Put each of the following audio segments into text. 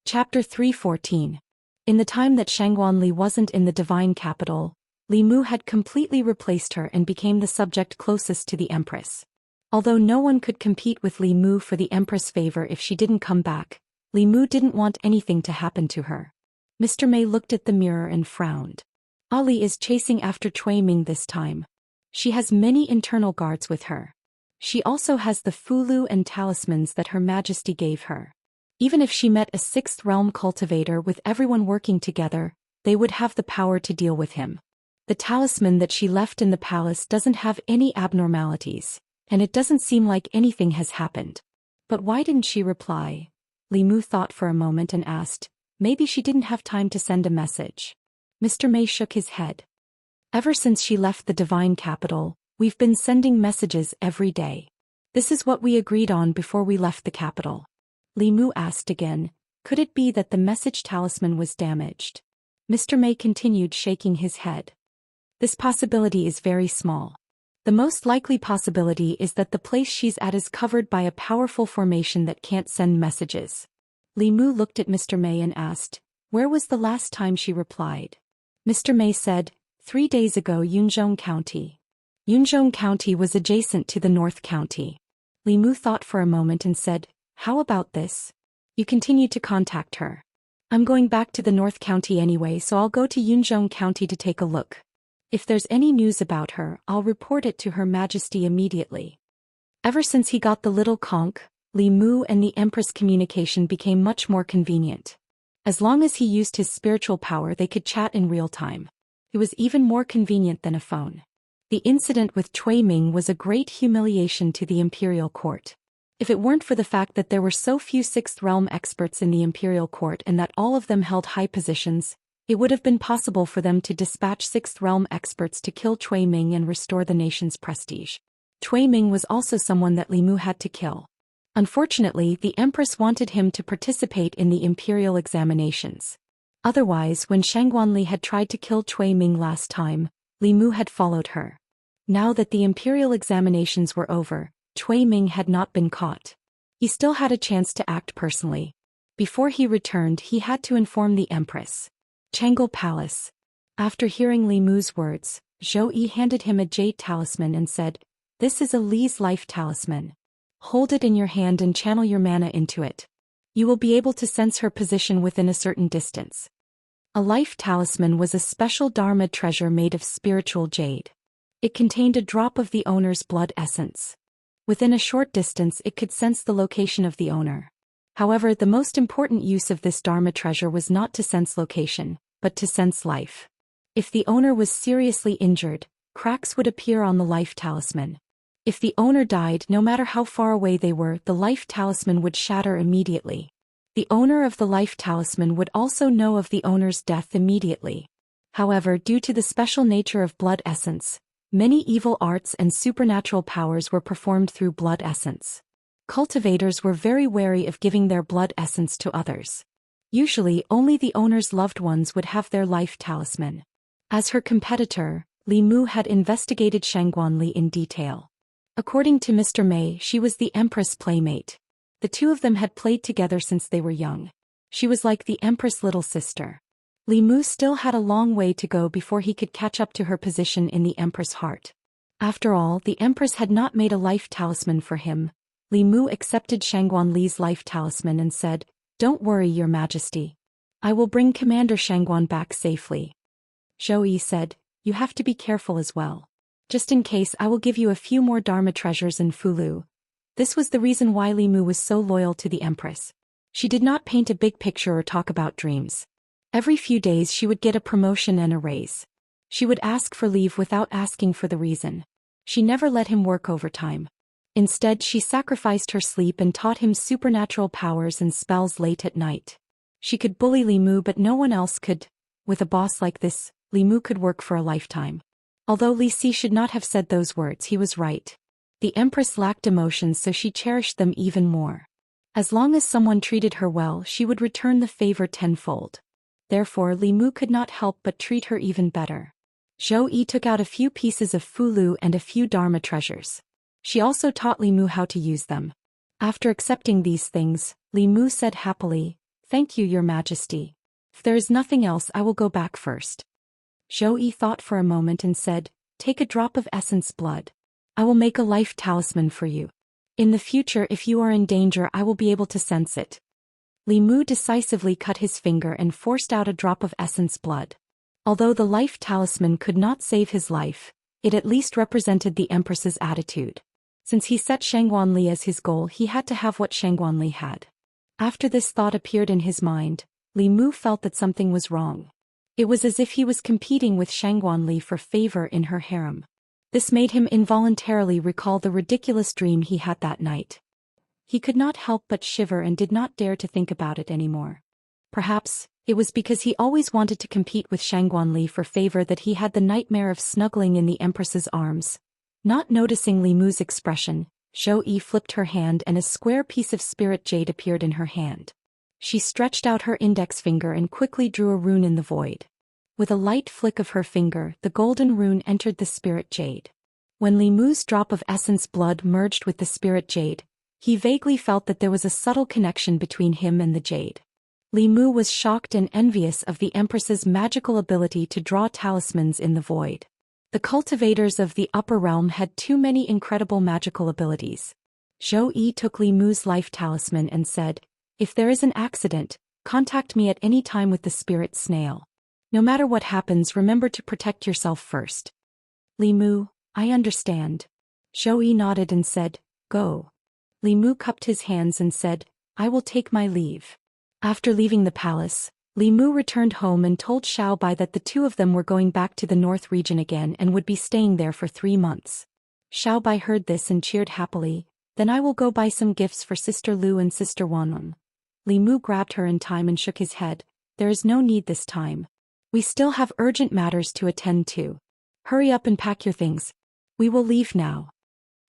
Chapter 314. In the time that Shangguanli wasn't in the divine capital, Li Mu had completely replaced her and became the subject closest to the Empress. Although no one could compete with Li Mu for the Empress' favor if she didn't come back, Li Mu didn't want anything to happen to her. Mr. Mei looked at the mirror and frowned. Ali is chasing after Cui Ming this time. She has many internal guards with her. She also has the Fulu and talismans that Her Majesty gave her. Even if she met a sixth realm cultivator with everyone working together, they would have the power to deal with him. The talisman that she left in the palace doesn't have any abnormalities, and it doesn't seem like anything has happened. But why didn't she reply? Li Mu thought for a moment and asked, maybe she didn't have time to send a message. Mr. Mei shook his head. Ever since she left the divine capital, we've been sending messages every day. This is what we agreed on before we left the capital. Li Mu asked again, could it be that the message talisman was damaged? Mr. Mei continued shaking his head. This possibility is very small. The most likely possibility is that the place she's at is covered by a powerful formation that can't send messages. Li Mu looked at Mr. Mei and asked, where was the last time she replied? Mr. Mei said, 3 days ago Yunzhong County. Yunzhong County was adjacent to the North County. Li Mu thought for a moment and said, how about this? You continue to contact her. I'm going back to the North County anyway, so I'll go to Yunzhong County to take a look. If there's any news about her, I'll report it to Her Majesty immediately. Ever since he got the little conch, Li Mu and the Empress communication became much more convenient. As long as he used his spiritual power, they could chat in real time. It was even more convenient than a phone. The incident with Cui Ming was a great humiliation to the imperial court. If it weren't for the fact that there were so few Sixth Realm experts in the imperial court and that all of them held high positions, it would have been possible for them to dispatch Sixth Realm experts to kill Cui Ming and restore the nation's prestige. Cui Ming was also someone that Li Mu had to kill. Unfortunately, the Empress wanted him to participate in the imperial examinations. Otherwise, when Shangguanli had tried to kill Cui Ming last time, Li Mu had followed her. Now that the imperial examinations were over, Cui Ming had not been caught. He still had a chance to act personally. Before he returned, he had to inform the Empress. Changle Palace. After hearing Li Mu's words, Zhou Yi handed him a jade talisman and said, this is a Li's life talisman. Hold it in your hand and channel your mana into it. You will be able to sense her position within a certain distance. A life talisman was a special Dharma treasure made of spiritual jade. It contained a drop of the owner's blood essence. Within a short distance it could sense the location of the owner. However, the most important use of this Dharma treasure was not to sense location, but to sense life. If the owner was seriously injured, cracks would appear on the life talisman. If the owner died, no matter how far away they were, the life talisman would shatter immediately. The owner of the life talisman would also know of the owner's death immediately. However, due to the special nature of blood essence, many evil arts and supernatural powers were performed through blood essence. Cultivators were very wary of giving their blood essence to others. Usually, only the owner's loved ones would have their life talisman. As her competitor, Li Mu had investigated Shangguanli in detail. According to Mr. Mei, she was the Empress' playmate. The two of them had played together since they were young. She was like the Empress' little sister. Li Mu still had a long way to go before he could catch up to her position in the Empress' heart. After all, the Empress had not made a life talisman for him. Li Mu accepted Shangguanli's life talisman and said, don't worry, Your Majesty. I will bring Commander Shangguan back safely. Zhou Yi said, you have to be careful as well. Just in case, I will give you a few more Dharma treasures in Fulu. This was the reason why Li Mu was so loyal to the Empress. She did not paint a big picture or talk about dreams. Every few days she would get a promotion and a raise. She would ask for leave without asking for the reason. She never let him work overtime. Instead, she sacrificed her sleep and taught him supernatural powers and spells late at night. She could bully Li Mu, but no one else could. With a boss like this, Li Mu could work for a lifetime. Although Li Si should not have said those words, he was right. The Empress lacked emotions, so she cherished them even more. As long as someone treated her well, she would return the favor tenfold. Therefore, Li Mu could not help but treat her even better. Zhou Yi took out a few pieces of Fulu and a few Dharma treasures. She also taught Li Mu how to use them. After accepting these things, Li Mu said happily, Thank you, Your Majesty. If there is nothing else, I will go back first. Zhou Yi thought for a moment and said, take a drop of essence blood. I will make a life talisman for you. In the future, if you are in danger, I will be able to sense it. Li Mu decisively cut his finger and forced out a drop of essence blood. Although the life talisman could not save his life, it at least represented the Empress's attitude. Since he set Shangguanli as his goal, he had to have what Shangguanli had. After this thought appeared in his mind, Li Mu felt that something was wrong. It was as if he was competing with Shangguanli for favor in her harem. This made him involuntarily recall the ridiculous dream he had that night. He could not help but shiver and did not dare to think about it anymore. Perhaps it was because he always wanted to compete with Shangguanli for favor that he had the nightmare of snuggling in the Empress's arms. Not noticing Li Mu's expression, Zhou Yi flipped her hand and a square piece of spirit jade appeared in her hand. She stretched out her index finger and quickly drew a rune in the void. With a light flick of her finger, the golden rune entered the spirit jade. When Li Mu's drop of essence blood merged with the spirit jade, he vaguely felt that there was a subtle connection between him and the jade. Li Mu was shocked and envious of the Empress's magical ability to draw talismans in the void. The cultivators of the upper realm had too many incredible magical abilities. Zhou Yi took Li Mu's life talisman and said, if there is an accident, contact me at any time with the spirit snail. No matter what happens, remember to protect yourself first. Li Mu, I understand. Zhou Yi nodded and said, go. Li Mu cupped his hands and said, I will take my leave. After leaving the palace, Li Mu returned home and told Xiaobai that the two of them were going back to the north region again and would be staying there for 3 months. Xiaobai heard this and cheered happily, then I will go buy some gifts for Sister Lu and Sister Wanwen. Li Mu grabbed her in time and shook his head, there is no need this time. We still have urgent matters to attend to. Hurry up and pack your things. We will leave now.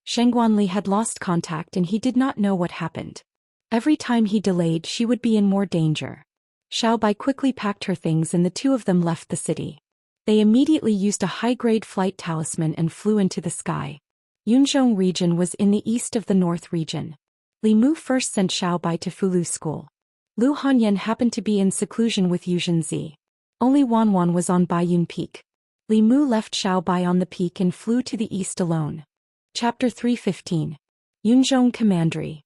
Shangguanli had lost contact and he did not know what happened. Every time he delayed, she would be in more danger. Xiaobai quickly packed her things and the two of them left the city. They immediately used a high-grade flight talisman and flew into the sky. Yunzhong region was in the east of the north region. Li Mu first sent Xiaobai to Fulu school. Lu Hanyan happened to be in seclusion with Yu Zhenzi. Only Wanwan was on Baiyun Peak. Li Mu left Xiaobai on the peak and flew to the east alone. Chapter 315. Yunzhong Commandery.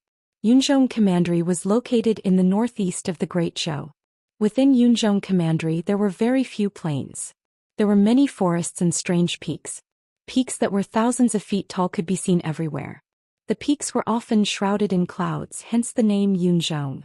Yunzhong Commandery was located in the northeast of the Great Zhou. Within Yunzhong Commandery there were very few plains. There were many forests and strange peaks. Peaks that were thousands of feet tall could be seen everywhere. The peaks were often shrouded in clouds, hence the name Yunzhong.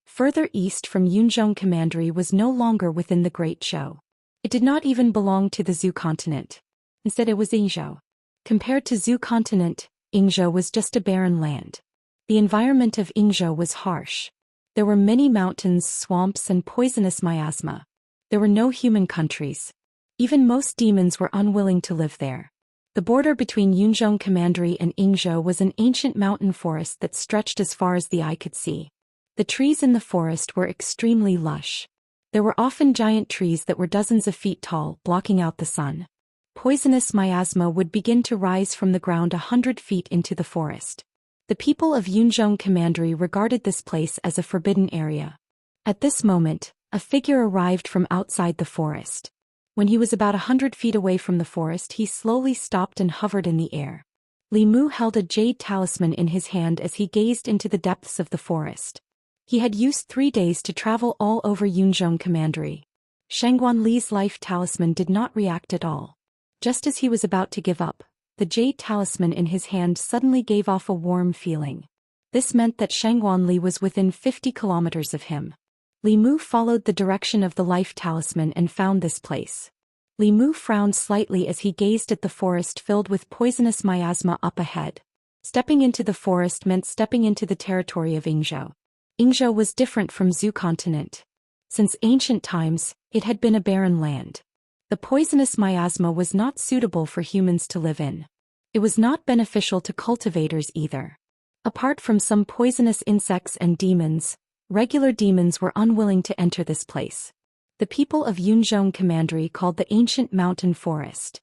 Further east from Yunzhong Commandery was no longer within the Great Zhou. It did not even belong to the Zhou continent. Instead it was Yingzhou. Compared to Zhou continent, Yingzhou was just a barren land. The environment of Yingzhou was harsh. There were many mountains, swamps, and poisonous miasma. There were no human countries. Even most demons were unwilling to live there. The border between Yunzhong Commandery and Yingzhou was an ancient mountain forest that stretched as far as the eye could see. The trees in the forest were extremely lush. There were often giant trees that were dozens of feet tall, blocking out the sun. Poisonous miasma would begin to rise from the ground 100 feet into the forest. The people of Yunzhong Commandery regarded this place as a forbidden area. At this moment, a figure arrived from outside the forest. When he was about 100 feet away from the forest, he slowly stopped and hovered in the air. Li Mu held a jade talisman in his hand as he gazed into the depths of the forest. He had used 3 days to travel all over Yunzhong Commandery. Shangguanli's life talisman did not react at all. Just as he was about to give up, the jade talisman in his hand suddenly gave off a warm feeling. This meant that Shangguanli was within 50 kilometers of him. Li Mu followed the direction of the life talisman and found this place. Li Mu frowned slightly as he gazed at the forest filled with poisonous miasma up ahead. Stepping into the forest meant stepping into the territory of Yingzhou. Yingzhou was different from Zhou continent. Since ancient times, it had been a barren land. The poisonous miasma was not suitable for humans to live in. It was not beneficial to cultivators either. Apart from some poisonous insects and demons, regular demons were unwilling to enter this place. The people of Yunzhong Commandery called the ancient mountain forest.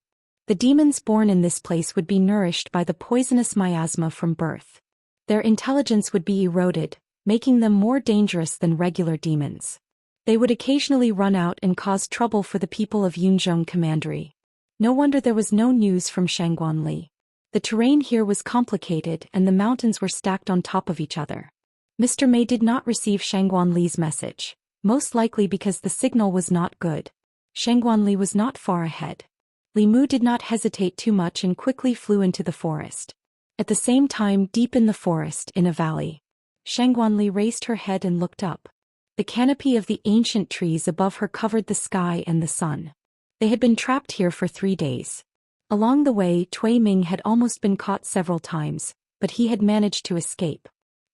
The demons born in this place would be nourished by the poisonous miasma from birth. Their intelligence would be eroded, making them more dangerous than regular demons. They would occasionally run out and cause trouble for the people of Yunzhong Commandery. No wonder there was no news from Shangguanli. The terrain here was complicated and the mountains were stacked on top of each other. Mr. Mei did not receive Shangguanli's message, most likely because the signal was not good. Shangguanli was not far ahead. Li Mu did not hesitate too much and quickly flew into the forest. At the same time, deep in the forest, in a valley, Shangguanli raised her head and looked up. The canopy of the ancient trees above her covered the sky and the sun. They had been trapped here for 3 days. Along the way, Cui Ming had almost been caught several times, but he had managed to escape.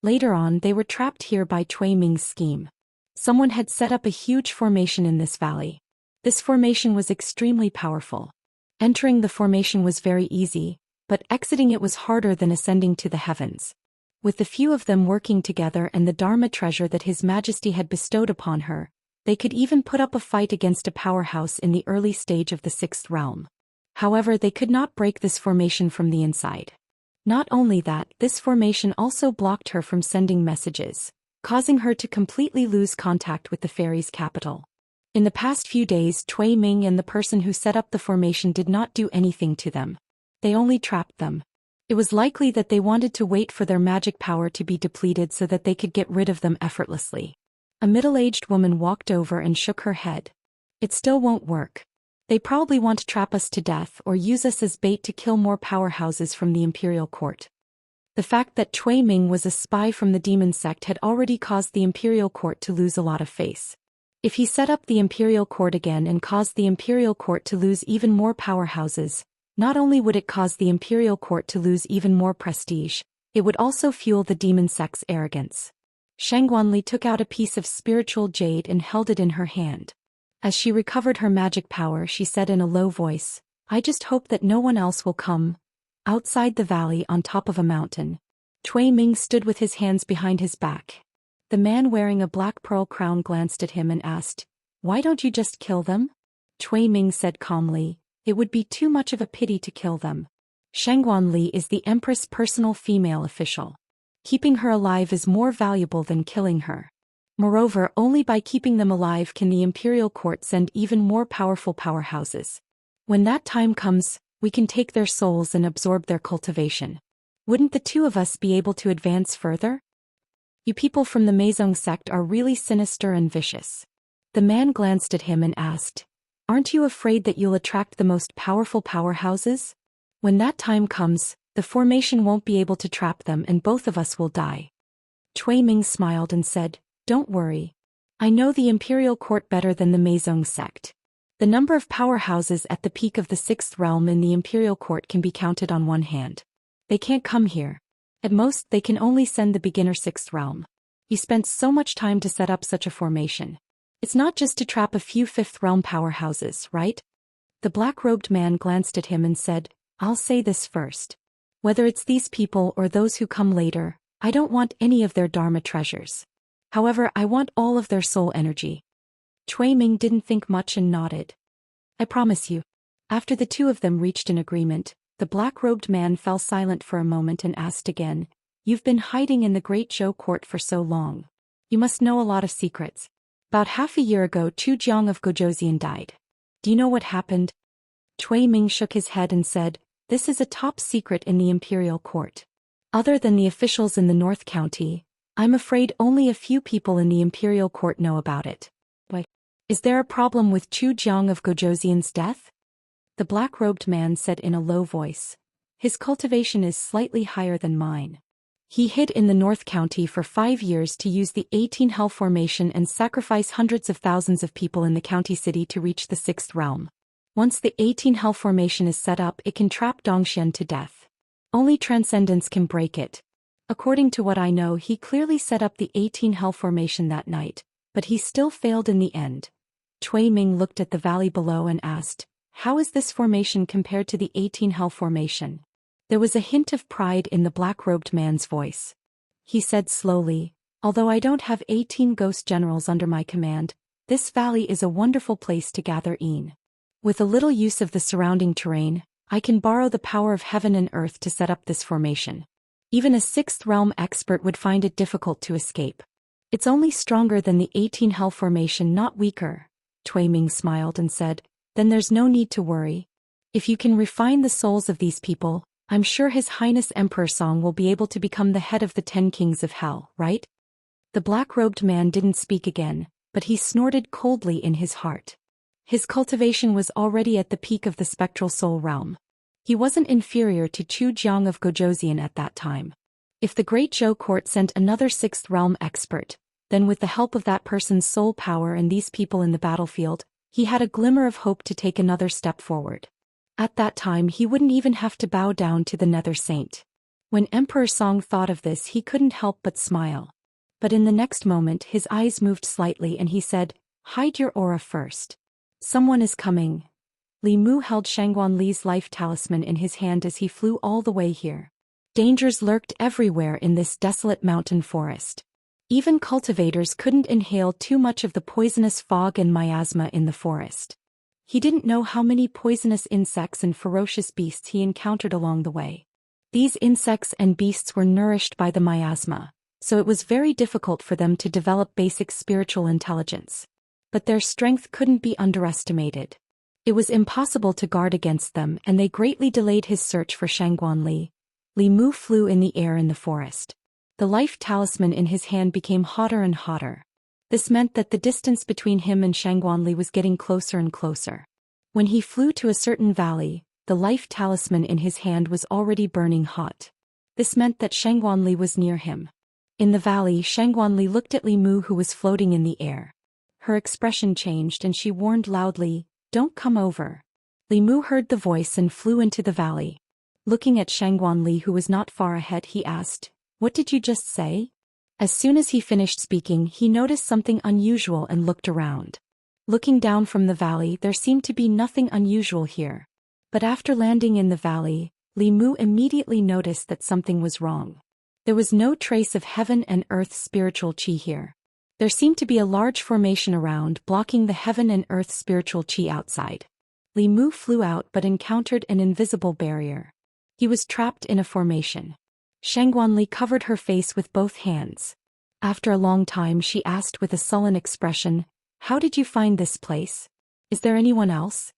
Later on, they were trapped here by Cui Ming's scheme. Someone had set up a huge formation in this valley. This formation was extremely powerful. Entering the formation was very easy, but exiting it was harder than ascending to the heavens. With the few of them working together and the Dharma treasure that His Majesty had bestowed upon her, they could even put up a fight against a powerhouse in the early stage of the 6th realm. However, they could not break this formation from the inside. Not only that, this formation also blocked her from sending messages, causing her to completely lose contact with the fairies' capital. In the past few days, Cui Ming and the person who set up the formation did not do anything to them. They only trapped them. It was likely that they wanted to wait for their magic power to be depleted so that they could get rid of them effortlessly. A middle-aged woman walked over and shook her head. It still won't work. They probably want to trap us to death or use us as bait to kill more powerhouses from the imperial court. The fact that Cui Ming was a spy from the demon sect had already caused the imperial court to lose a lot of face. If he set up the imperial court again and caused the imperial court to lose even more powerhouses, not only would it cause the imperial court to lose even more prestige, it would also fuel the demon sect's arrogance. Shangguanli took out a piece of spiritual jade and held it in her hand. As she recovered her magic power, she said in a low voice, "I just hope that no one else will come." Outside the valley on top of a mountain, Cui Ming stood with his hands behind his back. The man wearing a black pearl crown glanced at him and asked, "Why don't you just kill them?" Cui Ming said calmly, "It would be too much of a pity to kill them. Shangguanli is the Empress' personal female official. Keeping her alive is more valuable than killing her. Moreover, only by keeping them alive can the imperial court send even more powerful powerhouses. When that time comes, we can take their souls and absorb their cultivation. Wouldn't the two of us be able to advance further? You people from the Meizong sect are really sinister and vicious." The man glanced at him and asked, "Aren't you afraid that you'll attract the most powerful powerhouses? When that time comes, the formation won't be able to trap them and both of us will die." Cui Ming smiled and said, "Don't worry. I know the imperial court better than the Meizong sect. The number of powerhouses at the peak of the 6th realm in the imperial court can be counted on one hand. They can't come here. At most, they can only send the beginner 6th realm. You spent so much time to set up such a formation. It's not just to trap a few 5th realm powerhouses, right?" The black-robed man glanced at him and said, "I'll say this first. Whether it's these people or those who come later, I don't want any of their Dharma treasures. However, I want all of their soul energy." Cui Ming didn't think much and nodded. "I promise you." After the two of them reached an agreement, the black-robed man fell silent for a moment and asked again, "You've been hiding in the Great Zhou court for so long. You must know a lot of secrets. About half a year ago, Chu Jiang of Gozhouzian died. Do you know what happened?" Cui Ming shook his head and said, "This is a top secret in the imperial court. Other than the officials in the North County, I'm afraid only a few people in the imperial court know about it." "Why? Is there a problem with Chu Jiang of Gozhouzian's death?" The black-robed man said in a low voice, "His cultivation is slightly higher than mine. He hid in the North County for 5 years to use the 18 Hell formation and sacrifice hundreds of thousands of people in the county city to reach the 6th realm. Once the 18 Hell formation is set up, it can trap Zhou Xian to death. Only transcendence can break it. According to what I know, he clearly set up the 18 Hell formation that night, but he still failed in the end." Cui Ming looked at the valley below and asked, "How is this formation compared to the 18 Hell formation?" There was a hint of pride in the black-robed man's voice. He said slowly, "Although I don't have 18 ghost generals under my command, this valley is a wonderful place to gather in. With a little use of the surrounding terrain, I can borrow the power of heaven and earth to set up this formation. Even a 6th realm expert would find it difficult to escape. It's only stronger than the 18 Hell formation, not weaker. Cui Ming smiled and said, then there's no need to worry. If you can refine the souls of these people, I'm sure His Highness Emperor Song will be able to become the head of the 10 kings of hell, right? The black-robed man didn't speak again, but he snorted coldly in his heart. His cultivation was already at the peak of the spectral soul realm. He wasn't inferior to Chu Jiang of Gozhou at that time. If the Great Zhou court sent another 6th realm expert, then with the help of that person's soul power and these people in the battlefield, he had a glimmer of hope to take another step forward. At that time he wouldn't even have to bow down to the Nether Saint. When Emperor Song thought of this, he couldn't help but smile. But in the next moment his eyes moved slightly and he said, hide your aura first. Someone is coming. Li Mu held Shangguan Li's life talisman in his hand as he flew all the way here. Dangers lurked everywhere in this desolate mountain forest. Even cultivators couldn't inhale too much of the poisonous fog and miasma in the forest. He didn't know how many poisonous insects and ferocious beasts he encountered along the way. These insects and beasts were nourished by the miasma, so it was very difficult for them to develop basic spiritual intelligence. But their strength couldn't be underestimated. It was impossible to guard against them, and they greatly delayed his search for Shangguan Li. Li Mu flew in the air in the forest. The life talisman in his hand became hotter and hotter. This meant that the distance between him and Shangguan Li was getting closer and closer. When he flew to a certain valley, the life talisman in his hand was already burning hot. This meant that Shangguan Li was near him. In the valley, Shangguan Li looked at Li Mu, who was floating in the air. Her expression changed and she warned loudly, don't come over. Li Mu heard the voice and flew into the valley. Looking at Shangguan Li, who was not far ahead, he asked, what did you just say? As soon as he finished speaking, he noticed something unusual and looked around. Looking down from the valley, there seemed to be nothing unusual here. But after landing in the valley, Li Mu immediately noticed that something was wrong. There was no trace of heaven and earth spiritual qi here. There seemed to be a large formation around, blocking the heaven and earth spiritual qi outside. Li Mu flew out but encountered an invisible barrier. He was trapped in a formation. Shangguan Li covered her face with both hands. After a long time she asked with a sullen expression, how did you find this place? Is there anyone else?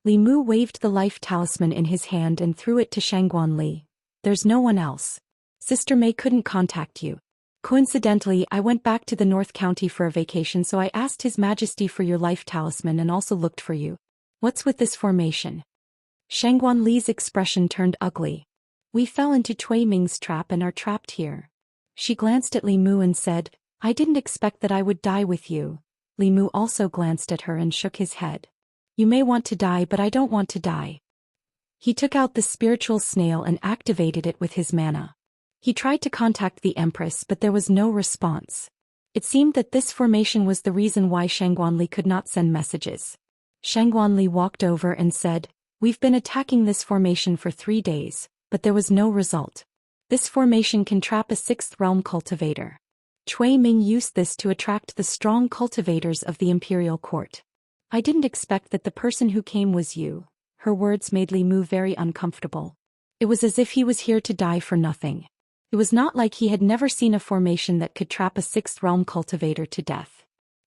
Li Mu waved the life talisman in his hand and threw it to Shangguan Li. There's no one else. Sister Mei couldn't contact you. Coincidentally, I went back to the North County for a vacation, so I asked His Majesty for your life talisman and also looked for you. What's with this formation? Shangguan Li's expression turned ugly. We fell into Cui Ming's trap and are trapped here. She glanced at Li Mu and said, I didn't expect that I would die with you. Li Mu also glanced at her and shook his head. You may want to die, but I don't want to die. He took out the spiritual snail and activated it with his mana. He tried to contact the Empress, but there was no response. It seemed that this formation was the reason why Shangguan Li could not send messages. Shangguan Li walked over and said, we've been attacking this formation for 3 days. But there was no result. This formation can trap a 6th realm cultivator. Cui Ming used this to attract the strong cultivators of the imperial court. I didn't expect that the person who came was you. Her words made Li Mu very uncomfortable. It was as if he was here to die for nothing. It was not like he had never seen a formation that could trap a 6th realm cultivator to death.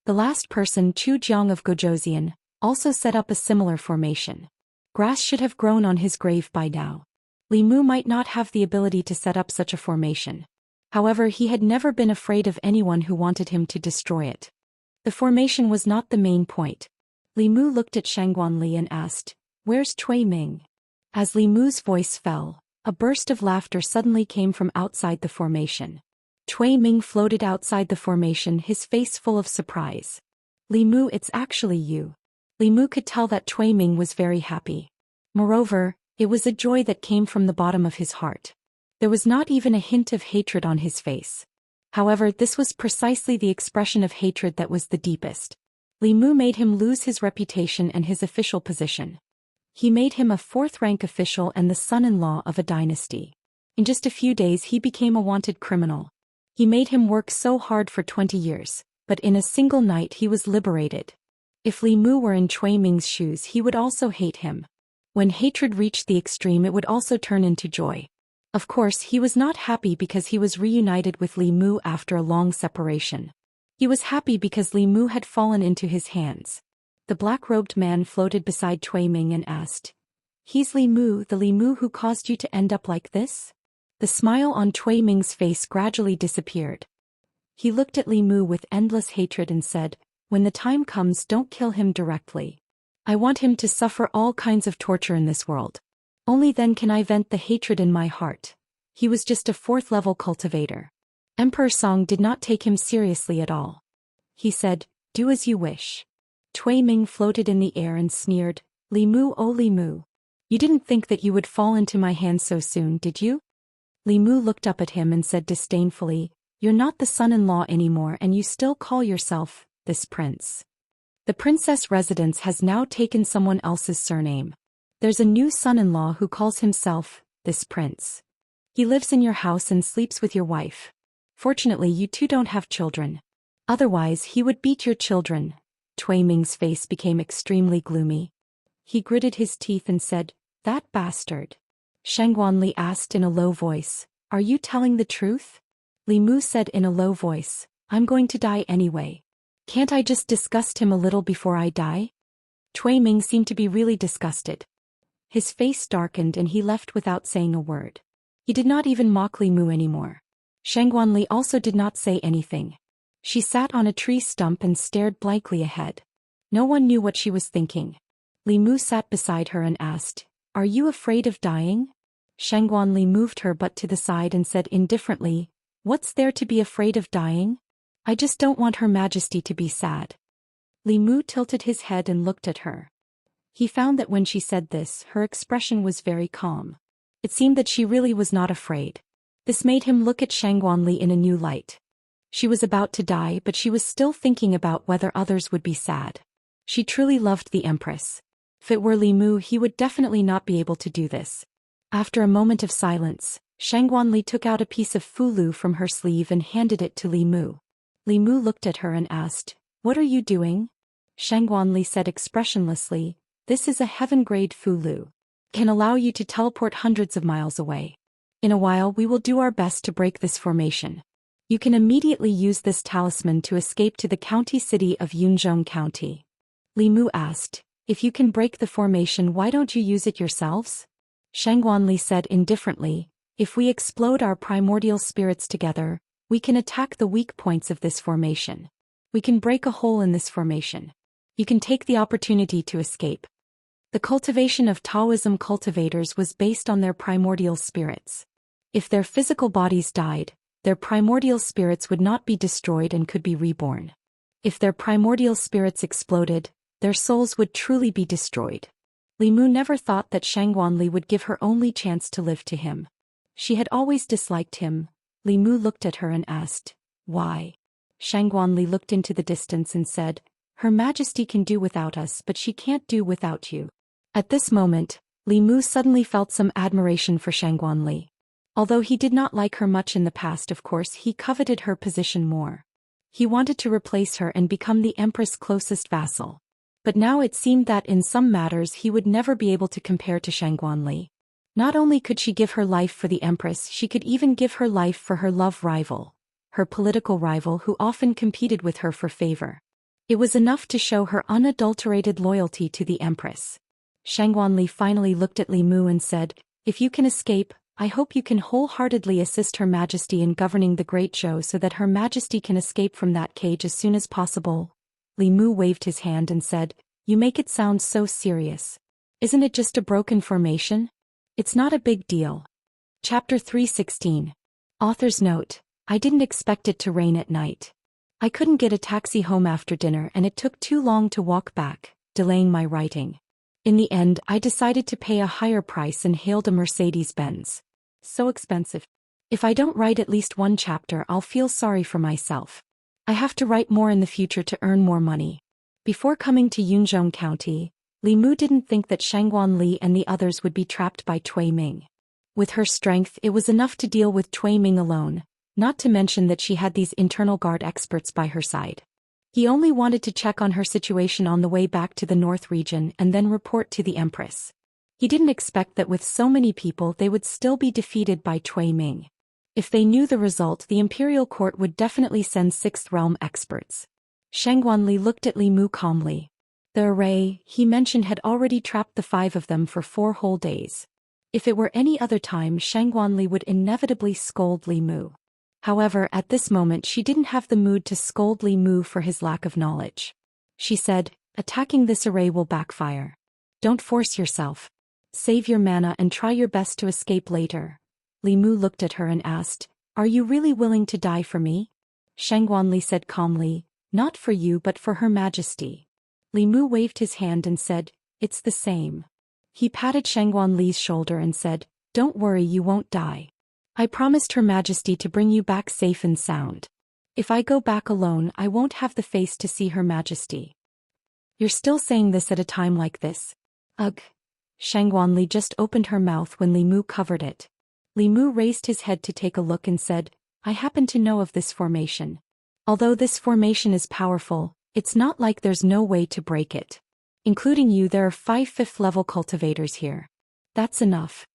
The last person, Chu Jiang of Gozhou, also set up a similar formation. Grass should have grown on his grave by now. Li Mu might not have the ability to set up such a formation. However, he had never been afraid of anyone who wanted him to destroy it. The formation was not the main point. Li Mu looked at Shangguan Li and asked, where's Cui Ming? As Li Mu's voice fell, a burst of laughter suddenly came from outside the formation. Cui Ming floated outside the formation, his face full of surprise. Li Mu, it's actually you. Li Mu could tell that Cui Ming was very happy. Moreover, it was a joy that came from the bottom of his heart. There was not even a hint of hatred on his face. However, this was precisely the expression of hatred that was the deepest. Li Mu made him lose his reputation and his official position. He made him a 4th-rank official and the son-in-law of a dynasty. In just a few days he became a wanted criminal. He made him work so hard for 20 years, but in a single night he was liberated. If Li Mu were in Cui Ming's shoes, he would also hate him. When hatred reached the extreme, it would also turn into joy. Of course, he was not happy because he was reunited with Li Mu after a long separation. He was happy because Li Mu had fallen into his hands. The black-robed man floated beside Cui Ming and asked, "He's Li Mu, the Li Mu who caused you to end up like this?" The smile on Cui Ming's face gradually disappeared. He looked at Li Mu with endless hatred and said, "When the time comes, don't kill him directly. I want him to suffer all kinds of torture in this world. Only then can I vent the hatred in my heart." He was just a 4th-level cultivator. Emperor Song did not take him seriously at all. He said, "Do as you wish." Cui Ming floated in the air and sneered, "Li Mu, oh Li Mu. You didn't think that you would fall into my hands so soon, did you?" Li Mu looked up at him and said disdainfully, "You're not the son-in-law anymore and you still call yourself, this prince. The princess residence has now taken someone else's surname. There's a new son-in-law who calls himself, this prince. He lives in your house and sleeps with your wife. Fortunately you two don't have children. Otherwise he would beat your children." Cui Ming's face became extremely gloomy. He gritted his teeth and said, "That bastard." Shangguanli asked in a low voice, "Are you telling the truth?" Li Mu said in a low voice, "I'm going to die anyway. Can't I just disgust him a little before I die?" Cui Ming seemed to be really disgusted. His face darkened and he left without saying a word. He did not even mock Li Mu anymore. Shangguanli also did not say anything. She sat on a tree stump and stared blankly ahead. No one knew what she was thinking. Li Mu sat beside her and asked, "Are you afraid of dying?" Shangguanli moved her butt to the side and said indifferently, "What's there to be afraid of dying? I just don't want Her Majesty to be sad." Li Mu tilted his head and looked at her. He found that when she said this, her expression was very calm. It seemed that she really was not afraid. This made him look at Shangguanli in a new light. She was about to die, but she was still thinking about whether others would be sad. She truly loved the Empress. If it were Li Mu, he would definitely not be able to do this. After a moment of silence, Shangguanli took out a piece of fulu from her sleeve and handed it to Li Mu. Li Mu looked at her and asked, "What are you doing?" Shangguanli said expressionlessly, "This is a heaven-grade fulu. Can allow you to teleport hundreds of miles away. In a while we will do our best to break this formation. You can immediately use this talisman to escape to the county city of Yunzhong County." Li Mu asked, "If you can break the formation, why don't you use it yourselves?" Shangguanli said indifferently, "If we explode our primordial spirits together, we can attack the weak points of this formation. We can break a hole in this formation. You can take the opportunity to escape." The cultivation of Taoism cultivators was based on their primordial spirits. If their physical bodies died, their primordial spirits would not be destroyed and could be reborn. If their primordial spirits exploded, their souls would truly be destroyed. Li Mu never thought that Shangguanli would give her only chance to live to him. She had always disliked him. Li Mu looked at her and asked, "Why?" Shangguanli looked into the distance and said, "Her Majesty can do without us, but she can't do without you." At this moment, Li Mu suddenly felt some admiration for Shangguanli. Although he did not like her much in the past, of course he coveted her position more. He wanted to replace her and become the Empress' closest vassal. But now it seemed that in some matters he would never be able to compare to Shangguanli. Not only could she give her life for the Empress, she could even give her life for her love rival, her political rival who often competed with her for favor. It was enough to show her unadulterated loyalty to the Empress. Shangguanli finally looked at Li Mu and said, "If you can escape, I hope you can wholeheartedly assist Her Majesty in governing the Great Zhou so that Her Majesty can escape from that cage as soon as possible." Li Mu waved his hand and said, "You make it sound so serious. Isn't it just a broken formation? It's not a big deal." Chapter 316. Author's note: I didn't expect it to rain at night. I couldn't get a taxi home after dinner and it took too long to walk back, delaying my writing. In the end, I decided to pay a higher price and hailed a Mercedes-Benz. So expensive. If I don't write at least one chapter, I'll feel sorry for myself. I have to write more in the future to earn more money. Before coming to Yunzhong County, Li Mu didn't think that Shangguanli and the others would be trapped by Cui Ming. With her strength, it was enough to deal with Cui Ming alone, not to mention that she had these internal guard experts by her side. He only wanted to check on her situation on the way back to the North region and then report to the Empress. He didn't expect that with so many people they would still be defeated by Cui Ming. If they knew the result, the imperial court would definitely send Sixth Realm experts. Shangguanli looked at Li Mu calmly. The array he mentioned had already trapped the 5 of them for 4 whole days. If it were any other time, Shangguanli would inevitably scold Li Mu. However, at this moment she didn't have the mood to scold Li Mu for his lack of knowledge. She said, attacking this array will backfire. Don't force yourself. Save your mana and try your best to escape later. Li Mu looked at her and asked, are you really willing to die for me? Shangguanli said calmly, not for you but for Her Majesty. Li Mu waved his hand and said, it's the same. He patted Shangguanli's shoulder and said, don't worry, you won't die. I promised Her Majesty to bring you back safe and sound. If I go back alone, I won't have the face to see Her Majesty. You're still saying this at a time like this? Ugh. Shangguanli just opened her mouth when Li Mu covered it. Li Mu raised his head to take a look and said, I happen to know of this formation. Although this formation is powerful, it's not like there's no way to break it. Including you, there are 5 5th-level cultivators here. That's enough.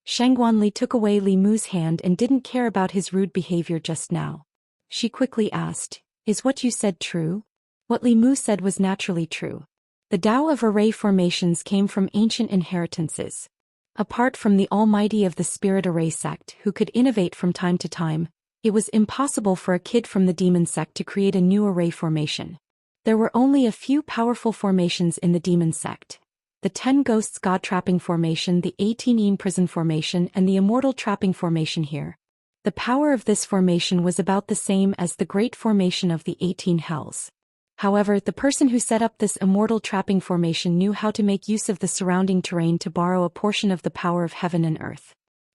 Shangguanli took away Li Mu's hand and didn't care about his rude behavior just now. She quickly asked, is what you said true? What Li Mu said was naturally true. The Tao of array formations came from ancient inheritances. Apart from the almighty of the spirit array sect who could innovate from time to time, it was impossible for a kid from the demon sect to create a new array formation. There were only a few powerful formations in the demon sect. The 10 Ghosts God Trapping Formation, the 18 Eam Prison Formation and the Immortal Trapping Formation here. The power of this formation was about the same as the Great Formation of the 18 Hells. However, the person who set up this Immortal Trapping Formation knew how to make use of the surrounding terrain to borrow a portion of the power of heaven and earth.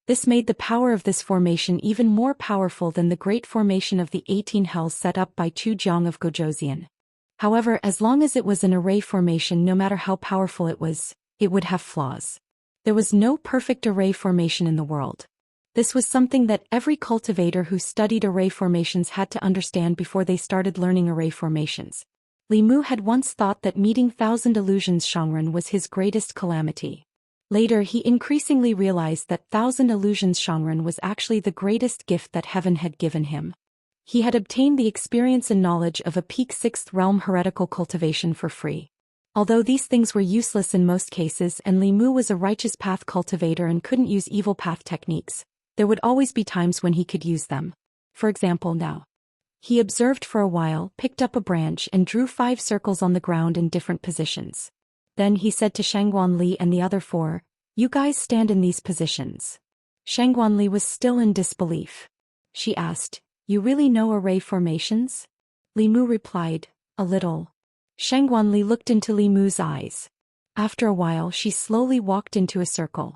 This made the power of this formation even more powerful than the Great Formation of the 18 Hells set up by Chu Jiang of Gozhouzian. However, as long as it was an array formation, no matter how powerful it would have flaws. There was no perfect array formation in the world. This was something that every cultivator who studied array formations had to understand before they started learning array formations. Li Mu had once thought that meeting Thousand Illusions Shangren was his greatest calamity. Later he increasingly realized that Thousand Illusions Shangren was actually the greatest gift that heaven had given him. He had obtained the experience and knowledge of a peak 6th realm heretical cultivation for free. Although these things were useless in most cases and Li Mu was a righteous path cultivator and couldn't use evil path techniques, there would always be times when he could use them. For example, now. He observed for a while, picked up a branch and drew 5 circles on the ground in different positions. Then he said to Shangguanli and the other 4, you guys stand in these positions. Shangguanli was still in disbelief. She asked, you really know array formations? Li Mu replied, a little. Shangguanli looked into Li Mu's eyes. After a while she slowly walked into a circle.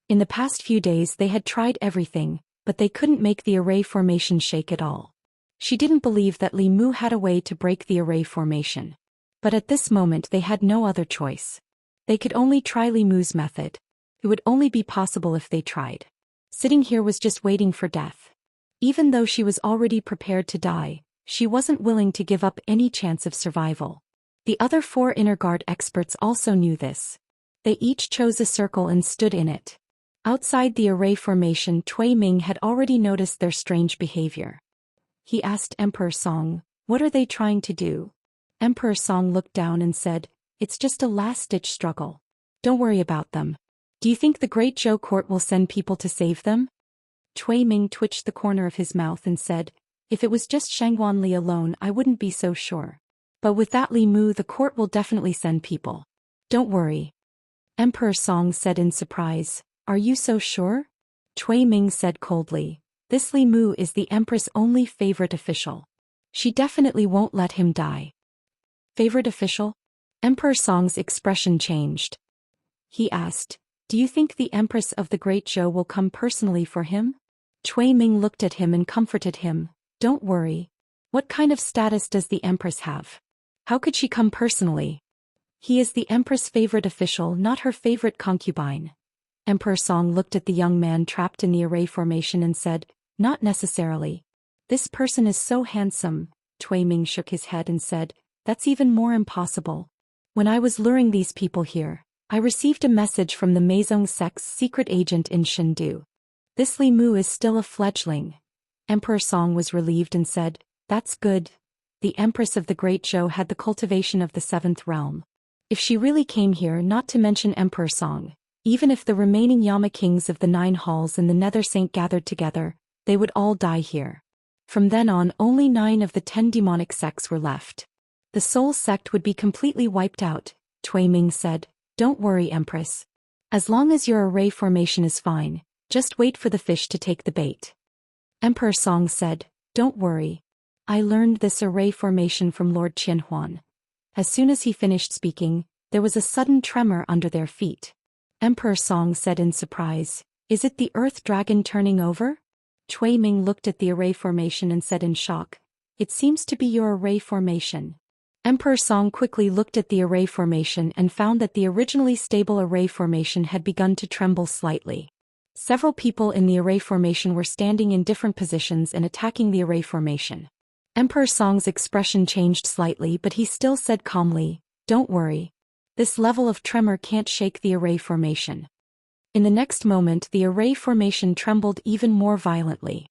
In the past few days they had tried everything, but they couldn't make the array formation shake at all. She didn't believe that Li Mu had a way to break the array formation. But at this moment they had no other choice. They could only try Li Mu's method. It would only be possible if they tried. Sitting here was just waiting for death. Even though she was already prepared to die, she wasn't willing to give up any chance of survival. The other 4 inner guard experts also knew this. They each chose a circle and stood in it. Outside the array formation, Cui Ming had already noticed their strange behavior. He asked Emperor Song, what are they trying to do? Emperor Song looked down and said, it's just a last-ditch struggle. Don't worry about them. Do you think the Great Zhou Court will send people to save them? Cui Ming twitched the corner of his mouth and said, if it was just Shangguanli alone I wouldn't be so sure. But with that Li Mu the court will definitely send people. Don't worry. Emperor Song said in surprise, are you so sure? Cui Ming said coldly, this Li Mu is the Empress' only favorite official. She definitely won't let him die. Favorite official? Emperor Song's expression changed. He asked, do you think the Empress of the Great Zhou will come personally for him? Cui Ming looked at him and comforted him, don't worry. What kind of status does the Empress have? How could she come personally? He is the Empress' favorite official, not her favorite concubine. Emperor Song looked at the young man trapped in the array formation and said, not necessarily. This person is so handsome. Cui Ming shook his head and said, that's even more impossible. When I was luring these people here, I received a message from the Meizong sect's secret agent in Chengdu. This Li Mu is still a fledgling. Emperor Song was relieved and said, "That's good. The Empress of the Great Zhou had the cultivation of the seventh realm. If she really came here, not to mention Emperor Song, even if the remaining Yama kings of the 9 halls and the Nether Saint gathered together, they would all die here." From then on, only 9 of the 10 demonic sects were left. The Soul sect would be completely wiped out, Cui Ming said. "Don't worry, Empress. As long as your array formation is fine, just wait for the fish to take the bait." Emperor Song said, "Don't worry. I learned this array formation from Lord Qianhuan." As soon as he finished speaking, there was a sudden tremor under their feet. Emperor Song said in surprise, "Is it the Earth Dragon turning over?" Cui Ming looked at the array formation and said in shock, "It seems to be your array formation." Emperor Song quickly looked at the array formation and found that the originally stable array formation had begun to tremble slightly. Several people in the array formation were standing in different positions and attacking the array formation. Emperor Song's expression changed slightly, but he still said calmly, "Don't worry. This level of tremor can't shake the array formation." In the next moment, the array formation trembled even more violently.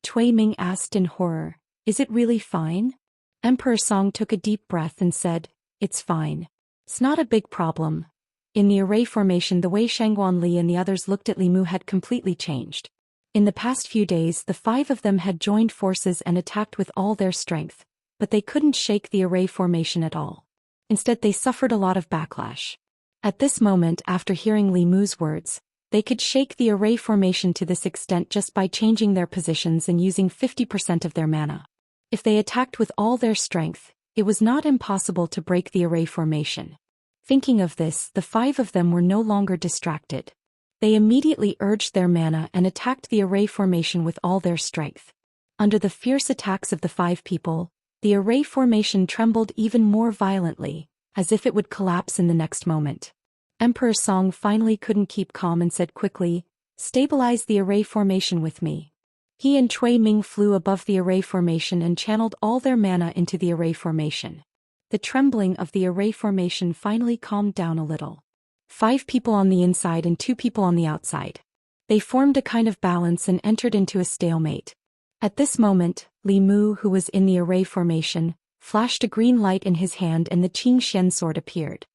Cui Ming asked in horror, "Is it really fine?" Emperor Song took a deep breath and said, "It's fine. It's not a big problem." In the array formation, the way Shangguan Li and the others looked at Li Mu had completely changed. In the past few days, the 5 of them had joined forces and attacked with all their strength, but they couldn't shake the array formation at all. Instead, they suffered a lot of backlash. At this moment, after hearing Li Mu's words, they could shake the array formation to this extent just by changing their positions and using 50% of their mana. If they attacked with all their strength, it was not impossible to break the array formation. Thinking of this, the 5 of them were no longer distracted. They immediately urged their mana and attacked the array formation with all their strength. Under the fierce attacks of the 5 people, the array formation trembled even more violently, as if it would collapse in the next moment. Emperor Song finally couldn't keep calm and said quickly, "Stabilize the array formation with me." He and Cui Ming flew above the array formation and channeled all their mana into the array formation. The trembling of the array formation finally calmed down a little. 5 people on the inside and 2 people on the outside. They formed a kind of balance and entered into a stalemate. At this moment, Li Mu, who was in the array formation, flashed a green light in his hand and the Xianxia sword appeared.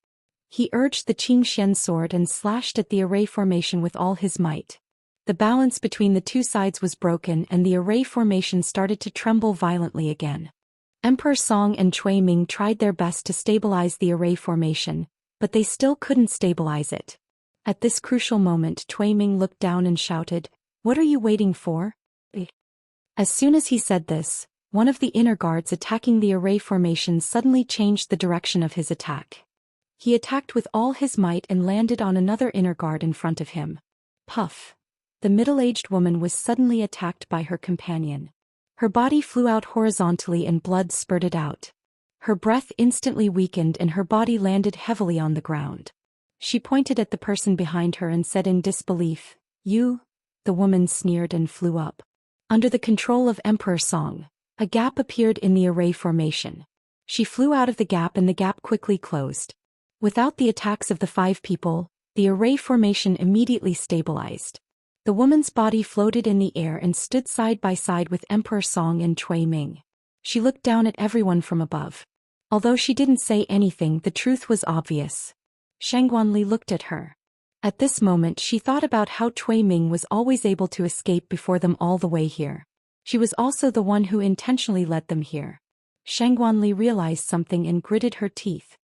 He urged the Xianxia sword and slashed at the array formation with all his might. The balance between the 2 sides was broken and the array formation started to tremble violently again. Emperor Song and Cui Ming tried their best to stabilize the array formation, but they still couldn't stabilize it. At this crucial moment, Cui Ming looked down and shouted, "What are you waiting for?" As soon as he said this, one of the inner guards attacking the array formation suddenly changed the direction of his attack. He attacked with all his might and landed on another inner guard in front of him. Puff! The middle-aged woman was suddenly attacked by her companion. Her body flew out horizontally and blood spurted out. Her breath instantly weakened and her body landed heavily on the ground. She pointed at the person behind her and said in disbelief, "You?" The woman sneered and flew up. Under the control of Emperor Song, a gap appeared in the array formation. She flew out of the gap and the gap quickly closed. Without the attacks of the 5 people, the array formation immediately stabilized. The woman's body floated in the air and stood side by side with Emperor Song and Cui Ming. She looked down at everyone from above. Although she didn't say anything, the truth was obvious. Shangguan Li looked at her. At this moment she thought about how Cui Ming was always able to escape before them all the way here. She was also the one who intentionally led them here. Shangguan Li realized something and gritted her teeth.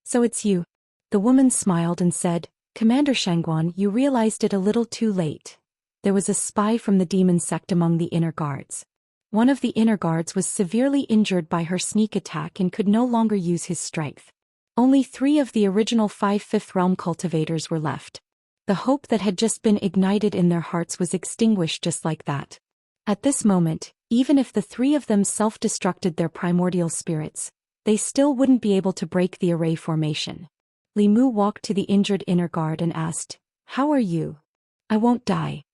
"So it's you." The woman smiled and said, "Commander Shangguan, you realized it a little too late. There was a spy from the demon sect among the inner guards. One of the inner guards was severely injured by her sneak attack and could no longer use his strength. Only 3 of the original 5 Fifth Realm cultivators were left. The hope that had just been ignited in their hearts was extinguished just like that. At this moment, even if the 3 of them self-destructed their primordial spirits, they still wouldn't be able to break the array formation." Li Mu walked to the injured inner guard and asked, "How are you?" "I won't die."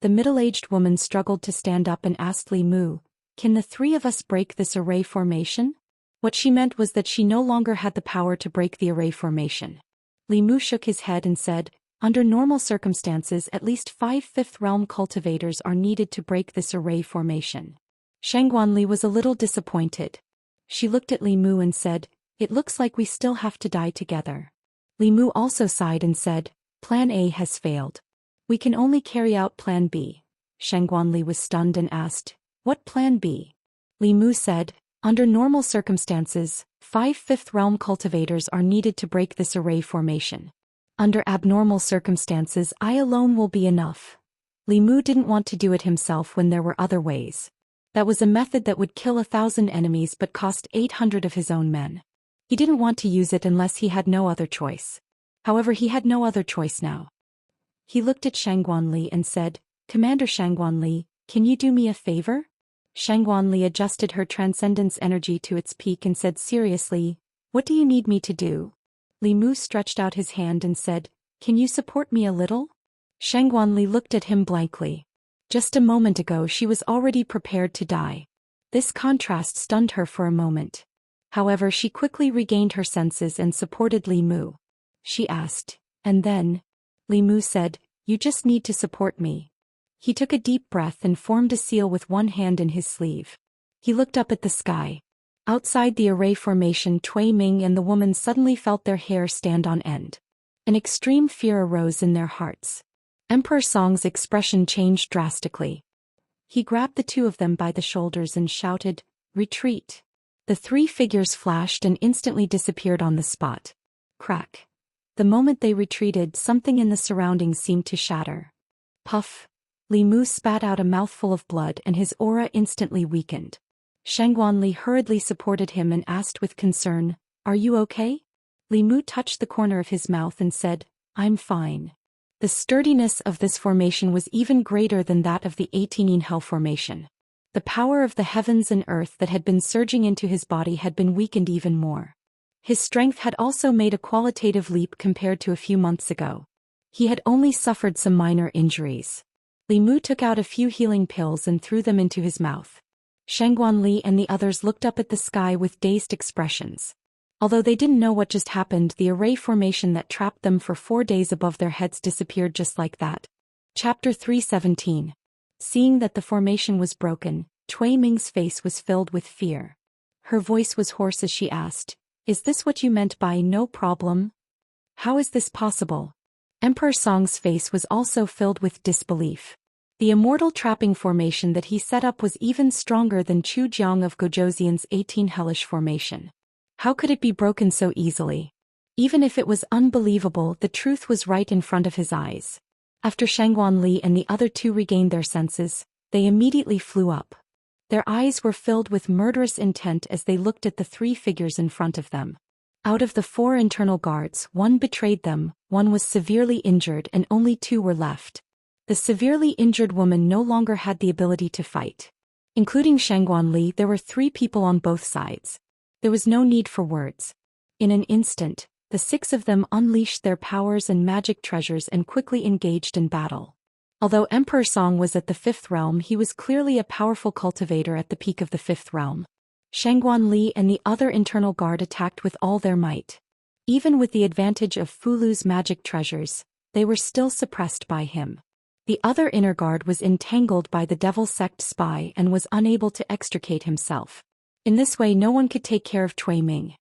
The middle-aged woman struggled to stand up and asked Li Mu, "Can the 3 of us break this array formation?" What she meant was that she no longer had the power to break the array formation. Li Mu shook his head and said, under normal circumstances at least 5 fifth realm cultivators are needed to break this array formation. Shangguanli was a little disappointed. She looked at Li Mu and said, it looks like we still have to die together. Li Mu also sighed and said, Plan A has failed. We can only carry out Plan B. Shangguanli was stunned and asked, what Plan B? Li Mu said, under normal circumstances, 5 fifth realm cultivators are needed to break this array formation. Under abnormal circumstances I alone will be enough. Li Mu didn't want to do it himself when there were other ways. That was a method that would kill 1,000 enemies but cost 800 of his own men. He didn't want to use it unless he had no other choice. However, he had no other choice now. He looked at Shangguanli and said, Commander Shangguanli, can you do me a favor? Shangguanli adjusted her transcendence energy to its peak and said seriously, what do you need me to do? Li Mu stretched out his hand and said, can you support me a little? Shangguanli looked at him blankly. Just a moment ago she was already prepared to die. This contrast stunned her for a moment. However, she quickly regained her senses and supported Li Mu. She asked, and then? Li Mu said, you just need to support me. He took a deep breath and formed a seal with one hand in his sleeve. He looked up at the sky. Outside the array formation, Cui Ming and the woman suddenly felt their hair stand on end. An extreme fear arose in their hearts. Emperor Song's expression changed drastically. He grabbed the two of them by the shoulders and shouted, retreat. The 3 figures flashed and instantly disappeared on the spot. Crack. The moment they retreated, something in the surroundings seemed to shatter. Puff. Li Mu spat out a mouthful of blood and his aura instantly weakened. Shangguanli hurriedly supported him and asked with concern, are you okay? Li Mu touched the corner of his mouth and said, I'm fine. The sturdiness of this formation was even greater than that of the 18 Hell formation. The power of the heavens and earth that had been surging into his body had been weakened even more. His strength had also made a qualitative leap compared to a few months ago. He had only suffered some minor injuries. Li Mu took out a few healing pills and threw them into his mouth. Shangguanli and the others looked up at the sky with dazed expressions. Although they didn't know what just happened, the array formation that trapped them for 4 days above their heads disappeared just like that. Chapter 317. Seeing that the formation was broken, Cui Ming's face was filled with fear. Her voice was hoarse as she asked, is this what you meant by no problem? How is this possible? Emperor Song's face was also filled with disbelief. The immortal trapping formation that he set up was even stronger than Chu Jiang of Gojoseon's 18 hellish formation. How could it be broken so easily? Even if it was unbelievable, the truth was right in front of his eyes. After Shangguanli and the other 2 regained their senses, they immediately flew up. Their eyes were filled with murderous intent as they looked at the 3 figures in front of them. Out of the 4 internal guards, 1 betrayed them, 1 was severely injured and only 2 were left. The severely injured woman no longer had the ability to fight. Including Shangguanli, there were 3 people on both sides. There was no need for words. In an instant, the 6 of them unleashed their powers and magic treasures and quickly engaged in battle. Although Emperor Song was at the 5th realm, he was clearly a powerful cultivator at the peak of the 5th realm. Shangguanli and the other internal guard attacked with all their might. Even with the advantage of Fulu's magic treasures, they were still suppressed by him. The other inner guard was entangled by the Devil Sect spy and was unable to extricate himself. In this way no one could take care of Cui Ming.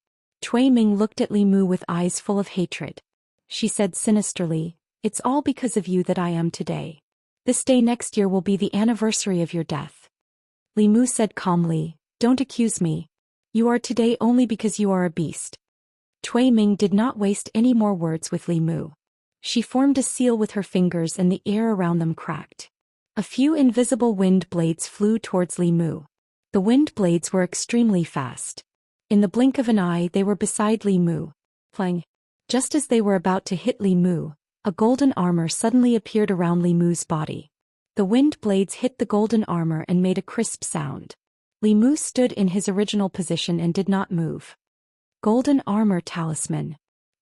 Cui Ming looked at Li Mu with eyes full of hatred. She said sinisterly, it's all because of you that I am today. This day next year will be the anniversary of your death. Li Mu said calmly, don't accuse me. You are today only because you are a beast. Cui Ming did not waste any more words with Li Mu. She formed a seal with her fingers and the air around them cracked. A few invisible wind blades flew towards Li Mu. The wind blades were extremely fast. In the blink of an eye they were beside Li Mu. Plang. Just as they were about to hit Li Mu, a golden armor suddenly appeared around Li Mu's body. The wind blades hit the golden armor and made a crisp sound. Li Mu stood in his original position and did not move. Golden armor talisman.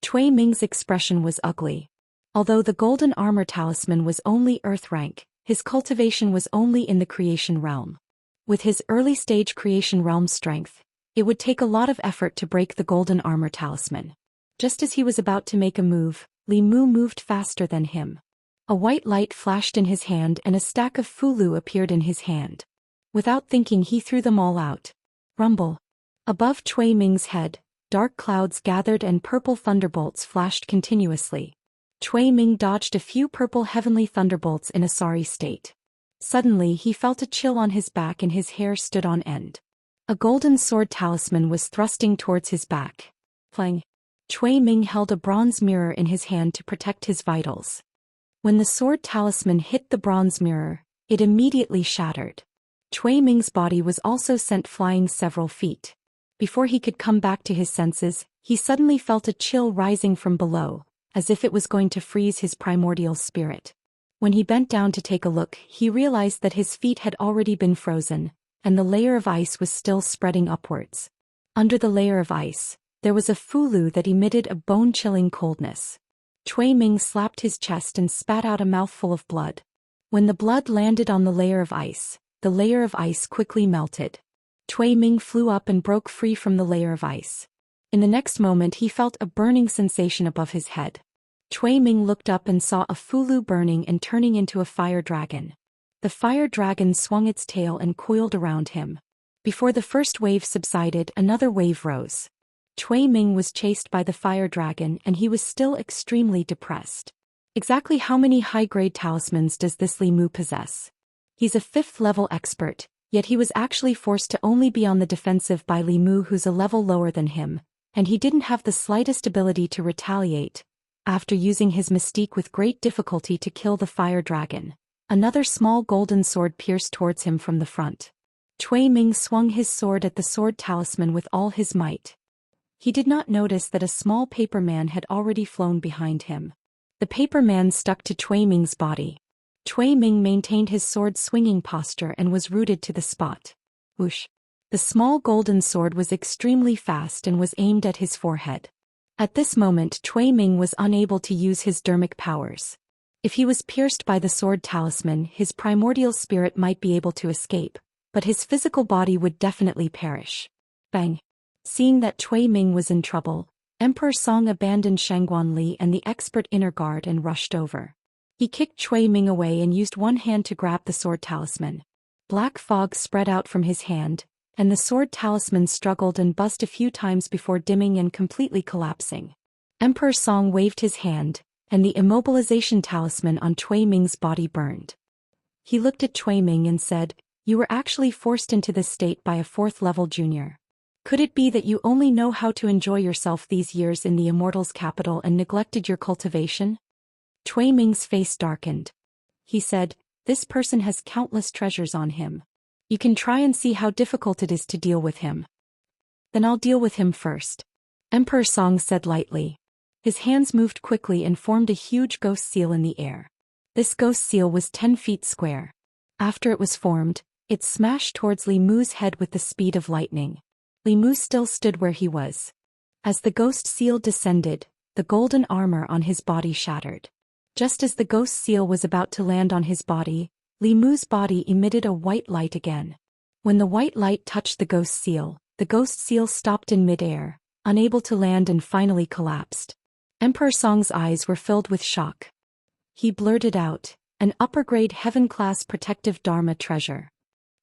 Cui Ming's expression was ugly. Although the golden armor talisman was only earth rank, his cultivation was only in the creation realm. With his early-stage creation realm strength, it would take a lot of effort to break the golden armor talisman. Just as he was about to make a move, Li Mu moved faster than him. A white light flashed in his hand and a stack of fulu appeared in his hand. Without thinking, he threw them all out. Rumble. Above Cui Ming's head, dark clouds gathered and purple thunderbolts flashed continuously. Cui Ming dodged a few purple heavenly thunderbolts in a sorry state. Suddenly he felt a chill on his back and his hair stood on end. A golden sword talisman was thrusting towards his back. Plang. Cui Ming held a bronze mirror in his hand to protect his vitals. When the sword talisman hit the bronze mirror, it immediately shattered. Cui Ming's body was also sent flying several feet. Before he could come back to his senses, he suddenly felt a chill rising from below, as if it was going to freeze his primordial spirit. When he bent down to take a look, he realized that his feet had already been frozen, and the layer of ice was still spreading upwards. Under the layer of ice, there was a fulu that emitted a bone-chilling coldness. Cui Ming slapped his chest and spat out a mouthful of blood. When the blood landed on the layer of ice quickly melted. Cui Ming flew up and broke free from the layer of ice. In the next moment he felt a burning sensation above his head. Cui Ming looked up and saw a fulu burning and turning into a fire dragon. The fire dragon swung its tail and coiled around him. Before the first wave subsided, another wave rose. Cui Ming was chased by the fire dragon and he was still extremely depressed. Exactly how many high-grade talismans does this Li Mu possess? He's a 5th-level expert, yet he was actually forced to only be on the defensive by Li Mu, who's a level lower than him, and he didn't have the slightest ability to retaliate. After using his mystique with great difficulty to kill the fire dragon, another small golden sword pierced towards him from the front. Cui Ming swung his sword at the sword talisman with all his might. He did not notice that a small paper man had already flown behind him. The paper man stuck to Cui Ming's body. Cui Ming maintained his sword-swinging posture and was rooted to the spot. Whoosh! The small golden sword was extremely fast and was aimed at his forehead. At this moment Cui Ming was unable to use his dermic powers. If he was pierced by the sword talisman, his primordial spirit might be able to escape, but his physical body would definitely perish. Bang! Seeing that Cui Ming was in trouble, Emperor Song abandoned Shangguanli and the expert inner guard and rushed over. He kicked Cui Ming away and used one hand to grab the sword talisman. Black fog spread out from his hand, and the sword talisman struggled and buzzed a few times before dimming and completely collapsing. Emperor Song waved his hand, and the immobilization talisman on Cui Ming's body burned. He looked at Cui Ming and said, "You were actually forced into this state by a 4th-level junior. Could it be that you only know how to enjoy yourself these years in the Immortal's capital and neglected your cultivation?" Cui Ming's face darkened. He said, "This person has countless treasures on him. You can try and see how difficult it is to deal with him." "Then I'll deal with him first," Emperor Song said lightly. His hands moved quickly and formed a huge ghost seal in the air. This ghost seal was 10 feet square. After it was formed, it smashed towards Li Mu's head with the speed of lightning. Li Mu still stood where he was. As the ghost seal descended, the golden armor on his body shattered. Just as the ghost seal was about to land on his body, Li Mu's body emitted a white light again. When the white light touched the ghost seal stopped in mid-air, unable to land and finally collapsed. Emperor Song's eyes were filled with shock. He blurted out, "An upper-grade heaven-class protective Dharma treasure."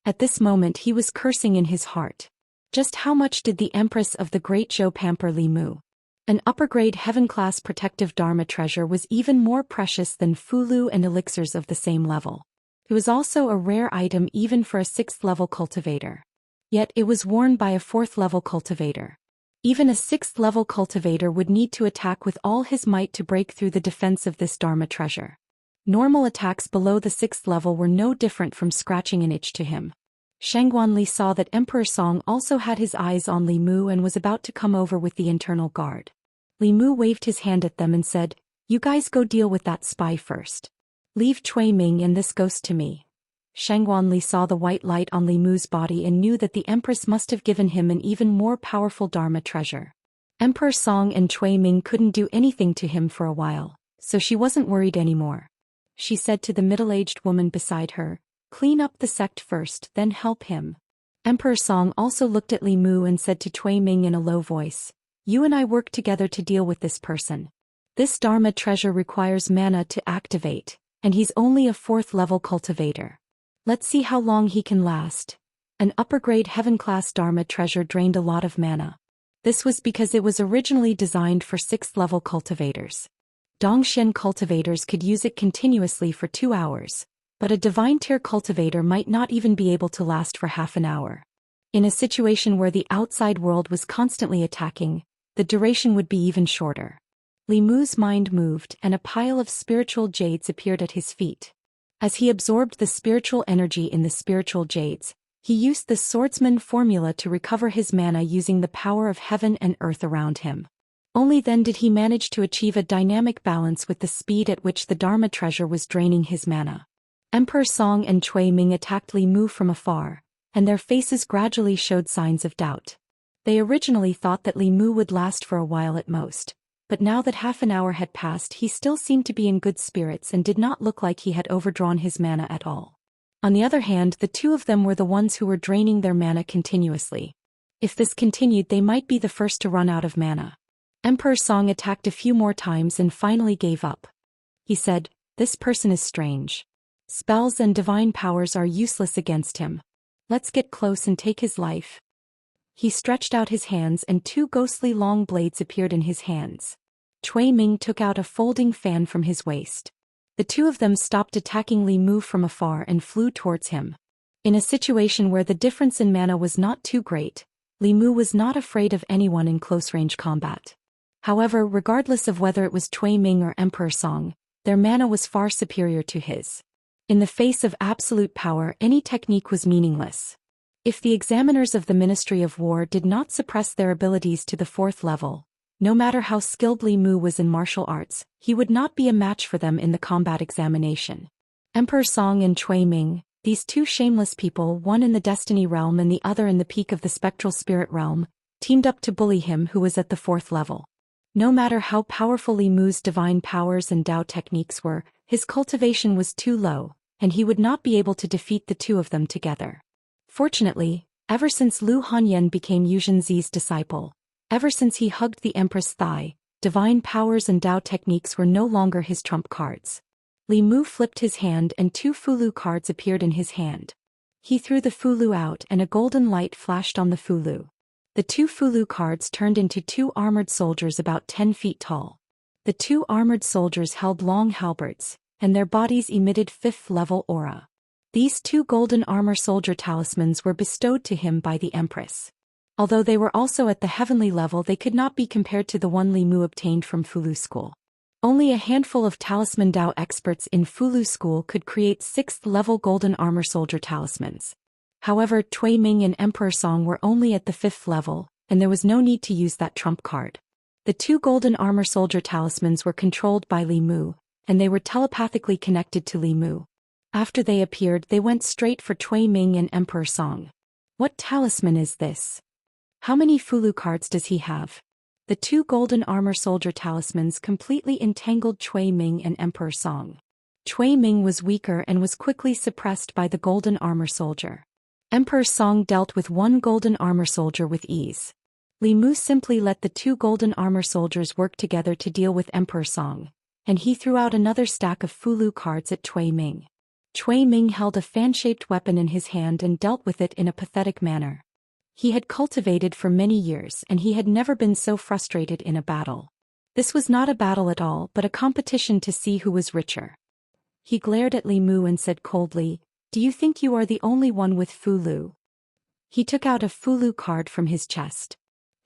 At this moment he was cursing in his heart. Just how much did the Empress of the Great Zhou pamper Li Mu? An upper-grade heaven-class protective Dharma treasure was even more precious than fulu and elixirs of the same level. It was also a rare item even for a 6th-level cultivator. Yet it was worn by a 4th-level cultivator. Even a 6th-level cultivator would need to attack with all his might to break through the defense of this Dharma treasure. Normal attacks below the 6th level were no different from scratching an itch to him. Shangguanli saw that Emperor Song also had his eyes on Li Mu and was about to come over with the internal guard. Li Mu waved his hand at them and said, "You guys go deal with that spy first. Leave Cui Ming and this ghost to me." Shangguanli saw the white light on Li Mu's body and knew that the Empress must have given him an even more powerful Dharma treasure. Emperor Song and Cui Ming couldn't do anything to him for a while, so she wasn't worried anymore. She said to the middle-aged woman beside her, "Clean up the sect first, then help him." Emperor Song also looked at Li Mu and said to Cui Ming in a low voice, You and I work together to deal with this person. This Dharma treasure requires mana to activate, and he's only a 4th level cultivator. Let's see how long he can last. An upper-grade heaven-class Dharma treasure drained a lot of mana. This was because it was originally designed for 6th level cultivators. Dongxian cultivators could use it continuously for 2 hours, but a divine tier cultivator might not even be able to last for half an hour. In a situation where the outside world was constantly attacking, the duration would be even shorter. Li Mu's mind moved and a pile of spiritual jades appeared at his feet. As he absorbed the spiritual energy in the spiritual jades, he used the swordsman formula to recover his mana using the power of heaven and earth around him. Only then did he manage to achieve a dynamic balance with the speed at which the Dharma treasure was draining his mana. Emperor Song and Cui Ming attacked Li Mu from afar, and their faces gradually showed signs of doubt. They originally thought that Li Mu would last for a while at most, but now that half an hour had passed he still seemed to be in good spirits and did not look like he had overdrawn his mana at all. On the other hand, the two of them were the ones who were draining their mana continuously. If this continued, they might be the first to run out of mana. Emperor Song attacked a few more times and finally gave up. He said, "This person is strange. Spells and divine powers are useless against him. Let's get close and take his life." He stretched out his hands and 2 ghostly long blades appeared in his hands. Cui Ming took out a folding fan from his waist. The two of them stopped attacking Li Mu from afar and flew towards him. In a situation where the difference in mana was not too great, Li Mu was not afraid of anyone in close-range combat. However, regardless of whether it was Cui Ming or Emperor Song, their mana was far superior to his. In the face of absolute power, any technique was meaningless. If the examiners of the Ministry of War did not suppress their abilities to the 4th level, no matter how skilled Li Mu was in martial arts, he would not be a match for them in the combat examination. Emperor Song and Cui Ming, these two shameless people, one in the Destiny realm and the other in the peak of the Spectral Spirit realm, teamed up to bully him who was at the 4th level. No matter how powerful Li Mu's divine powers and Dao techniques were, his cultivation was too low, and he would not be able to defeat the two of them together. Fortunately, ever since Lu Hanyan became Yu Zhenzi's disciple, ever since he hugged the Empress' thigh, divine powers and Dao techniques were no longer his trump cards. Li Mu flipped his hand and 2 Fulu cards appeared in his hand. He threw the Fulu out and a golden light flashed on the Fulu. The 2 Fulu cards turned into 2 armored soldiers about 10 feet tall. The 2 armored soldiers held long halberds, and their bodies emitted 5th-level aura. These 2 golden armor soldier talismans were bestowed to him by the Empress. Although they were also at the heavenly level, they could not be compared to the one Li Mu obtained from Fulu School. Only a handful of talisman Dao experts in Fulu School could create 6th-level golden armor soldier talismans. However, Cui Ming and Emperor Song were only at the 5th level, and there was no need to use that trump card. The 2 golden armor soldier talismans were controlled by Li Mu, and they were telepathically connected to Li Mu. After they appeared, they went straight for Cui Ming and Emperor Song. "What talisman is this? How many Fulu cards does he have?" The 2 golden armor soldier talismans completely entangled Cui Ming and Emperor Song. Cui Ming was weaker and was quickly suppressed by the golden armor soldier. Emperor Song dealt with 1 golden armor soldier with ease. Li Mu simply let the 2 golden armor soldiers work together to deal with Emperor Song, and he threw out another stack of Fulu cards at Cui Ming. Cui Ming held a fan-shaped weapon in his hand and dealt with it in a pathetic manner. He had cultivated for many years and he had never been so frustrated in a battle. This was not a battle at all, but a competition to see who was richer. He glared at Li Mu and said coldly, "Do you think you are the only one with Fulu?" He took out a Fulu card from his chest.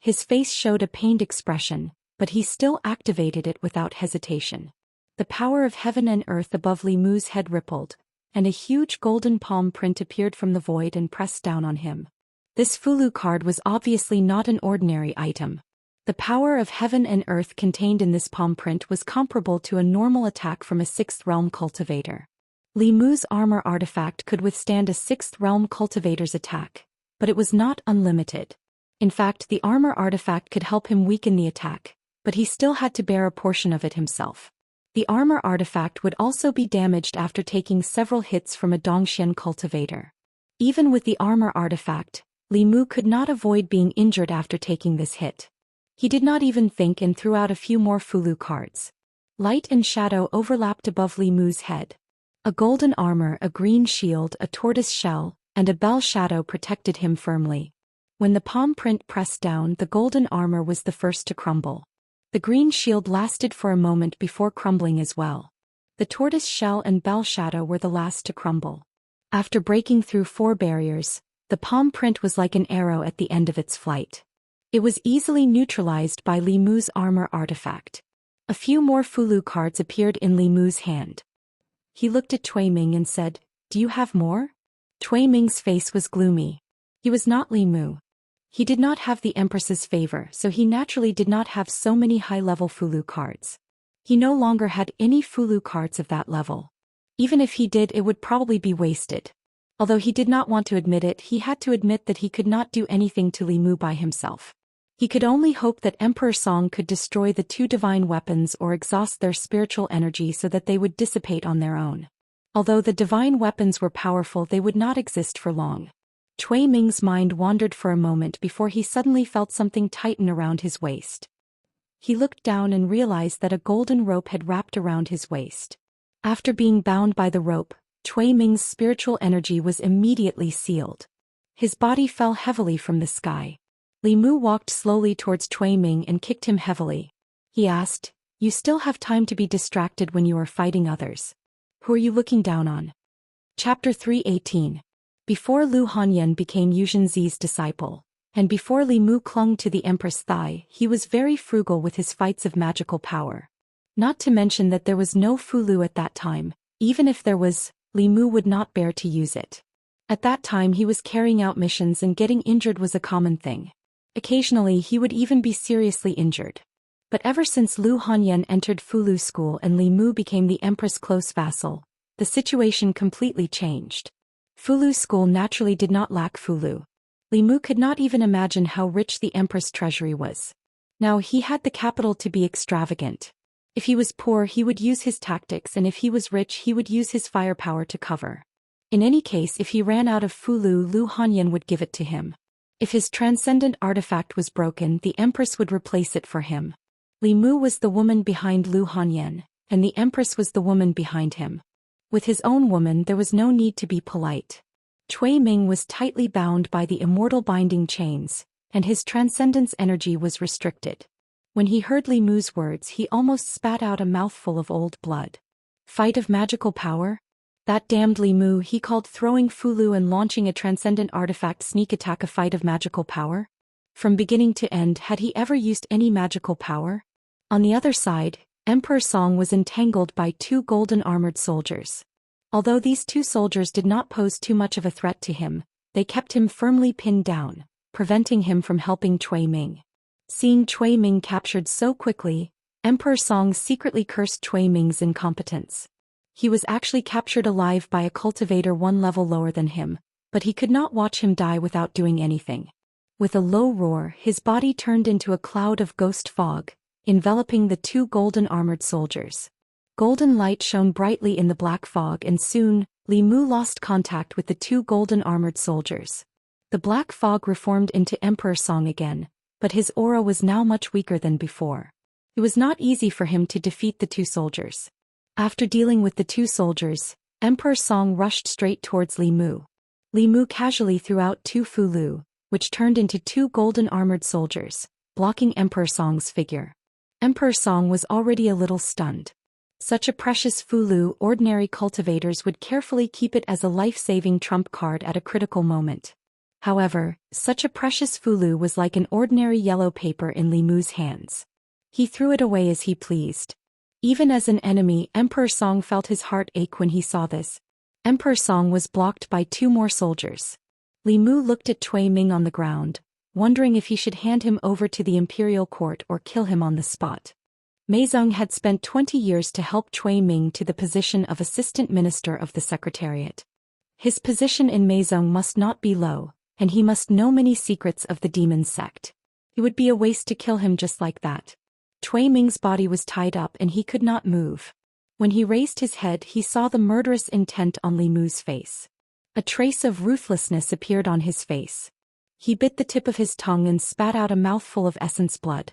His face showed a pained expression, but he still activated it without hesitation. The power of heaven and earth above Li Mu's head rippled, and a huge golden palm print appeared from the void and pressed down on him. This Fulu card was obviously not an ordinary item. The power of heaven and earth contained in this palm print was comparable to a normal attack from a 6th realm cultivator. Li Mu's armor artifact could withstand a 6th realm cultivator's attack, but it was not unlimited. In fact, the armor artifact could help him weaken the attack, but he still had to bear a portion of it himself. The armor artifact would also be damaged after taking several hits from a Dongxian cultivator. Even with the armor artifact, Li Mu could not avoid being injured after taking this hit. He did not even think and threw out a few more Fulu cards. Light and shadow overlapped above Li Mu's head. A golden armor, a green shield, a tortoise shell, and a bell shadow protected him firmly. When the palm print pressed down, the golden armor was the first to crumble. The green shield lasted for a moment before crumbling as well. The tortoise shell and bell shadow were the last to crumble. After breaking through 4 barriers, the palm print was like an arrow at the end of its flight. It was easily neutralized by Li Mu's armor artifact. A few more Fulu cards appeared in Li Mu's hand. He looked at Cui Ming and said, "Do you have more?" Cui Ming's face was gloomy. He was not Li Mu. He did not have the Empress's favor, so he naturally did not have so many high-level Fulu cards. He no longer had any Fulu cards of that level. Even if he did, it would probably be wasted. Although he did not want to admit it, he had to admit that he could not do anything to Li Mu by himself. He could only hope that Emperor Song could destroy the 2 divine weapons or exhaust their spiritual energy so that they would dissipate on their own. Although the divine weapons were powerful, they would not exist for long. Cui Ming's mind wandered for a moment before he suddenly felt something tighten around his waist. He looked down and realized that a golden rope had wrapped around his waist. After being bound by the rope, Cui Ming's spiritual energy was immediately sealed. His body fell heavily from the sky. Li Mu walked slowly towards Cui Ming and kicked him heavily. He asked, "You still have time to be distracted when you are fighting others. Who are you looking down on?" Chapter 318. Before Lu Hanyan became Yuzhen disciple, and before Li Mu clung to the Empress' thigh, he was very frugal with his fights of magical power. Not to mention that there was no Fulu at that time. Even if there was, Li Mu would not bear to use it. At that time he was carrying out missions and getting injured was a common thing. Occasionally he would even be seriously injured. But ever since Lu Hanyan entered Fulu school and Li Mu became the Empress' close vassal, the situation completely changed. Fulu school naturally did not lack Fulu. Li Mu could not even imagine how rich the Empress' treasury was. Now he had the capital to be extravagant. If he was poor he would use his tactics, and if he was rich he would use his firepower to cover. In any case, if he ran out of Fulu, Lu Hanyan would give it to him. If his transcendent artifact was broken, the Empress would replace it for him. Li Mu was the woman behind Lu Hanyan, and the Empress was the woman behind him. With his own woman there was no need to be polite. Cui Ming was tightly bound by the immortal binding chains, and his transcendence energy was restricted. When he heard Li Mu's words he almost spat out a mouthful of old blood. Fight of magical power? That damned Li Mu, he called throwing Fulu and launching a transcendent artifact sneak attack a fight of magical power? From beginning to end, had he ever used any magical power? On the other side, Emperor Song was entangled by 2 golden armored soldiers. Although these 2 soldiers did not pose too much of a threat to him, they kept him firmly pinned down, preventing him from helping Cui Ming. Seeing Cui Ming captured so quickly, Emperor Song secretly cursed Cui Ming's incompetence. He was actually captured alive by a cultivator 1 level lower than him, but he could not watch him die without doing anything. With a low roar, his body turned into a cloud of ghost fog, enveloping the 2 golden armored soldiers. Golden light shone brightly in the black fog, and soon, Li Mu lost contact with the 2 golden armored soldiers. The black fog reformed into Emperor Song again, but his aura was now much weaker than before. It was not easy for him to defeat the 2 soldiers. After dealing with the 2 soldiers, Emperor Song rushed straight towards Li Mu. Li Mu casually threw out 2 Fulu, which turned into 2 golden armored soldiers, blocking Emperor Song's figure. Emperor Song was already a little stunned. Such a precious Fulu, ordinary cultivators would carefully keep it as a life-saving trump card at a critical moment. However, such a precious Fulu was like an ordinary yellow paper in Li Mu's hands. He threw it away as he pleased. Even as an enemy, Emperor Song felt his heart ache when he saw this. Emperor Song was blocked by 2 more soldiers. Li Mu looked at Cui Ming on the ground, wondering if he should hand him over to the imperial court or kill him on the spot. Meizong had spent 20 years to help Cui Ming to the position of assistant minister of the secretariat. His position in Meizong must not be low, and he must know many secrets of the demon sect. It would be a waste to kill him just like that. Cui Ming's body was tied up and he could not move. When he raised his head he saw the murderous intent on Li Mu's face. A trace of ruthlessness appeared on his face. He bit the tip of his tongue and spat out a mouthful of essence blood.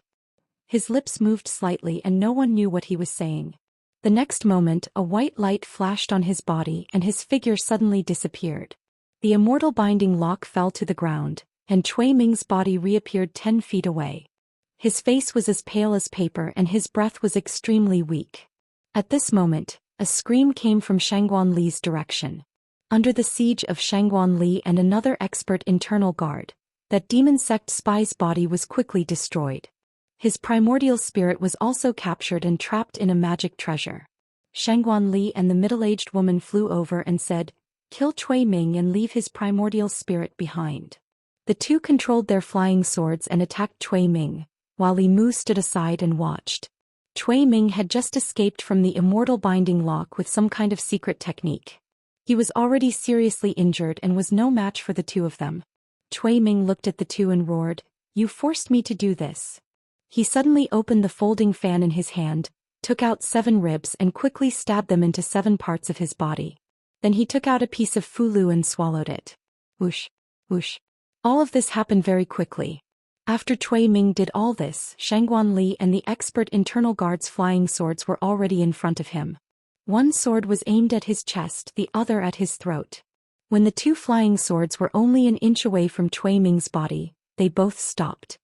His lips moved slightly and no one knew what he was saying. The next moment, a white light flashed on his body and his figure suddenly disappeared. The immortal binding lock fell to the ground, and Cui Ming's body reappeared 10 feet away. His face was as pale as paper and his breath was extremely weak. At this moment, a scream came from Shangguan Li's direction. Under the siege of Shangguan Li and another expert internal guard, that demon sect spy's body was quickly destroyed. His primordial spirit was also captured and trapped in a magic treasure. Shangguan Li and the middle-aged woman flew over and said, "Kill Cui Ming and leave his primordial spirit behind." The two controlled their flying swords and attacked Cui Ming, while Li Mu stood aside and watched. Cui Ming had just escaped from the immortal binding lock with some kind of secret technique. He was already seriously injured and was no match for the two of them. Cui Ming looked at the two and roared, "You forced me to do this." He suddenly opened the folding fan in his hand, took out 7 ribs and quickly stabbed them into 7 parts of his body. Then he took out a piece of fulu and swallowed it. Whoosh, whoosh. All of this happened very quickly. After Cui Ming did all this, Shangguan Li and the expert internal guard's flying swords were already in front of him. One sword was aimed at his chest, the other at his throat. When the two flying swords were only an inch away from Cui Ming's body, they both stopped.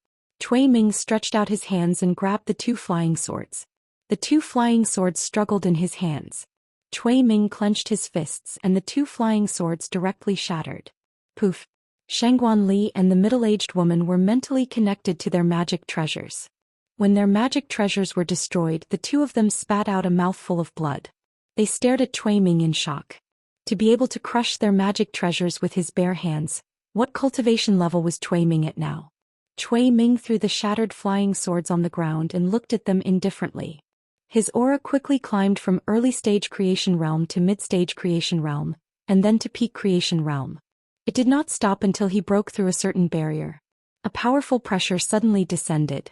Cui Ming stretched out his hands and grabbed the two flying swords. The two flying swords struggled in his hands. Cui Ming clenched his fists and the two flying swords directly shattered. Poof! Shangguan Li and the middle-aged woman were mentally connected to their magic treasures. When their magic treasures were destroyed, the two of them spat out a mouthful of blood. They stared at Cui Ming in shock. To be able to crush their magic treasures with his bare hands, what cultivation level was Cui Ming at now? Cui Ming threw the shattered flying swords on the ground and looked at them indifferently. His aura quickly climbed from early-stage creation realm to mid-stage creation realm, and then to peak creation realm. It did not stop until he broke through a certain barrier. A powerful pressure suddenly descended.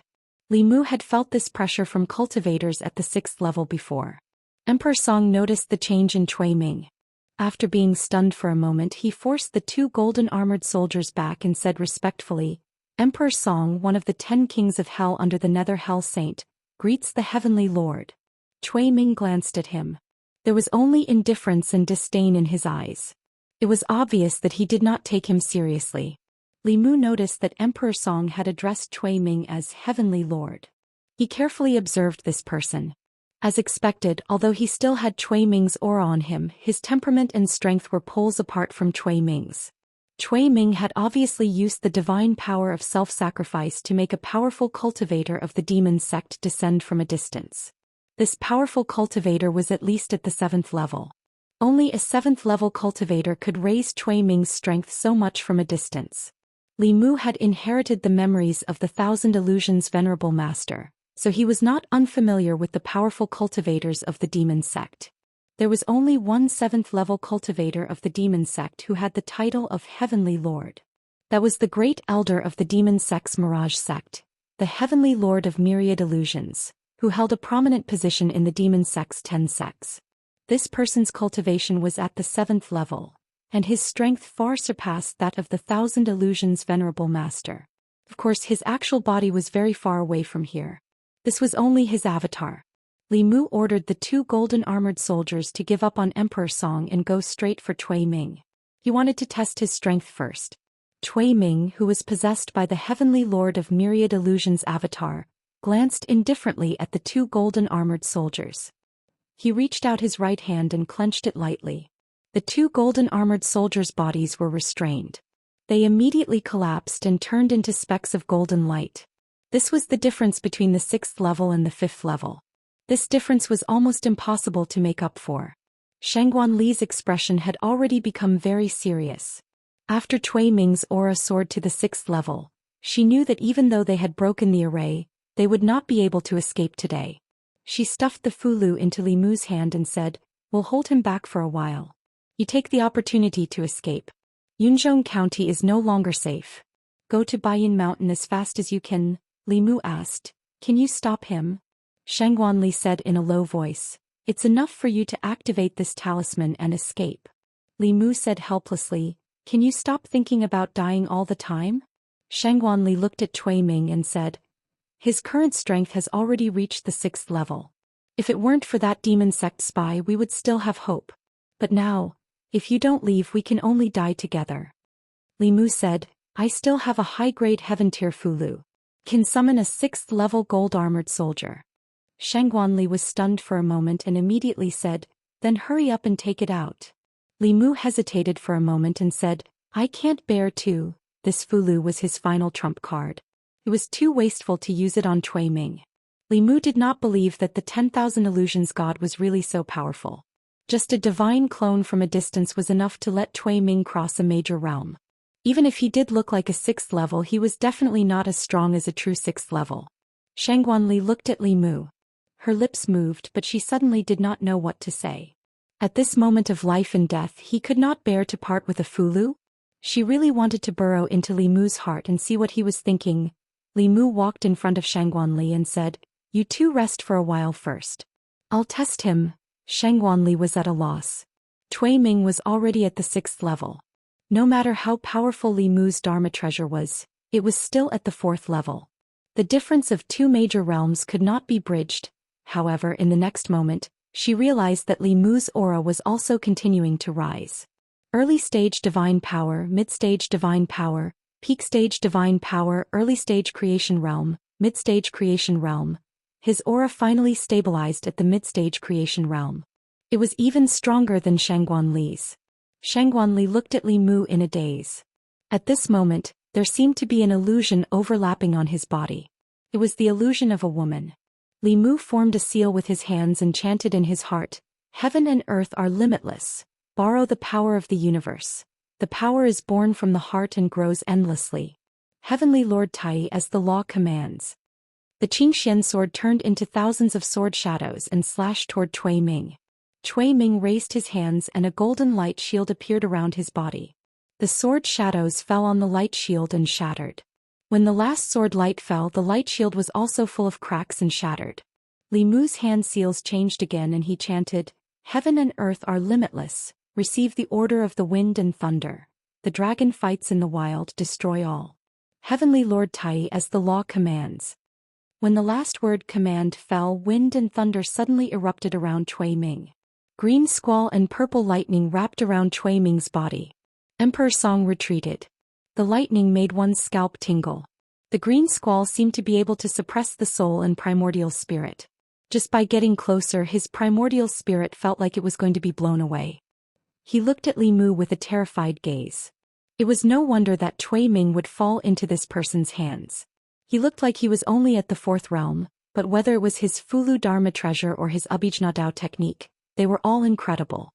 Li Mu had felt this pressure from cultivators at the 6th level before. Emperor Song noticed the change in Cui Ming. After being stunned for a moment, he forced the 2 golden-armored soldiers back and said respectfully, "Emperor Song, one of the 10 kings of hell under the Nether Hell Saint, greets the Heavenly Lord." Cui Ming glanced at him. There was only indifference and disdain in his eyes. It was obvious that he did not take him seriously. Li Mu noticed that Emperor Song had addressed Cui Ming as Heavenly Lord. He carefully observed this person. As expected, although he still had Cui Ming's aura on him, his temperament and strength were poles apart from Cui Ming's. Cui Ming had obviously used the divine power of self-sacrifice to make a powerful cultivator of the demon sect descend from a distance. This powerful cultivator was at least at the 7th level. Only a 7th level cultivator could raise Cui Ming's strength so much from a distance. Li Mu had inherited the memories of the 1,000 Illusions Venerable Master, so he was not unfamiliar with the powerful cultivators of the demon sect. There was only one 7th level cultivator of the demon sect who had the title of Heavenly Lord. That was the great elder of the demon sect's Mirage sect, the Heavenly Lord of Myriad Illusions, who held a prominent position in the demon sect's 10 sects. This person's cultivation was at the 7th level, and his strength far surpassed that of the 1,000 Illusions Venerable Master. Of course, his actual body was very far away from here. This was only his avatar. Li Mu ordered the 2 golden-armored soldiers to give up on Emperor Song and go straight for Cui Ming. He wanted to test his strength first. Cui Ming, who was possessed by the Heavenly Lord of Myriad Illusions avatar, glanced indifferently at the 2 golden-armored soldiers. He reached out his right hand and clenched it lightly. The 2 golden-armored soldiers' bodies were restrained. They immediately collapsed and turned into specks of golden light. This was the difference between the 6th level and the 5th level. This difference was almost impossible to make up for. Shangguan Li's expression had already become very serious. After Cui Ming's aura soared to the 6th level, she knew that even though they had broken the array, they would not be able to escape today. She stuffed the fulu into Li Mu's hand and said, "We'll hold him back for a while. You take the opportunity to escape. Yunzhong County is no longer safe. Go to Baiyin Mountain as fast as you can." Li Mu asked, "Can you stop him?" Shangguan Li said in a low voice, "It's enough for you to activate this talisman and escape." Li Mu said helplessly, "Can you stop thinking about dying all the time?" Shangguan Li looked at Cui Ming and said, His current strength has already reached the 6th level. If it weren't for that demon sect spy, we would still have hope. But now, if you don't leave, we can only die together. Li Mu said, I still have a high-grade heaven tier Fulu. Can summon a 6th level gold-armored soldier. Shangguanli was stunned for a moment and immediately said, then hurry up and take it out. Li Mu hesitated for a moment and said, I can't bear to. This Fulu was his final trump card. It was too wasteful to use it on Cui Ming. Li Mu did not believe that the 10,000 illusions god was really so powerful. Just a divine clone from a distance was enough to let Cui Ming cross a major realm. Even if he did look like a 6th level, he was definitely not as strong as a true 6th level. Shangguanli looked at Li Mu. Her lips moved, but she suddenly did not know what to say. At this moment of life and death, he could not bear to part with a Fulu. She really wanted to burrow into Li Mu's heart and see what he was thinking. Li Mu walked in front of Shangguanli and said, you two rest for a while first. I'll test him. Shangguanli was at a loss. Cui Ming was already at the 6th level. No matter how powerful Li Mu's Dharma treasure was, it was still at the 4th level. The difference of 2 major realms could not be bridged. However, in the next moment, she realized that Li Mu's aura was also continuing to rise. Early stage divine power, mid-stage divine power, peak stage divine power, early stage creation realm, mid-stage creation realm. His aura finally stabilized at the mid-stage creation realm. It was even stronger than Shangguanli's. Shangguanli looked at Li Mu in a daze. At this moment, there seemed to be an illusion overlapping on his body. It was the illusion of a woman. Li Mu formed a seal with his hands and chanted in his heart, heaven and earth are limitless. Borrow the power of the universe. The power is born from the heart and grows endlessly. Heavenly Lord Tai, as the law commands. The Xianxia sword turned into thousands of sword shadows and slashed toward Cui Ming. Cui Ming raised his hands and a golden light shield appeared around his body. The sword shadows fell on the light shield and shattered. When the last sword light fell, the light shield was also full of cracks and shattered. Li Mu's hand seals changed again and he chanted, heaven and earth are limitless. Receive the order of the wind and thunder. The dragon fights in the wild, destroy all. Heavenly Lord Tai, as the law commands. When the last word command fell, wind and thunder suddenly erupted around Cui Ming. Green squall and purple lightning wrapped around Cui Ming's body. Emperor Song retreated. The lightning made one's scalp tingle. The green squall seemed to be able to suppress the soul and primordial spirit. Just by getting closer, his primordial spirit felt like it was going to be blown away. He looked at Li Mu with a terrified gaze. It was no wonder that Cui Ming would fall into this person's hands. He looked like he was only at the 4th realm, but whether it was his Fulu Dharma treasure or his Abhijna Dao technique, they were all incredible.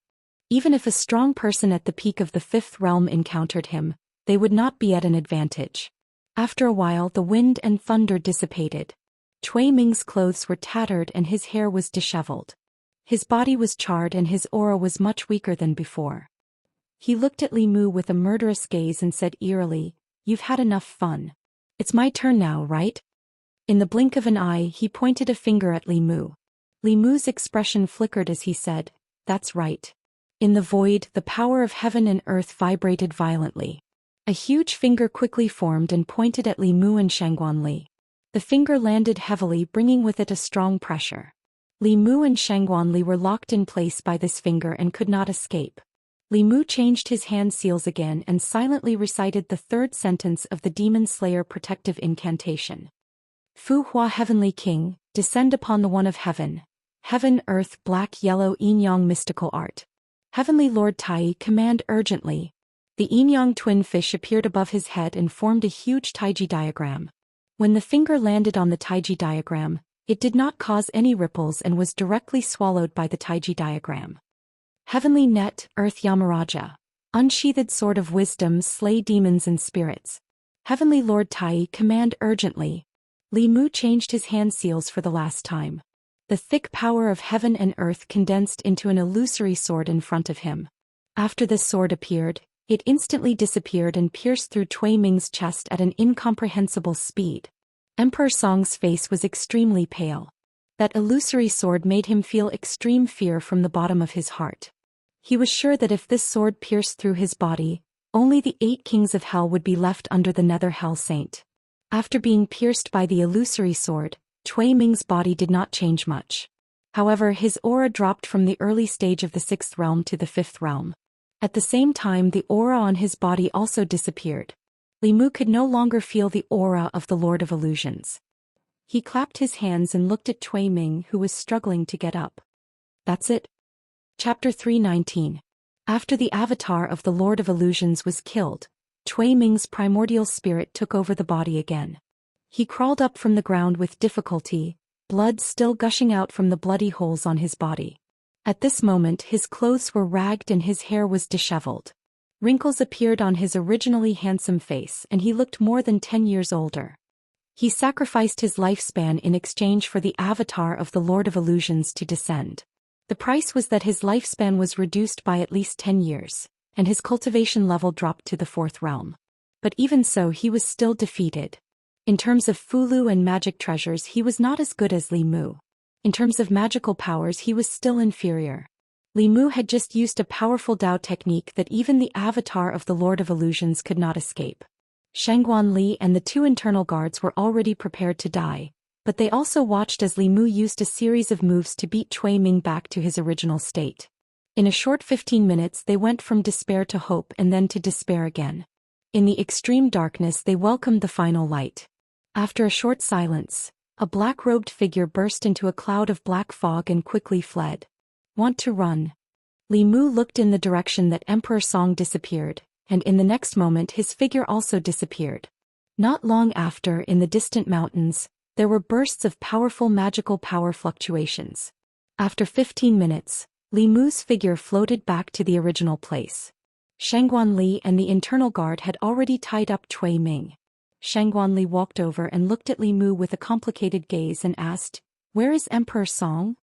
Even if a strong person at the peak of the 5th realm encountered him, they would not be at an advantage. After a while, the wind and thunder dissipated. Cui Ming's clothes were tattered and his hair was disheveled. His body was charred and his aura was much weaker than before. He looked at Li Mu with a murderous gaze and said eerily, you've had enough fun. It's my turn now, right? In the blink of an eye, he pointed a finger at Li Mu. Li Mu's expression flickered as he said, that's right. In the void, the power of heaven and earth vibrated violently. A huge finger quickly formed and pointed at Li Mu and Shangguanli. The finger landed heavily, bringing with it a strong pressure. Li Mu and Shangguanli were locked in place by this finger and could not escape. Li Mu changed his hand seals again and silently recited the 3rd sentence of the Demon Slayer protective incantation. Fu Hua Heavenly King, descend upon the one of heaven. Heaven, earth, black, yellow, yin-yang mystical art. Heavenly Lord Tai, command urgently. The yin-yang twin fish appeared above his head and formed a huge Taiji diagram. When the finger landed on the Taiji diagram, it did not cause any ripples and was directly swallowed by the Taiji diagram. Heavenly Net, Earth Yamaraja. Unsheathed sword of wisdom, slay demons and spirits. Heavenly Lord Tai, command urgently. Li Mu changed his hand seals for the last time. The thick power of heaven and earth condensed into an illusory sword in front of him. After this sword appeared, it instantly disappeared and pierced through Cui Ming's chest at an incomprehensible speed. Emperor Song's face was extremely pale. That illusory sword made him feel extreme fear from the bottom of his heart. He was sure that if this sword pierced through his body, only the 8 kings of hell would be left under the Nether Hell Saint. After being pierced by the illusory sword, Cui Ming's body did not change much. However, his aura dropped from the early stage of the 6th realm to the 5th realm. At the same time, the aura on his body also disappeared. Li Mu could no longer feel the aura of the Lord of Illusions. He clapped his hands and looked at Cui Ming, who was struggling to get up. That's it. Chapter 319. After the avatar of the Lord of Illusions was killed, Cui Ming's primordial spirit took over the body again. He crawled up from the ground with difficulty, blood still gushing out from the bloody holes on his body. At this moment his clothes were ragged and his hair was disheveled. Wrinkles appeared on his originally handsome face and he looked more than 10 years older. He sacrificed his lifespan in exchange for the avatar of the Lord of Illusions to descend. The price was that his lifespan was reduced by at least 10 years, and his cultivation level dropped to the 4th realm. But even so he was still defeated. In terms of Fulu and magic treasures he was not as good as Li Mu. In terms of magical powers he was still inferior. Li Mu had just used a powerful Dao technique that even the avatar of the Lord of Illusions could not escape. Shangguan Li and the 2 internal guards were already prepared to die, but they also watched as Li Mu used a series of moves to beat Cui Ming back to his original state. In a short 15 minutes they went from despair to hope and then to despair again. In the extreme darkness they welcomed the final light. After a short silence, a black-robed figure burst into a cloud of black fog and quickly fled. Want to run? Li Mu looked in the direction that Emperor Song disappeared, and in the next moment his figure also disappeared. Not long after, in the distant mountains, there were bursts of powerful magical power fluctuations. After 15 minutes, Li Mu's figure floated back to the original place. Shangguan Li and the internal guard had already tied up Cui Ming. Shangguan Li walked over and looked at Li Mu with a complicated gaze and asked, "Where is Emperor Song?"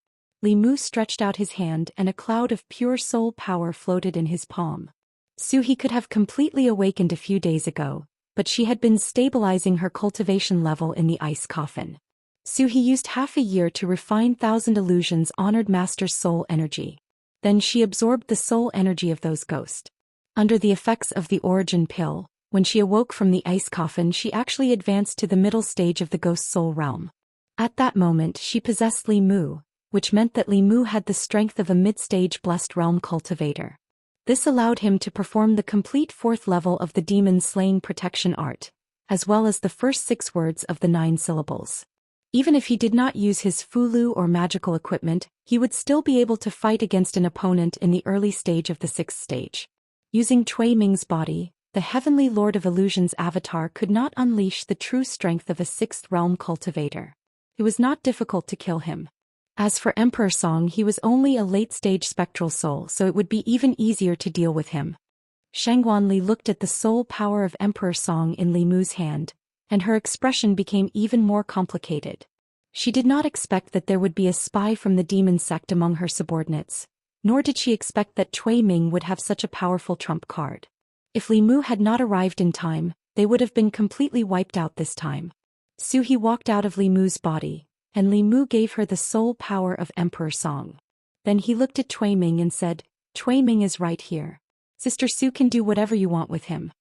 Li Mu stretched out his hand and a cloud of pure soul power floated in his palm. Suhi could have completely awakened a few days ago, but she had been stabilizing her cultivation level in the ice coffin. Suhi used half a year to refine Thousand Illusions' honored master's soul energy. Then she absorbed the soul energy of those ghosts. Under the effects of the origin pill, when she awoke from the ice coffin she actually advanced to the middle stage of the ghost soul realm. At that moment she possessed Li Mu, which meant that Li Mu had the strength of a mid-stage blessed realm cultivator. This allowed him to perform the complete 4th level of the demon slaying protection art, as well as the first 6 words of the 9 syllables. Even if he did not use his Fulu or magical equipment, he would still be able to fight against an opponent in the early stage of the 6th stage. Using Cui Ming's body, the Heavenly Lord of Illusions avatar could not unleash the true strength of a 6th realm cultivator. It was not difficult to kill him. As for Emperor Song, he was only a late-stage spectral soul, so it would be even easier to deal with him. Shangguan Li looked at the soul power of Emperor Song in Li Mu's hand, and her expression became even more complicated. She did not expect that there would be a spy from the demon sect among her subordinates, nor did she expect that Cui Ming would have such a powerful trump card. If Li Mu had not arrived in time, they would have been completely wiped out this time. Suhi walked out of Li Mu's body, and Li Mu gave her the soul power of Emperor Song. Then he looked at Cui Ming and said, "Cui Ming is right here. Sister Su can do whatever you want with him."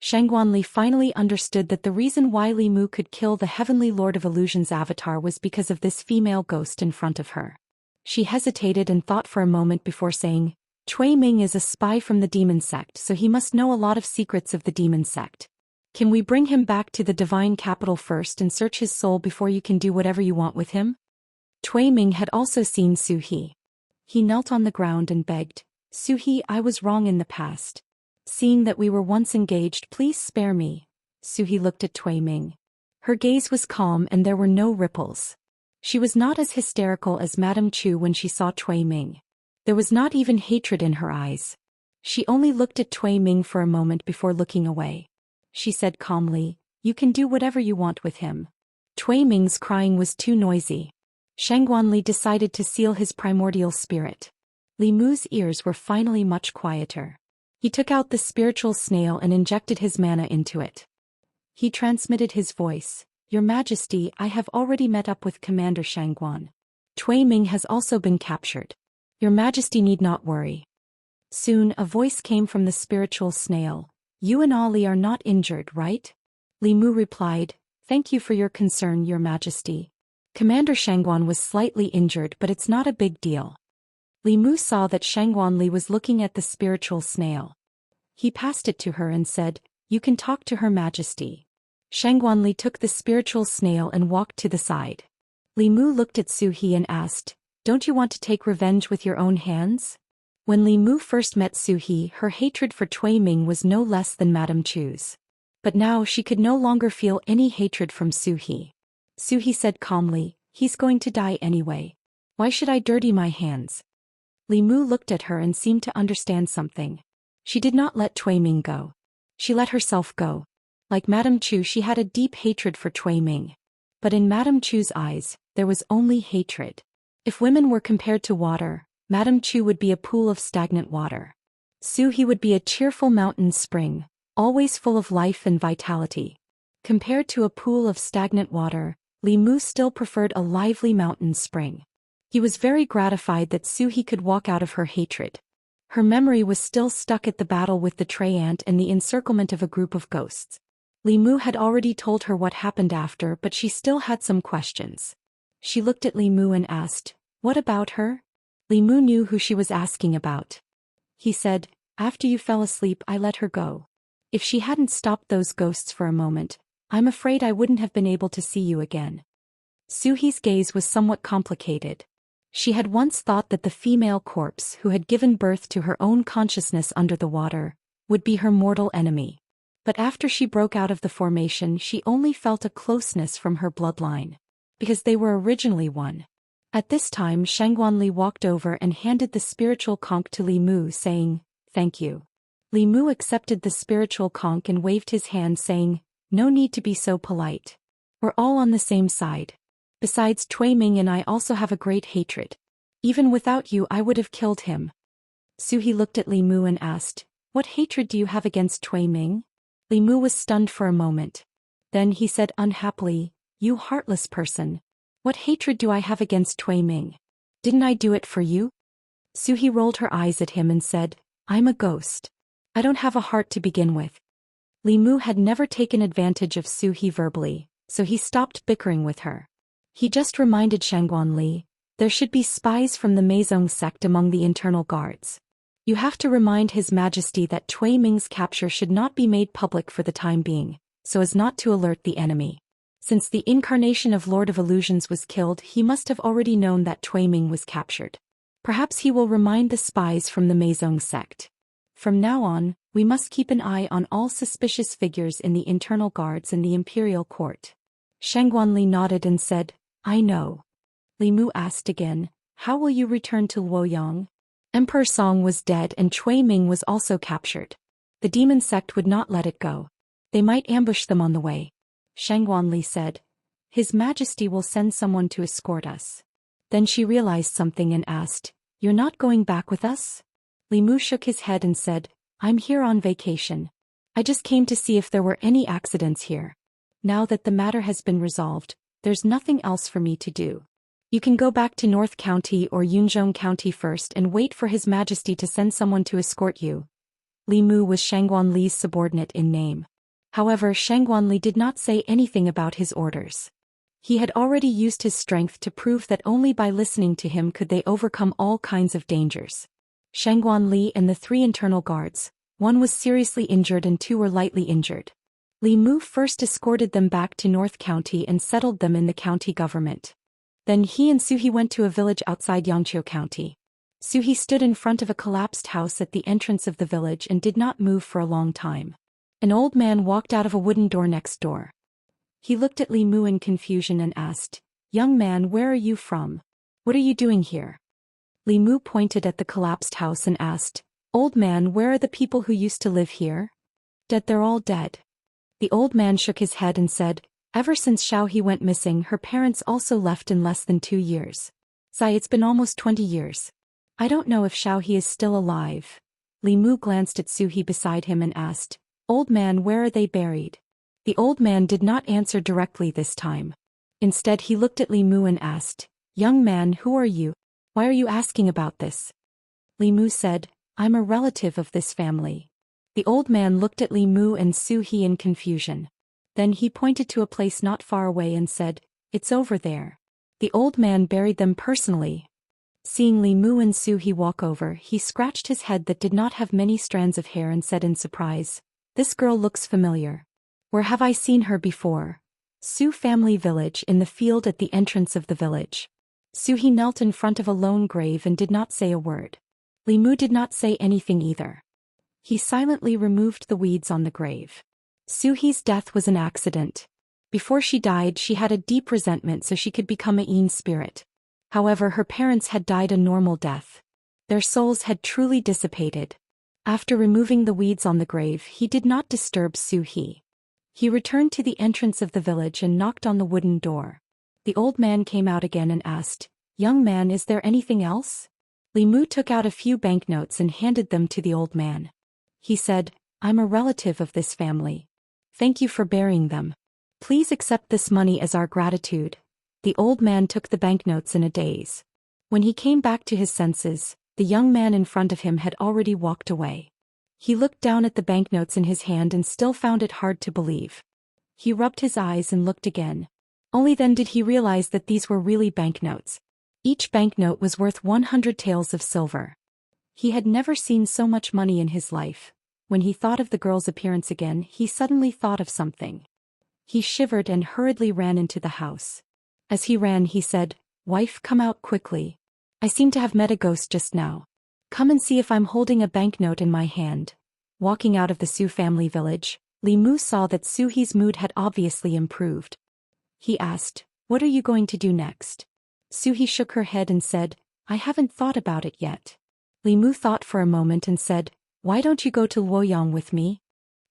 Shangguan Li finally understood that the reason why Li Mu could kill the Heavenly Lord of Illusions avatar was because of this female ghost in front of her. She hesitated and thought for a moment before saying, "Cui Ming is a spy from the demon sect, so he must know a lot of secrets of the demon sect. Can we bring him back to the divine capital first and search his soul before you can do whatever you want with him?" Cui Ming had also seen Suhi. He knelt on the ground and begged, "Suhi, I was wrong in the past. Seeing that we were once engaged, please spare me." Suhi looked at Cui Ming. Her gaze was calm and there were no ripples. She was not as hysterical as Madame Chu when she saw Cui Ming. There was not even hatred in her eyes. She only looked at Cui Ming for a moment before looking away. She said calmly, "You can do whatever you want with him." Cui Ming's crying was too noisy. Shangguan Li decided to seal his primordial spirit. Li Mu's ears were finally much quieter. He took out the spiritual snail and injected his mana into it. He transmitted his voice, "Your Majesty, I have already met up with Commander Shangguan. Cui Ming has also been captured. Your Majesty need not worry." Soon a voice came from the spiritual snail, "You and Ali are not injured, right?" Li Mu replied, Thank you for your concern, Your Majesty. Commander Shangguan was slightly injured, but it's not a big deal. Li Mu saw that Shangguan Li was looking at the spiritual snail. He passed it to her and said, "You can talk to Her Majesty." Shangguan Li took the spiritual snail and walked to the side. Li Mu looked at Zhou Xian and asked, "Don't you want to take revenge with your own hands?" When Li Mu first met Zhou Xian, her hatred for Cui Ming was no less than Madame Chu's. But now she could no longer feel any hatred from Zhou Xian. Zhou Xian said calmly, "He's going to die anyway. Why should I dirty my hands?" Li Mu looked at her and seemed to understand something. She did not let Cui Ming go. She let herself go. Like Madame Chu, she had a deep hatred for Cui Ming. But in Madame Chu's eyes, there was only hatred. If women were compared to water, Madame Chu would be a pool of stagnant water. Zhou Xian would be a cheerful mountain spring, always full of life and vitality. Compared to a pool of stagnant water, Li Mu still preferred a lively mountain spring. He was very gratified that Zhou Xian could walk out of her hatred. Her memory was still stuck at the battle with the Trey Ant and the encirclement of a group of ghosts. Li Mu had already told her what happened after, but she still had some questions. She looked at Li Mu and asked, "What about her?" Li Mu knew who she was asking about. He said, "After you fell asleep, I let her go. If she hadn't stopped those ghosts for a moment, I'm afraid I wouldn't have been able to see you again." Zhou Xi's gaze was somewhat complicated. She had once thought that the female corpse who had given birth to her own consciousness under the water would be her mortal enemy. But after she broke out of the formation, she only felt a closeness from her bloodline, because they were originally one. At this time, Shangguan Li walked over and handed the spiritual conch to Li Mu, saying, "Thank you." Li Mu accepted the spiritual conch and waved his hand, saying, "No need to be so polite. We're all on the same side. Besides, Cui Ming and I also have a great hatred. Even without you, I would have killed him." Zhou Xian looked at Li Mu and asked, "What hatred do you have against Cui Ming?" Li Mu was stunned for a moment. Then he said unhappily, "You heartless person. What hatred do I have against Cui Ming? Didn't I do it for you?" Zhou Xian rolled her eyes at him and said, "I'm a ghost. I don't have a heart to begin with." Li Mu had never taken advantage of Zhou Xian verbally, so he stopped bickering with her. He just reminded Shangguan Li, there should be spies from the Meizong sect among the internal guards. You have to remind His Majesty that Cui Ming's capture should not be made public for the time being, so as not to alert the enemy. Since the incarnation of Lord of Illusions was killed, he must have already known that Cui Ming was captured. Perhaps he will remind the spies from the Meizong sect. From now on, we must keep an eye on all suspicious figures in the internal guards and the imperial court. Shangguan Li nodded and said, "I know." Li Mu asked again, "How will you return to Luoyang?" Emperor Song was dead and Cui Ming was also captured. The demon sect would not let it go. They might ambush them on the way. Shangguan Li said, "His Majesty will send someone to escort us." Then she realized something and asked, "You're not going back with us?" Li Mu shook his head and said, "I'm here on vacation. I just came to see if there were any accidents here. Now that the matter has been resolved, there's nothing else for me to do. You can go back to North County or Yunzhong County first and wait for His Majesty to send someone to escort you." Li Mu was Shangguan Li's subordinate in name. However, Shangguan Li did not say anything about his orders. He had already used his strength to prove that only by listening to him could they overcome all kinds of dangers. Shangguan Li and the 3 internal guards, one was seriously injured and 2 were lightly injured. Li Mu first escorted them back to North County and settled them in the county government. Then he and Zhou Xian went to a village outside Yangqiu County. Zhou Xian stood in front of a collapsed house at the entrance of the village and did not move for a long time. An old man walked out of a wooden door next door. He looked at Li Mu in confusion and asked, "Young man, where are you from? What are you doing here?" Li Mu pointed at the collapsed house and asked, "Old man, where are the people who used to live here?" "Dead, they're all dead." The old man shook his head and said, "Ever since Xiao He went missing, her parents also left in less than 2 years. It's been almost 20 years. I don't know if Xiao He is still alive." Li Mu glanced at Zhou Xian beside him and asked, "Old man, where are they buried?" The old man did not answer directly this time. Instead, he looked at Li Mu and asked, "Young man, who are you? Why are you asking about this?" Li Mu said, "I'm a relative of this family." The old man looked at Li Mu and Zhou Xian in confusion. Then he pointed to a place not far away and said, "It's over there." The old man buried them personally. Seeing Li Mu and Su He walk over, he scratched his head that did not have many strands of hair and said in surprise, "This girl looks familiar. Where have I seen her before?" Su family village, in the field at the entrance of the village. Su He knelt in front of a lone grave and did not say a word. Li Mu did not say anything either. He silently removed the weeds on the grave. Su He's death was an accident. Before she died, she had a deep resentment so she could become a Yin spirit. However, her parents had died a normal death. Their souls had truly dissipated. After removing the weeds on the grave, he did not disturb Su He. He returned to the entrance of the village and knocked on the wooden door. The old man came out again and asked, "Young man, is there anything else?" Li Mu took out a few banknotes and handed them to the old man. He said, "I'm a relative of this family. Thank you for burying them. Please accept this money as our gratitude." The old man took the banknotes in a daze. When he came back to his senses, the young man in front of him had already walked away. He looked down at the banknotes in his hand and still found it hard to believe. He rubbed his eyes and looked again. Only then did he realize that these were really banknotes. Each banknote was worth 100 taels of silver. He had never seen so much money in his life. When he thought of the girl's appearance again, he suddenly thought of something. He shivered and hurriedly ran into the house. As he ran, he said, "Wife, come out quickly. I seem to have met a ghost just now. Come and see if I'm holding a banknote in my hand." Walking out of the Su family village, Li Mu saw that Su He's mood had obviously improved. He asked, "What are you going to do next?" Su He shook her head and said, "I haven't thought about it yet." Li Mu thought for a moment and said, "Why don't you go to Luoyang with me?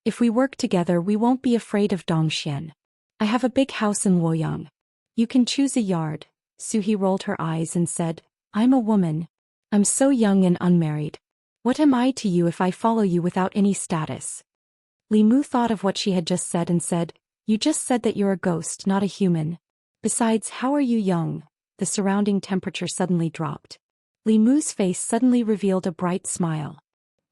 If we work together, we won't be afraid of Zhou Xian. I have a big house in Luoyang. You can choose a yard." Su He rolled her eyes and said, "I'm a woman. I'm so young and unmarried. What am I to you if I follow you without any status?" Li Mu thought of what she had just said and said, "You just said that you're a ghost, not a human. Besides, how are you young?" The surrounding temperature suddenly dropped. Li Mu's face suddenly revealed a bright smile.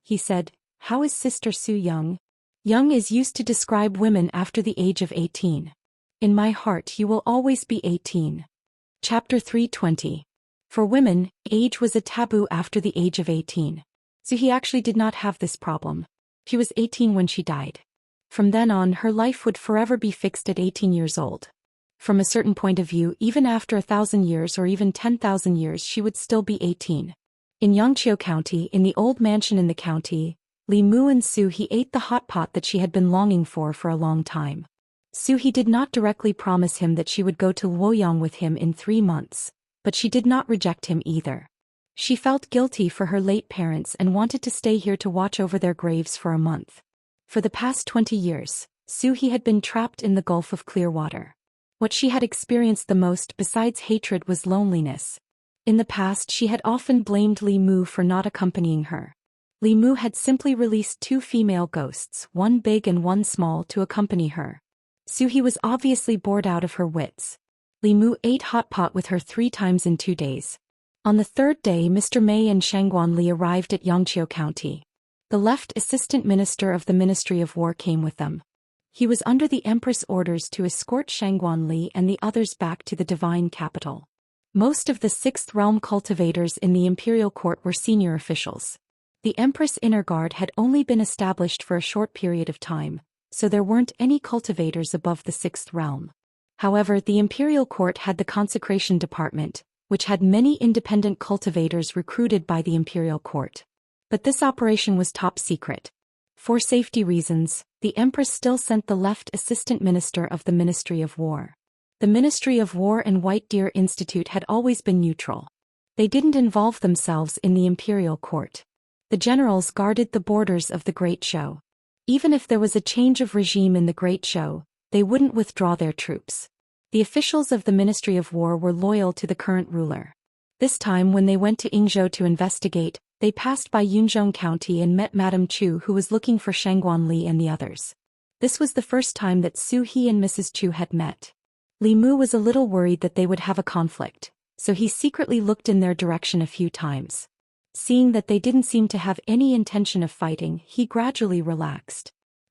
He said, "How is Sister Su young?" Young is used to describe women after the age of 18. In my heart you will always be 18. Chapter 320. For women, age was a taboo after the age of 18. So he actually did not have this problem. She was 18 when she died. From then on, her life would forever be fixed at 18 years old. From a certain point of view, even after 1,000 years or even 10,000 years, she would still be 18. In Xianxia County, in the old mansion in the county, Li Mu and Su He ate the hot pot that she had been longing for a long time. Su He did not directly promise him that she would go to Luoyang with him in 3 months, but she did not reject him either. She felt guilty for her late parents and wanted to stay here to watch over their graves for a month. For the past 20 years, Su He had been trapped in the Gulf of Clear Water. What she had experienced the most besides hatred was loneliness. In the past, she had often blamed Li Mu for not accompanying her. Li Mu had simply released 2 female ghosts, one big and one small, to accompany her. Su He was obviously bored out of her wits. Li Mu ate hot pot with her 3 times in 2 days. On the 3rd day, Mr. Mei and Shangguan Li arrived at Xianxia County. The left assistant minister of the Ministry of War came with them. He was under the Empress' orders to escort Shangguan Li and the others back to the divine capital. Most of the 6th realm cultivators in the imperial court were senior officials. The Empress' inner guard had only been established for a short period of time, so there weren't any cultivators above the 6th realm. However, the imperial court had the consecration department, which had many independent cultivators recruited by the imperial court. But this operation was top secret. For safety reasons, the Empress still sent the left assistant minister of the Ministry of War. The Ministry of War and White Deer Institute had always been neutral. They didn't involve themselves in the imperial court. The generals guarded the borders of the Great Show. Even if there was a change of regime in the Great Show, they wouldn't withdraw their troops. The officials of the Ministry of War were loyal to the current ruler. This time when they went to Yingzhou to investigate, they passed by Yunzhong County and met Madame Chu, who was looking for Shangguan Li and the others. This was the first time that Su He and Mrs. Chu had met. Li Mu was a little worried that they would have a conflict, so he secretly looked in their direction a few times. Seeing that they didn't seem to have any intention of fighting, he gradually relaxed.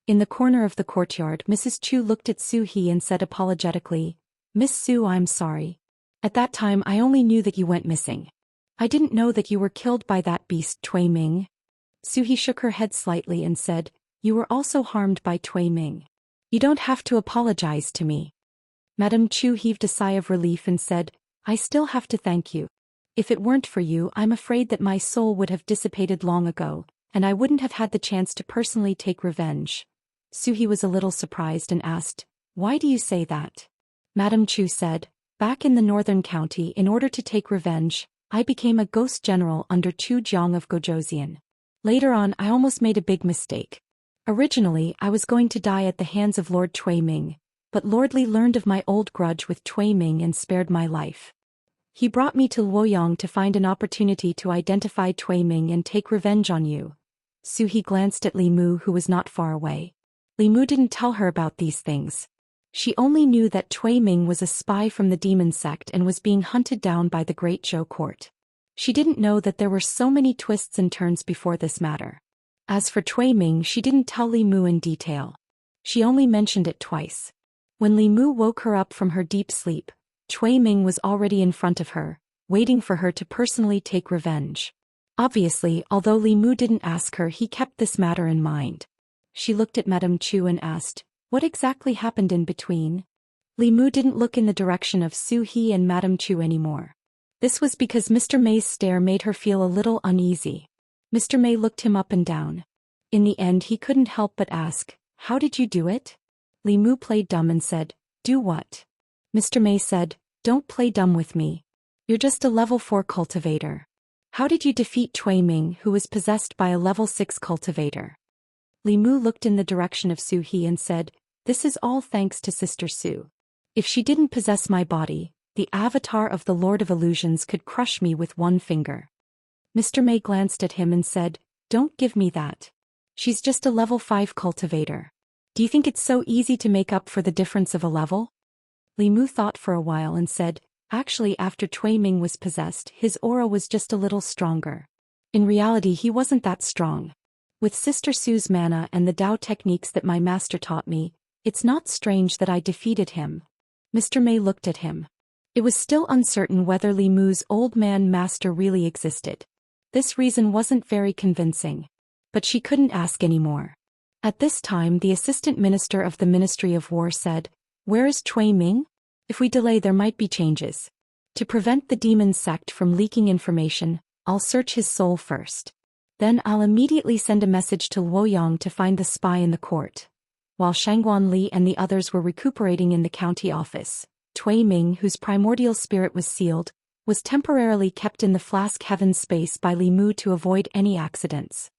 In the corner of the courtyard, Mrs. Chu looked at Su He and said apologetically, "Miss Su, I'm sorry. At that time I only knew that you went missing. I didn't know that you were killed by that beast Tui Ming." Su He shook her head slightly and said, "You were also harmed by Tui Ming. You don't have to apologize to me." Madame Chu heaved a sigh of relief and said, "I still have to thank you. If it weren't for you, I'm afraid that my soul would have dissipated long ago, and I wouldn't have had the chance to personally take revenge." Su He was a little surprised and asked, "Why do you say that?" Madame Chu said, "Back in the northern county, in order to take revenge, I became a ghost general under Chu Jiang of Gozhouzian. Later on, I almost made a big mistake. Originally, I was going to die at the hands of Lord Tui Ming, but Lord Li learned of my old grudge with Tui Ming and spared my life. He brought me to Luoyang to find an opportunity to identify Tui Ming and take revenge on you." Su He glanced at Li Mu, who was not far away. Li Mu didn't tell her about these things. She only knew that Tui Ming was a spy from the demon sect and was being hunted down by the Great Zhou court. She didn't know that there were so many twists and turns before this matter. As for Tui Ming, she didn't tell Li Mu in detail. She only mentioned it twice. When Li Mu woke her up from her deep sleep, Tui Ming was already in front of her, waiting for her to personally take revenge. Obviously, although Li Mu didn't ask her, he kept this matter in mind. She looked at Madame Chu and asked, "What exactly happened in between?" Li Mu didn't look in the direction of Su He and Madame Chu anymore. This was because Mr. May's stare made her feel a little uneasy. Mr. May looked him up and down. In the end, he couldn't help but ask, "How did you do it?" Li Mu played dumb and said, "Do what?" Mr. May said, "Don't play dumb with me. You're just a level 4 cultivator. How did you defeat Tui Ming, who was possessed by a level 6 cultivator?" Li Mu looked in the direction of Su He and said, "This is all thanks to Sister Su. If she didn't possess my body, the avatar of the Lord of Illusions could crush me with one finger." Mr. May glanced at him and said, "Don't give me that. She's just a level 5 cultivator. Do you think it's so easy to make up for the difference of a level?" Li Mu thought for a while and said, "Actually, after Tui Ming was possessed, his aura was just a little stronger. In reality, he wasn't that strong. With Sister Su's mana and the Dao techniques that my master taught me, it's not strange that I defeated him." Mr. May looked at him. It was still uncertain whether Li Mu's old man master really existed. This reason wasn't very convincing. But she couldn't ask any more. At this time, the assistant minister of the Ministry of War said, "Where is Tui Ming? If we delay, there might be changes. To prevent the demon sect from leaking information, I'll search his soul first. Then I'll immediately send a message to Luoyang to find the spy in the court." While Shangguan Li and the others were recuperating in the county office, Tui Ming, whose primordial spirit was sealed, was temporarily kept in the flask heaven space by Li Mu to avoid any accidents.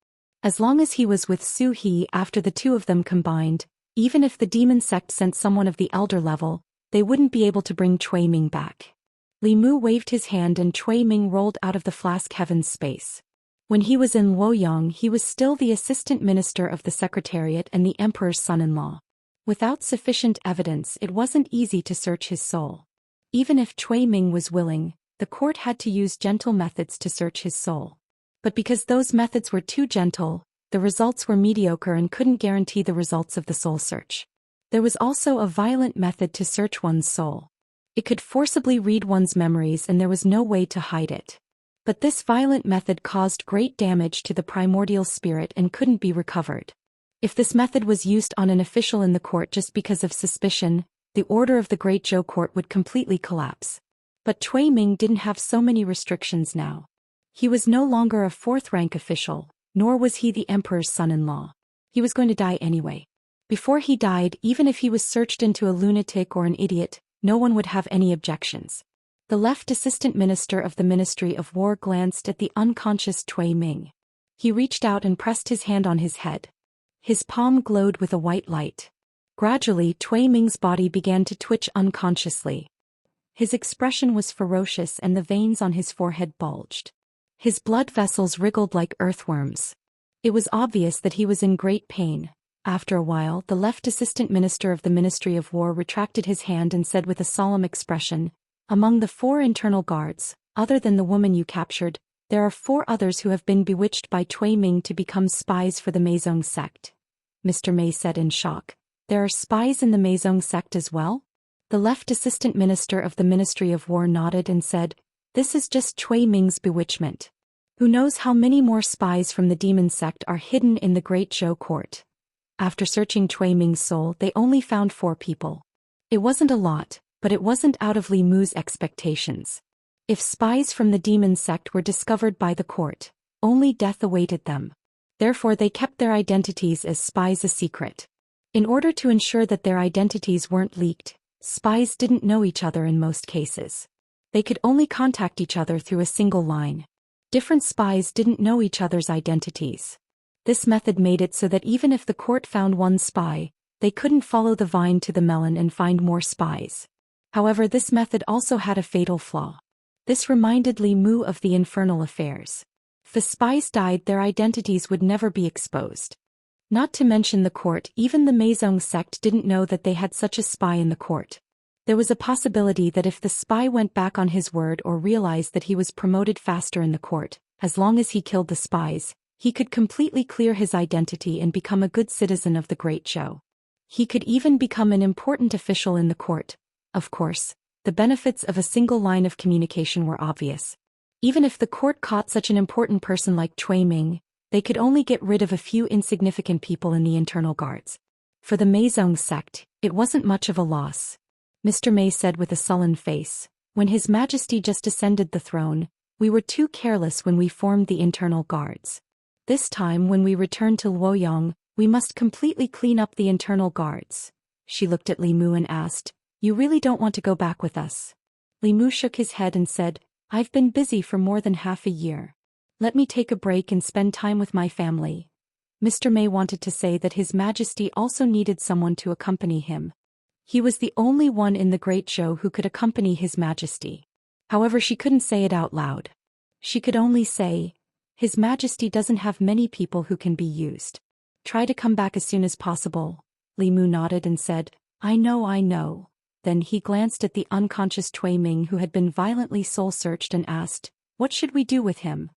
As long as he was with Su He after the two of them combined, even if the demon sect sent someone of the elder level, they wouldn't be able to bring Tui Ming back. Li Mu waved his hand and Tui Ming rolled out of the flask heaven space. When he was in Luoyang, he was still the assistant minister of the secretariat and the emperor's son-in-law. Without sufficient evidence, it wasn't easy to search his soul. Even if Tui Ming was willing, the court had to use gentle methods to search his soul. But because those methods were too gentle, the results were mediocre and couldn't guarantee the results of the soul search. There was also a violent method to search one's soul. It could forcibly read one's memories and there was no way to hide it. But this violent method caused great damage to the primordial spirit and couldn't be recovered. If this method was used on an official in the court just because of suspicion, the order of the Great Zhou court would completely collapse. But Tui Ming didn't have so many restrictions now. He was no longer a 4th-rank official, nor was he the emperor's son-in-law. He was going to die anyway. Before he died, even if he was searched into a lunatic or an idiot, no one would have any objections. The left assistant minister of the Ministry of War glanced at the unconscious Tui Ming. He reached out and pressed his hand on his head. His palm glowed with a white light. Gradually, Tui Ming's body began to twitch unconsciously. His expression was ferocious and the veins on his forehead bulged. His blood vessels wriggled like earthworms. It was obvious that he was in great pain. After a while, the left assistant minister of the Ministry of War retracted his hand and said with a solemn expression, "Among the 4 internal guards, other than the woman you captured, there are 4 others who have been bewitched by Tui Ming to become spies for the Meizong sect. Mr. May said in shock. There are spies in the Meizong sect as well? The left assistant minister of the Ministry of War nodded and said, this is just Cui Ming's bewitchment. Who knows how many more spies from the demon sect are hidden in the Great Zhou court. After searching Cui Ming's soul, they only found 4 people. It wasn't a lot, but it wasn't out of Li Mu's expectations. If spies from the demon sect were discovered by the court, only death awaited them. Therefore they kept their identities as spies a secret. In order to ensure that their identities weren't leaked, spies didn't know each other in most cases. They could only contact each other through a single line. Different spies didn't know each other's identities. This method made it so that even if the court found one spy, they couldn't follow the vine to the melon and find more spies. However, this method also had a fatal flaw. This reminded Li Mu of the infernal affairs. If the spies died, their identities would never be exposed. Not to mention the court, even the Meizong sect didn't know that they had such a spy in the court. There was a possibility that if the spy went back on his word or realized that he was promoted faster in the court, as long as he killed the spies, he could completely clear his identity and become a good citizen of the Great Zhou. He could even become an important official in the court. Of course, the benefits of a single line of communication were obvious. Even if the court caught such an important person like Cui Ming, they could only get rid of a few insignificant people in the internal guards. For the Meizong sect, it wasn't much of a loss. Mr. May said with a sullen face, when His Majesty just ascended the throne, we were too careless when we formed the internal guards. This time when we return to Luoyang, we must completely clean up the internal guards. She looked at Li Mu and asked, you really don't want to go back with us? Li Mu shook his head and said, I've been busy for more than half a year. Let me take a break and spend time with my family. Mr. May wanted to say that His Majesty also needed someone to accompany him. He was the only one in the Great Zhou who could accompany His Majesty. However, she couldn't say it out loud. She could only say, His Majesty doesn't have many people who can be used. Try to come back as soon as possible. Li Mu nodded and said, I know. Then he glanced at the unconscious Cui Ming who had been violently soul-searched and asked, what should we do with him?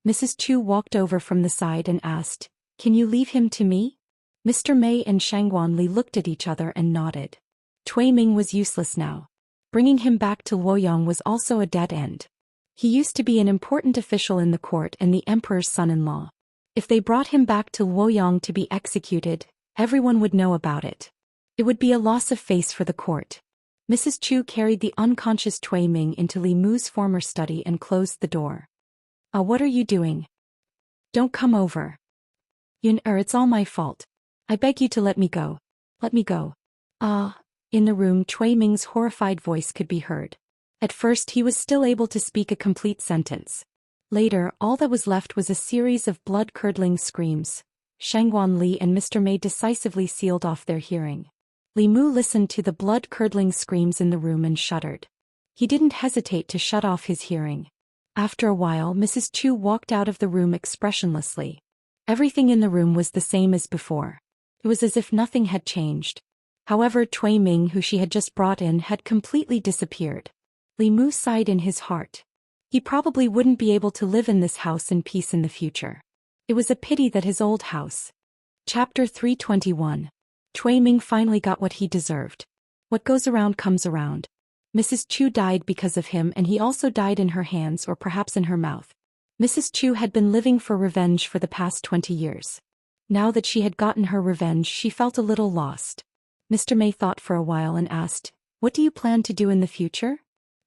Mrs. Chu walked over from the side and asked, can you leave him to me? Mr. May and Shangguanli looked at each other and nodded. Cui Ming was useless now. Bringing him back to Luoyang was also a dead end. He used to be an important official in the court and the emperor's son-in-law. If they brought him back to Luoyang to be executed, everyone would know about it. It would be a loss of face for the court. Mrs. Chu carried the unconscious Cui Ming into Li Mu's former study and closed the door. What are you doing? Don't come over. It's all my fault. I beg you to let me go. Let me go. In the room, Cui Ming's horrified voice could be heard. At first he was still able to speak a complete sentence. Later, all that was left was a series of blood-curdling screams. Shangguanli and Mr. May decisively sealed off their hearing. Li Mu listened to the blood-curdling screams in the room and shuddered. He didn't hesitate to shut off his hearing. After a while, Mrs. Chu walked out of the room expressionlessly. Everything in the room was the same as before. It was as if nothing had changed. However, Cui Ming, who she had just brought in, had completely disappeared. Li Mu sighed in his heart. He probably wouldn't be able to live in this house in peace in the future. It was a pity that his old house. Chapter 321. Cui Ming finally got what he deserved. What goes around comes around. Mrs. Chu died because of him, and he also died in her hands or perhaps in her mouth. Mrs. Chu had been living for revenge for the past 20 years. Now that she had gotten her revenge, she felt a little lost. Mr. May thought for a while and asked, what do you plan to do in the future?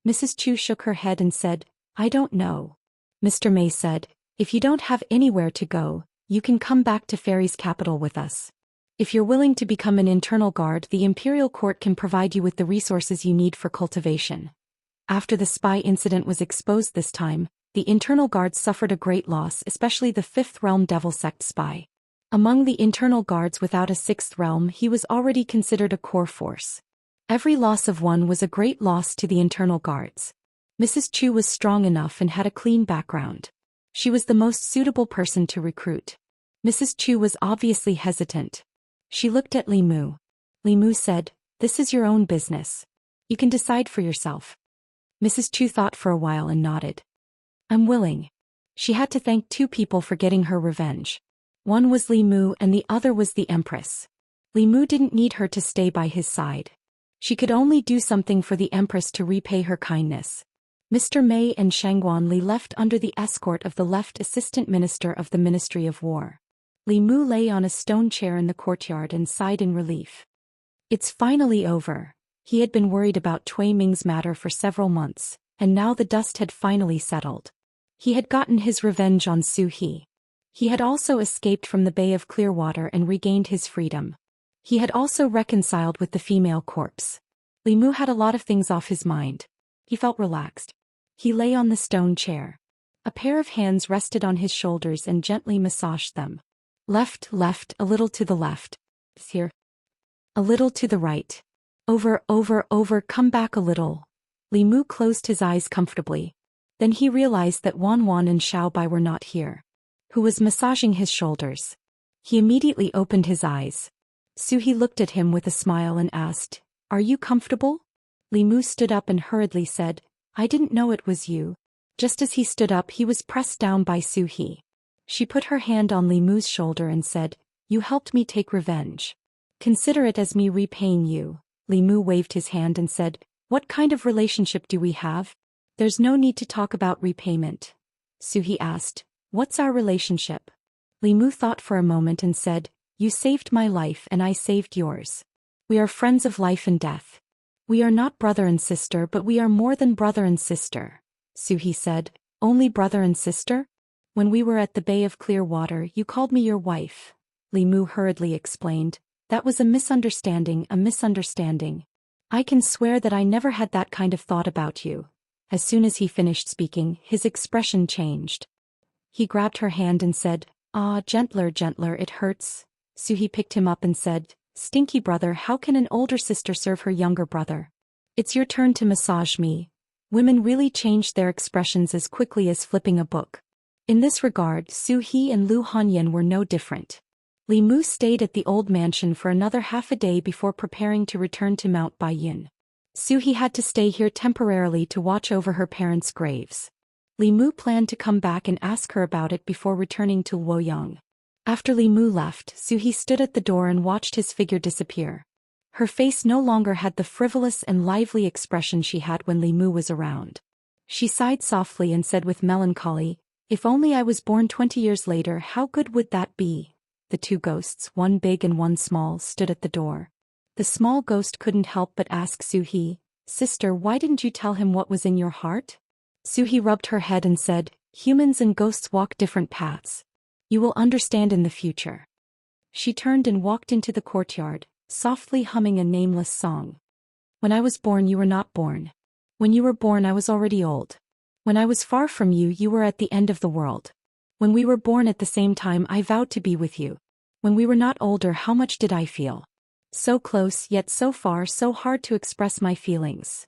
Mrs. Chu shook her head and said, I don't know. Mr. May said, if you don't have anywhere to go, you can come back to Fairy's capital with us. If you're willing to become an internal guard, the Imperial Court can provide you with the resources you need for cultivation. After the spy incident was exposed this time, the internal guards suffered a great loss, especially the 5th Realm Devil Sect spy. Among the internal guards without a 6th realm, he was already considered a core force. Every loss of one was a great loss to the internal guards. Mrs. Chu was strong enough and had a clean background. She was the most suitable person to recruit. Mrs. Chu was obviously hesitant. She looked at Li Mu. Li Mu said, this is your own business. You can decide for yourself. Mrs. Chu thought for a while and nodded. I'm willing. She had to thank 2 people for getting her revenge. One was Li Mu and the other was the Empress. Li Mu didn't need her to stay by his side. She could only do something for the Empress to repay her kindness. Mr. Mei and Shangguan left under the escort of the left Assistant Minister of the Ministry of War. Li Mu lay on a stone chair in the courtyard and sighed in relief. It's finally over. He had been worried about Cui Ming's matter for several months, and now the dust had finally settled. He had gotten his revenge on Su He. He had also escaped from the Bay of Clearwater and regained his freedom. He had also reconciled with the female corpse. Li Mu had a lot of things off his mind. He felt relaxed. He lay on the stone chair. A pair of hands rested on his shoulders and gently massaged them. Left, a little to the left. Here. A little to the right. Over, come back a little. Li Mu closed his eyes comfortably. Then he realized that Wan Wan and Xiao Bai were not here. Who was massaging his shoulders. He immediately opened his eyes. Su He looked at him with a smile and asked, "Are you comfortable?" Li Mu stood up and hurriedly said, "I didn't know it was you." Just as he stood up, he was pressed down by Su He. She put her hand on Li Mu's shoulder and said, "You helped me take revenge. Consider it as me repaying you." Li Mu waved his hand and said, "What kind of relationship do we have?" "There's no need to talk about repayment." Su He asked, "What's our relationship?" Li Mu thought for a moment and said, "You saved my life and I saved yours. We are friends of life and death. We are not brother and sister, but we are more than brother and sister." Su He said, "Only brother and sister? When we were at the Bay of Clearwater, you called me your wife." Li Mu hurriedly explained, "That was a misunderstanding. I can swear that I never had that kind of thought about you." As soon as he finished speaking, his expression changed. He grabbed her hand and said, "Ah, gentler, it hurts." Su He picked him up and said, "Stinky brother, how can an older sister serve her younger brother? It's your turn to massage me." Women really changed their expressions as quickly as flipping a book. In this regard, Su He and Lu Hanyan were no different. Li Mu stayed at the old mansion for another half a day before preparing to return to Mount Baiyun. Su He had to stay here temporarily to watch over her parents' graves. Li Mu planned to come back and ask her about it before returning to Luoyang. After Li Mu left, Su He stood at the door and watched his figure disappear. Her face no longer had the frivolous and lively expression she had when Li Mu was around. She sighed softly and said with melancholy, "If only I was born 20 years later, how good would that be?" The two ghosts, one big and one small, stood at the door. The small ghost couldn't help but ask Su He, "Sister, why didn't you tell him what was in your heart?" Su He rubbed her head and said, "Humans and ghosts walk different paths. You will understand in the future." She turned and walked into the courtyard, softly humming a nameless song. "When I was born, you were not born. When you were born, I was already old. When I was far from you, you were at the end of the world. When we were born at the same time, I vowed to be with you. When we were not older, how much did I feel? So close, yet so far, so hard to express my feelings."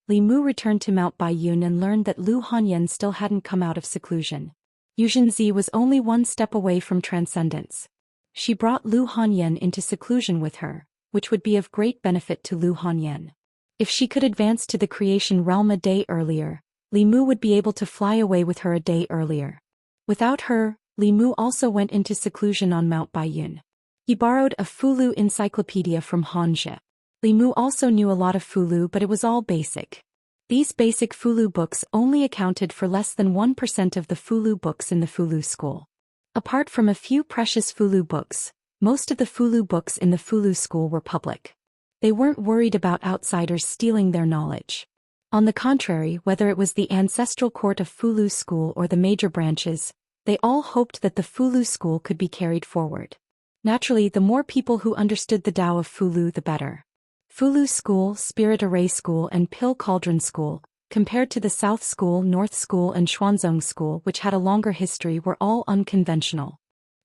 Li Mu returned to Mount Baiyun and learned that Lu Hanyan still hadn't come out of seclusion. Yuzhenzi was only one step away from transcendence. She brought Lu Hanyan into seclusion with her, which would be of great benefit to Lu Hanyan. If she could advance to the creation realm a day earlier, Li Mu would be able to fly away with her a day earlier. Without her, Li Mu also went into seclusion on Mount Baiyun. He borrowed a Fulu encyclopedia from Hanzhe. Li Mu also knew a lot of Fulu, but it was all basic. These basic Fulu books only accounted for less than 1% of the Fulu books in the Fulu school. Apart from a few precious Fulu books, most of the Fulu books in the Fulu school were public. They weren't worried about outsiders stealing their knowledge. On the contrary, whether it was the ancestral court of Fulu school or the major branches, they all hoped that the Fulu school could be carried forward. Naturally, the more people who understood the Tao of Fulu, the better. Fulu School, Spirit Array School and Pill Cauldron School, compared to the South School, North School and Xuanzong School, which had a longer history, were all unconventional.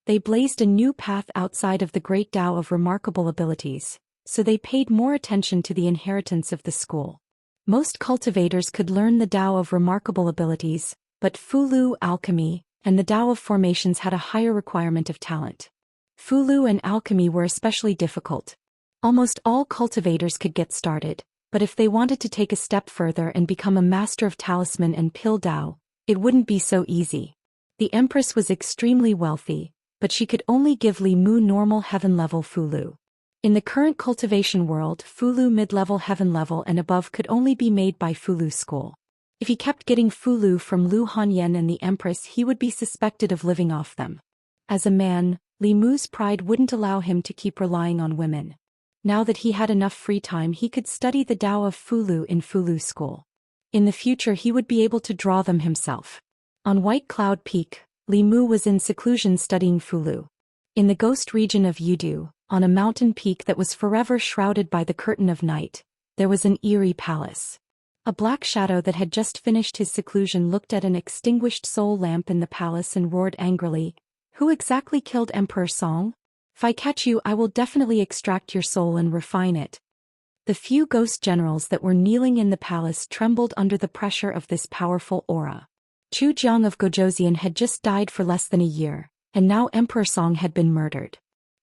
They blazed a new path outside of the great Tao of remarkable abilities, so they paid more attention to the inheritance of the school. Most cultivators could learn the Tao of remarkable abilities, but Fulu, Alchemy, and the Tao of formations had a higher requirement of talent. Fulu and Alchemy were especially difficult. Almost all cultivators could get started, but if they wanted to take a step further and become a master of talisman and pill Tao, it wouldn't be so easy. The Empress was extremely wealthy, but she could only give Li Mu normal heaven-level Fulu. In the current cultivation world, Fulu mid-level heaven-level and above could only be made by Fulu school. If he kept getting Fulu from Lu Hanyan and the Empress, he would be suspected of living off them. As a man, Li Mu's pride wouldn't allow him to keep relying on women. Now that he had enough free time, he could study the Tao of Fulu in Fulu school. In the future he would be able to draw them himself. On White Cloud Peak, Li Mu was in seclusion studying Fulu. In the ghost region of Yudu, on a mountain peak that was forever shrouded by the curtain of night, there was an eerie palace. A black shadow that had just finished his seclusion looked at an extinguished soul lamp in the palace and roared angrily, "Who exactly killed Emperor Song? If I catch you, I will definitely extract your soul and refine it." The few ghost generals that were kneeling in the palace trembled under the pressure of this powerful aura. Chu Jiang of Gojoseon had just died for less than a year, and now Emperor Song had been murdered.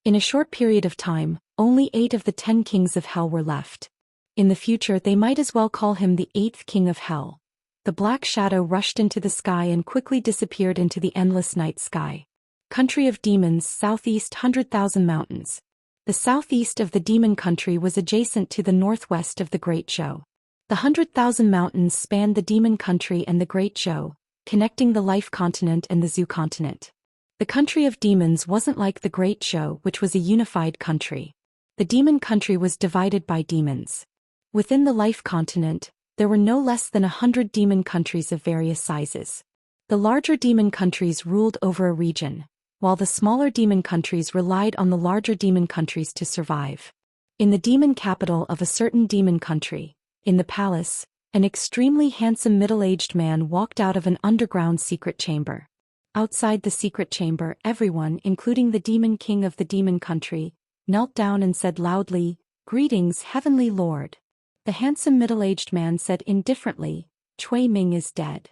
In a short period of time, only 8 of the 10 kings of hell were left. In the future they might as well call him the 8th king of hell. The black shadow rushed into the sky and quickly disappeared into the endless night sky. Country of Demons, southeast 100,000 mountains. The southeast of the demon country was adjacent to the northwest of the Great Zhou. The 100,000 mountains spanned the demon country and the Great Zhou, connecting the life continent and the zoo continent. The country of demons wasn't like the Great Zhou, which was a unified country. The demon country was divided by demons. Within the life continent, there were no less than 100 demon countries of various sizes. The larger demon countries ruled over a region, while the smaller demon countries relied on the larger demon countries to survive. In the demon capital of a certain demon country, in the palace, an extremely handsome middle-aged man walked out of an underground secret chamber. Outside the secret chamber, everyone, including the demon king of the demon country, knelt down and said loudly, "Greetings, heavenly lord." The handsome middle-aged man said indifferently, "Cui Ming is dead."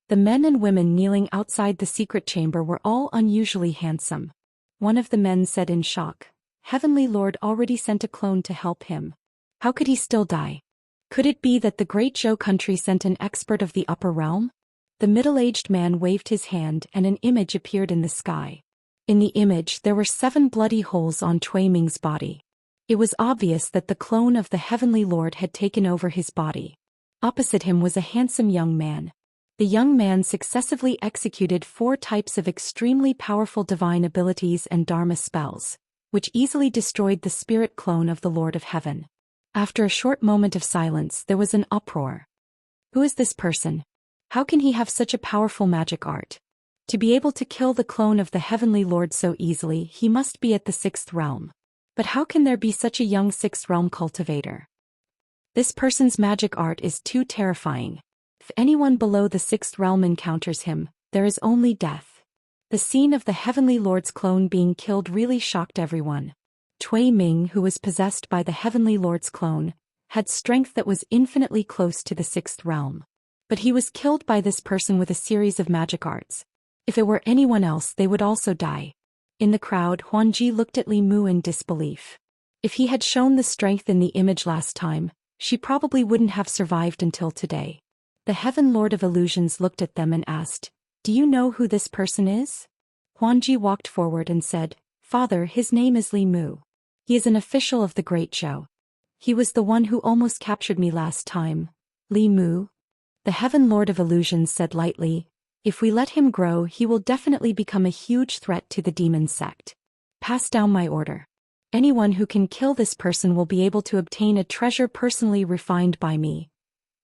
The men and women kneeling outside the secret chamber were all unusually handsome. One of the men said in shock, "Heavenly Lord already sent a clone to help him. How could he still die? Could it be that the Great Zhou country sent an expert of the upper realm?" The middle-aged man waved his hand and an image appeared in the sky. In the image there were 7 bloody holes on Cui Ming's body. It was obvious that the clone of the Heavenly Lord had taken over his body. Opposite him was a handsome young man. The young man successively executed 4 types of extremely powerful divine abilities and Dharma spells, which easily destroyed the spirit clone of the Lord of Heaven. After a short moment of silence, there was an uproar. Who is this person? How can he have such a powerful magic art? To be able to kill the clone of the Heavenly Lord so easily, he must be at the 6th realm. But how can there be such a young 6th realm cultivator? This person's magic art is too terrifying. If anyone below the 6th realm encounters him, there is only death. The scene of the Heavenly Lord's clone being killed really shocked everyone. Cui Ming, who was possessed by the Heavenly Lord's clone, had strength that was infinitely close to the 6th realm. But he was killed by this person with a series of magic arts. If it were anyone else, they would also die. In the crowd, Huanji looked at Li Mu in disbelief. If he had shown the strength in the image last time, she probably wouldn't have survived until today. The Heaven Lord of Illusions looked at them and asked, "Do you know who this person is?" Huanji walked forward and said, "Father, his name is Li Mu. He is an official of the Great Zhou. He was the one who almost captured me last time." Li Mu? The Heaven Lord of Illusions said lightly, "If we let him grow, he will definitely become a huge threat to the demon sect. Pass down my order. Anyone who can kill this person will be able to obtain a treasure personally refined by me."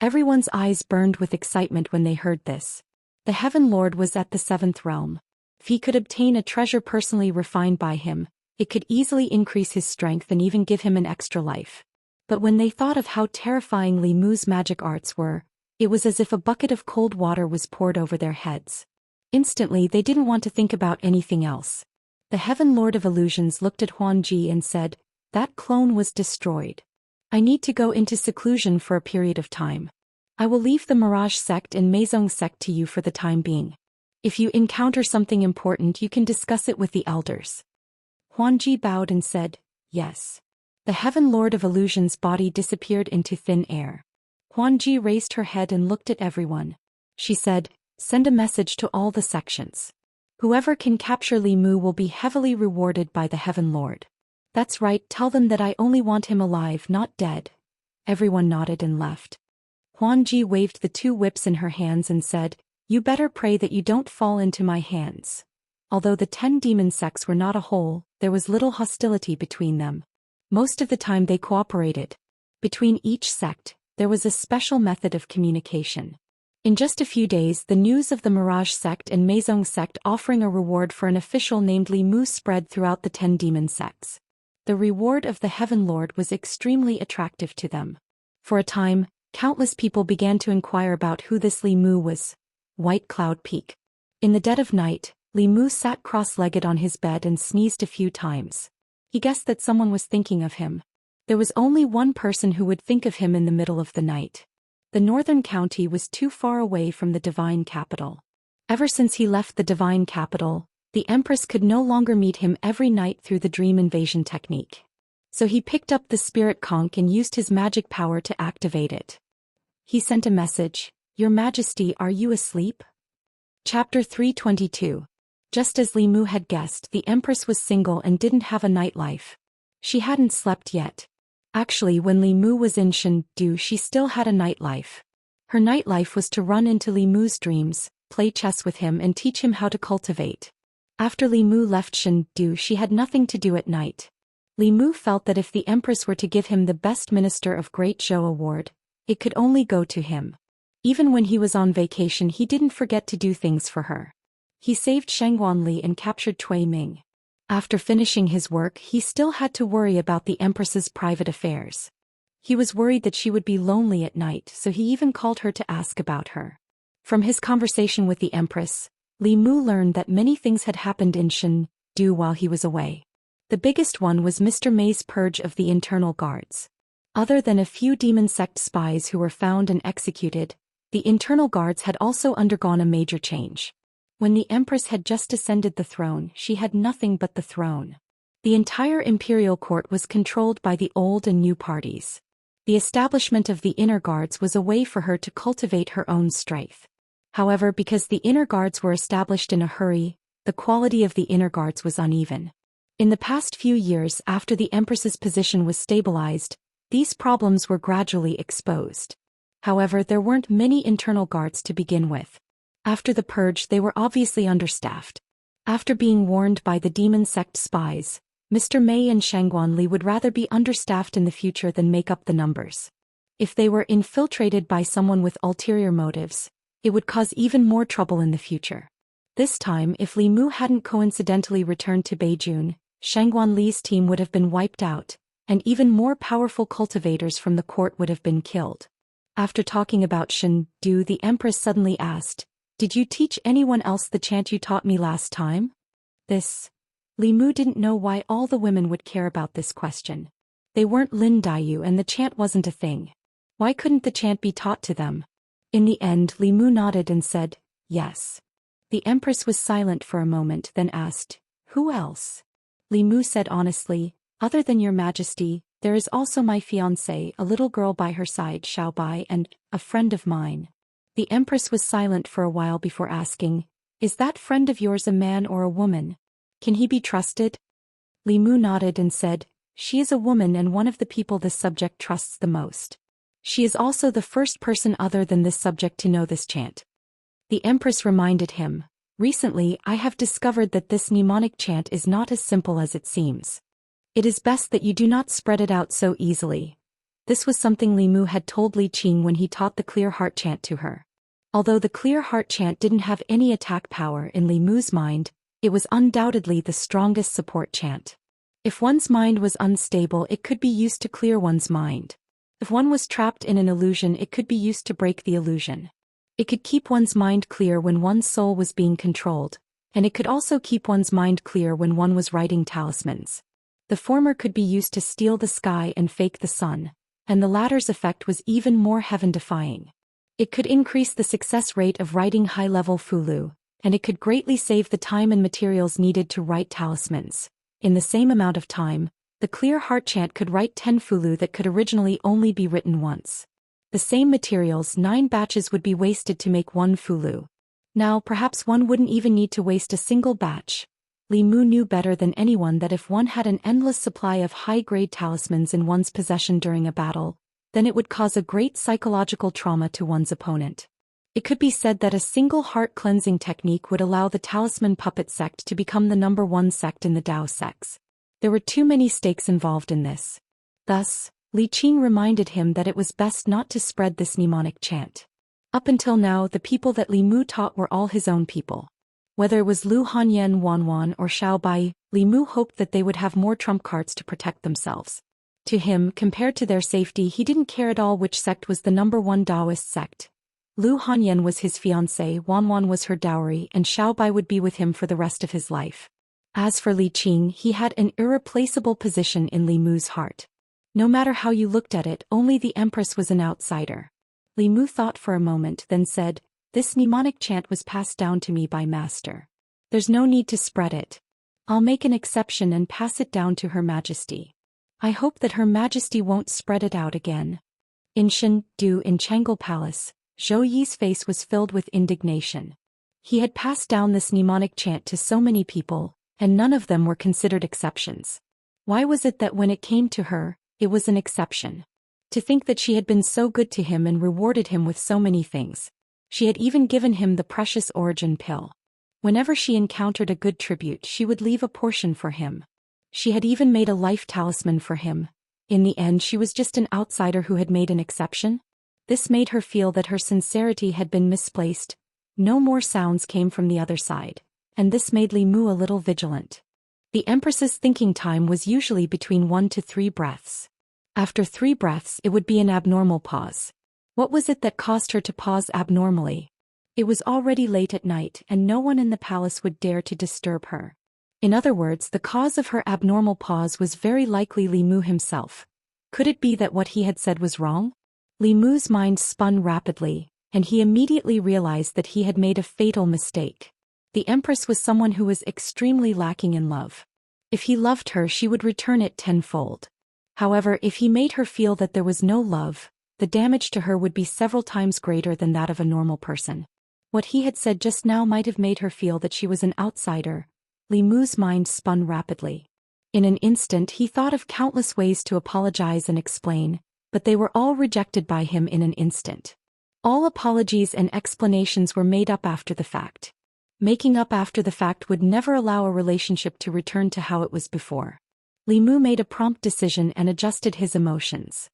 Everyone's eyes burned with excitement when they heard this. The Heaven Lord was at the 7th realm. If he could obtain a treasure personally refined by him, it could easily increase his strength and even give him an extra life. But when they thought of how terrifying Li Mu's magic arts were, it was as if a bucket of cold water was poured over their heads. Instantly they didn't want to think about anything else. The Heaven Lord of Illusions looked at Huanji and said, "That clone was destroyed. I need to go into seclusion for a period of time. I will leave the Mirage sect and Meizong sect to you for the time being. If you encounter something important, you can discuss it with the elders." Huanji bowed and said, "Yes." The Heaven Lord of Illusions' body disappeared into thin air. Huanji raised her head and looked at everyone. She said, "Send a message to all the sections. Whoever can capture Li Mu will be heavily rewarded by the Heaven Lord. That's right, tell them that I only want him alive, not dead. Everyone nodded and left. Huan Ji waved the 2 whips in her hands and said, You better pray that you don't fall into my hands. Although the 10 demon sects were not a whole, there was little hostility between them. Most of the time they cooperated. Between each sect, there was a special method of communication. In just a few days, the news of the Mirage sect and Meizong sect offering a reward for an official named Li Mu spread throughout the 10 demon sects. The reward of the Heaven Lord was extremely attractive to them. For a time, countless people began to inquire about who this Li Mu was. White Cloud Peak. In the dead of night, Li Mu sat cross-legged on his bed and sneezed a few times. He guessed that someone was thinking of him. There was only one person who would think of him in the middle of the night. The northern county was too far away from the divine capital. Ever since he left the divine capital, the Empress could no longer meet him every night through the dream invasion technique. So he picked up the spirit conch and used his magic power to activate it. He sent a message, Your Majesty, are you asleep? Chapter 322. Just as Li Mu had guessed, the Empress was single and didn't have a nightlife. She hadn't slept yet. Actually, when Li Mu was in Shendu, she still had a nightlife. Her nightlife was to run into Li Mu's dreams, play chess with him and teach him how to cultivate. After Li Mu left Shendu, she had nothing to do at night. Li Mu felt that if the Empress were to give him the Best Minister of Great Zhou award, it could only go to him. Even when he was on vacation, he didn't forget to do things for her. He saved Shangguanli and captured Cui Ming. After finishing his work, he still had to worry about the Empress's private affairs. He was worried that she would be lonely at night, so he even called her to ask about her. From his conversation with the Empress, Li Mu learned that many things had happened in Shendu while he was away. The biggest one was Mr. May's purge of the internal guards. Other than a few demon sect spies who were found and executed, the internal guards had also undergone a major change. When the Empress had just ascended the throne, she had nothing but the throne. The entire imperial court was controlled by the old and new parties. The establishment of the inner guards was a way for her to cultivate her own strength. However, because the inner guards were established in a hurry, the quality of the inner guards was uneven. In the past few years after the Empress's position was stabilized, these problems were gradually exposed. However, there weren't many internal guards to begin with. After the purge, they were obviously understaffed. After being warned by the demon sect spies, Mr. May and Shangguanli would rather be understaffed in the future than make up the numbers. If they were infiltrated by someone with ulterior motives, it would cause even more trouble in the future. This time, if Li Mu hadn't coincidentally returned to Beijing, Shangguanli's team would have been wiped out, and even more powerful cultivators from the court would have been killed. After talking about Shendu, the Empress suddenly asked, Did you teach anyone else the chant you taught me last time? Li Mu didn't know why all the women would care about this question. They weren't Lin Daiyu and the chant wasn't a thing. Why couldn't the chant be taught to them? In the end, Li Mu nodded and said, yes. The Empress was silent for a moment, then asked, Who else? Li Mu said honestly, Other than your Majesty, there is also my fiancée, a little girl by her side, Xiaobai, and a friend of mine. The Empress was silent for a while before asking, Is that friend of yours a man or a woman? Can he be trusted? Li Mu nodded and said, She is a woman and one of the people this subject trusts the most. She is also the first person other than this subject to know this chant. The Empress reminded him, Recently I have discovered that this mnemonic chant is not as simple as it seems. It is best that you do not spread it out so easily. This was something Li Mu had told Li Qing when he taught the Clear Heart chant to her. Although the Clear Heart chant didn't have any attack power in Li Mu's mind, it was undoubtedly the strongest support chant. If one's mind was unstable, it could be used to clear one's mind. If one was trapped in an illusion, it could be used to break the illusion. It could keep one's mind clear when one's soul was being controlled, and it could also keep one's mind clear when one was writing talismans. The former could be used to steal the sky and fake the sun, and the latter's effect was even more heaven-defying. It could increase the success rate of writing high-level fulu, and it could greatly save the time and materials needed to write talismans. In the same amount of time, the Clear Heart chant could write 10 fulu that could originally only be written once. The same materials, 9 batches would be wasted to make 1 fulu. Now perhaps one wouldn't even need to waste a single batch. Li Mu knew better than anyone that if one had an endless supply of high-grade talismans in one's possession during a battle, then it would cause a great psychological trauma to one's opponent. It could be said that a single heart-cleansing technique would allow the talisman puppet sect to become the #1 sect in the Dao sects. There were too many stakes involved in this. Thus, Li Qing reminded him that it was best not to spread this mnemonic chant. Up until now, the people that Li Mu taught were all his own people. Whether it was Lu Hanyan Wanwan or Xiao Bai, Li Mu hoped that they would have more trump cards to protect themselves. To him, compared to their safety, he didn't care at all which sect was the #1 Daoist sect. Lu Hanyan was his fiancée, Wanwan was her dowry, and Xiao Bai would be with him for the rest of his life. As for Li Qing, he had an irreplaceable position in Li Mu's heart. No matter how you looked at it, only the Empress was an outsider. Li Mu thought for a moment, then said, "This mnemonic chant was passed down to me by Master. There's no need to spread it. I'll make an exception and pass it down to Her Majesty. I hope that Her Majesty won't spread it out again." In Shendu in Chang'an Palace, Zhou Yi's face was filled with indignation. He had passed down this mnemonic chant to so many people, and none of them were considered exceptions. Why was it that when it came to her, it was an exception? To think that she had been so good to him and rewarded him with so many things. She had even given him the precious origin pill. Whenever she encountered a good tribute, she would leave a portion for him. She had even made a life talisman for him. In the end, she was just an outsider who had made an exception. This made her feel that her sincerity had been misplaced. No more sounds came from the other side, and this made Li Mu a little vigilant. The Empress's thinking time was usually between 1 to 3 breaths. After 3 breaths, it would be an abnormal pause. What was it that caused her to pause abnormally? It was already late at night, and no one in the palace would dare to disturb her. In other words, the cause of her abnormal pause was very likely Li Mu himself. Could it be that what he had said was wrong? Li Mu's mind spun rapidly, and he immediately realized that he had made a fatal mistake. The Empress was someone who was extremely lacking in love. If he loved her, she would return it tenfold. However, if he made her feel that there was no love, the damage to her would be several times greater than that of a normal person. What he had said just now might have made her feel that she was an outsider. Li Mu's mind spun rapidly. In an instant, he thought of countless ways to apologize and explain, but they were all rejected by him in an instant. All apologies and explanations were made up after the fact. Making up after the fact would never allow a relationship to return to how it was before. Li Mu made a prompt decision and adjusted his emotions.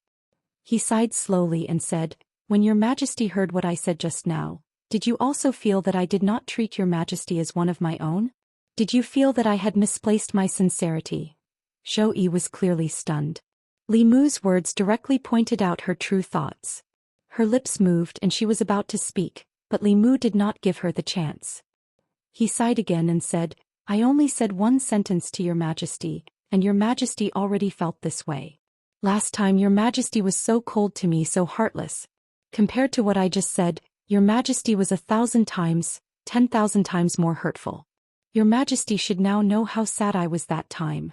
He sighed slowly and said, "When Your Majesty heard what I said just now, did you also feel that I did not treat Your Majesty as one of my own? Did you feel that I had misplaced my sincerity?" Zhou Yi was clearly stunned. Li Mu's words directly pointed out her true thoughts. Her lips moved and she was about to speak, but Li Mu did not give her the chance. He sighed again and said, "I only said one sentence to Your Majesty, and Your Majesty already felt this way. Last time Your Majesty was so cold to me, so heartless. Compared to what I just said, Your Majesty was 1,000 times, 10,000 times more hurtful. Your Majesty should now know how sad I was that time.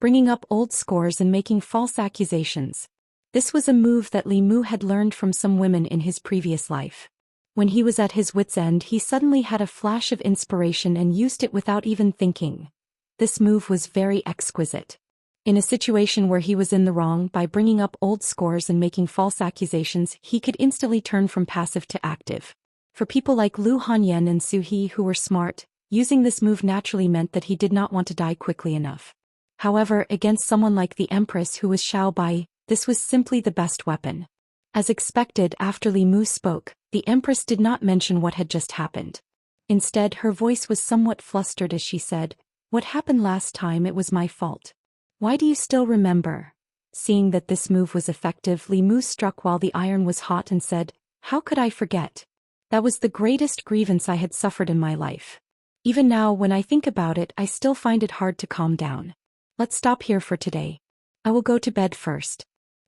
Bringing up old scores and making false accusations." This was a move that Li Mu had learned from some women in his previous life. When he was at his wit's end, he suddenly had a flash of inspiration and used it without even thinking. This move was very exquisite. In a situation where he was in the wrong by bringing up old scores and making false accusations, he could instantly turn from passive to active. For people like Lu Hanyan and Su He who were smart, using this move naturally meant that he did not want to die quickly enough. However, against someone like the Empress who was Xiao Bai, this was simply the best weapon. As expected, after Li Mu spoke, the Empress did not mention what had just happened. Instead, her voice was somewhat flustered as she said, "What happened last time, it was my fault. Why do you still remember?" Seeing that this move was effective, Li Mu struck while the iron was hot and said, "How could I forget? That was the greatest grievance I had suffered in my life. Even now, when I think about it, I still find it hard to calm down. Let's stop here for today. I will go to bed first.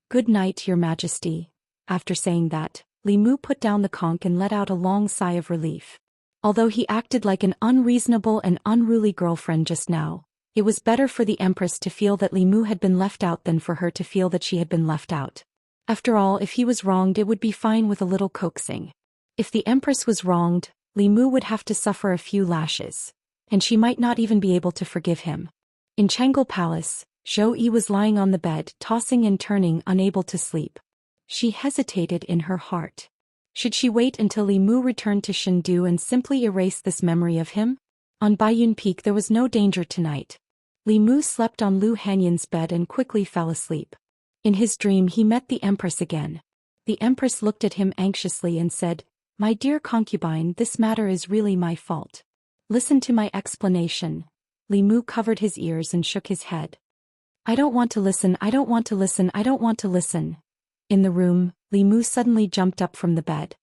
Good night, Your Majesty." After saying that, Li Mu put down the conch and let out a long sigh of relief. Although he acted like an unreasonable and unruly girlfriend just now, it was better for the Empress to feel that Li Mu had been left out than for her to feel that she had been left out. After all, if he was wronged, it would be fine with a little coaxing. If the Empress was wronged, Li Mu would have to suffer a few lashes. And she might not even be able to forgive him. In Chang'e Palace, Zhou Yi was lying on the bed, tossing and turning, unable to sleep. She hesitated in her heart. Should she wait until Li Mu returned to Shendu and simply erase this memory of him? On Baiyun Peak there was no danger tonight. Li Mu slept on Lu Hanyan's bed and quickly fell asleep. In his dream he met the Empress again. The Empress looked at him anxiously and said, "My dear concubine, this matter is really my fault. Listen to my explanation." Li Mu covered his ears and shook his head. "I don't want to listen, I don't want to listen, I don't want to listen." In the room, Li Mu suddenly jumped up from the bed.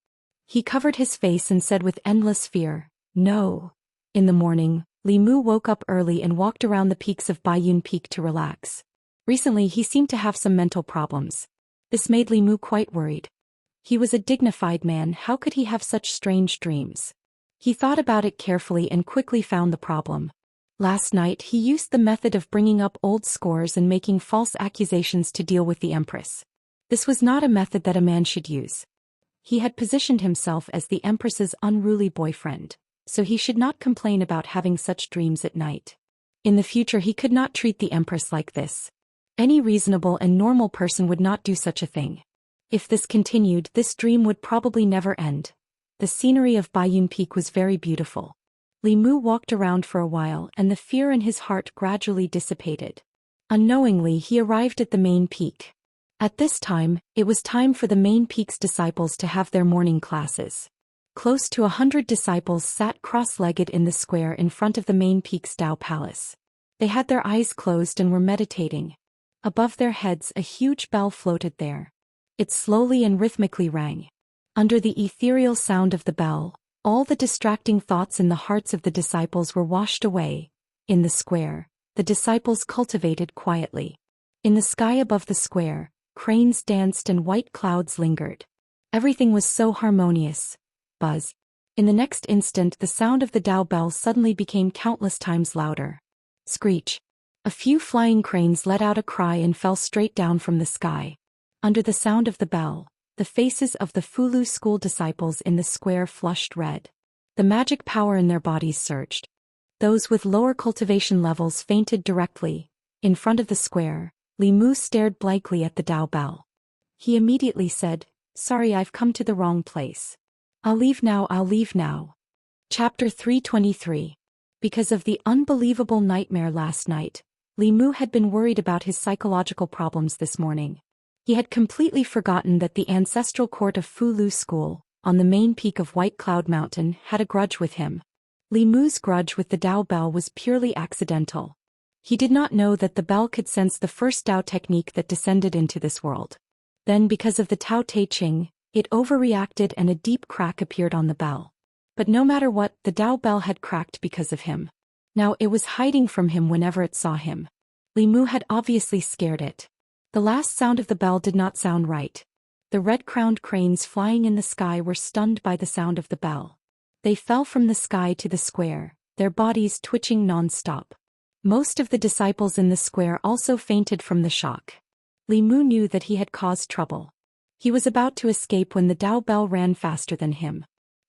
He covered his face and said with endless fear, "No." In the morning, Li Mu woke up early and walked around the peaks of Baiyun Peak to relax. Recently he seemed to have some mental problems. This made Li Mu quite worried. He was a dignified man, how could he have such strange dreams? He thought about it carefully and quickly found the problem. Last night he used the method of bringing up old scores and making false accusations to deal with the Empress. This was not a method that a man should use. He had positioned himself as the Empress's unruly boyfriend, so he should not complain about having such dreams at night. In the future he could not treat the Empress like this. Any reasonable and normal person would not do such a thing. If this continued, this dream would probably never end. The scenery of Baiyun Peak was very beautiful. Li Mu walked around for a while and the fear in his heart gradually dissipated. Unknowingly he arrived at the main peak. At this time, it was time for the main peak's disciples to have their morning classes. Close to 100 disciples sat cross-legged in the square in front of the main peak's Dao Palace. They had their eyes closed and were meditating. Above their heads a huge bell floated there. It slowly and rhythmically rang. Under the ethereal sound of the bell, all the distracting thoughts in the hearts of the disciples were washed away. In the square, the disciples cultivated quietly. In the sky above the square, cranes danced and white clouds lingered. Everything was so harmonious. Buzz. In the next instant the sound of the Dao bell suddenly became countless times louder. Screech. A few flying cranes let out a cry and fell straight down from the sky. Under the sound of the bell, the faces of the Fulu school disciples in the square flushed red. The magic power in their bodies surged. Those with lower cultivation levels fainted directly. In front of the square, Li Mu stared blankly at the Dao bell. He immediately said, "Sorry, I've come to the wrong place. I'll leave now, I'll leave now." Chapter 323. Because of the unbelievable nightmare last night, Li Mu had been worried about his psychological problems this morning. He had completely forgotten that the ancestral court of Fulu School, on the main peak of White Cloud Mountain, had a grudge with him. Li Mu's grudge with the Dao bell was purely accidental. He did not know that the bell could sense the first Dao technique that descended into this world. Then because of the Tao Te Ching, it overreacted and a deep crack appeared on the bell. But no matter what, the Dao bell had cracked because of him. Now it was hiding from him whenever it saw him. Li Mu had obviously scared it. The last sound of the bell did not sound right. The red-crowned cranes flying in the sky were stunned by the sound of the bell. They fell from the sky to the square, their bodies twitching non-stop. Most of the disciples in the square also fainted from the shock. Li Mu knew that he had caused trouble. He was about to escape when the Dao bell ran faster than him.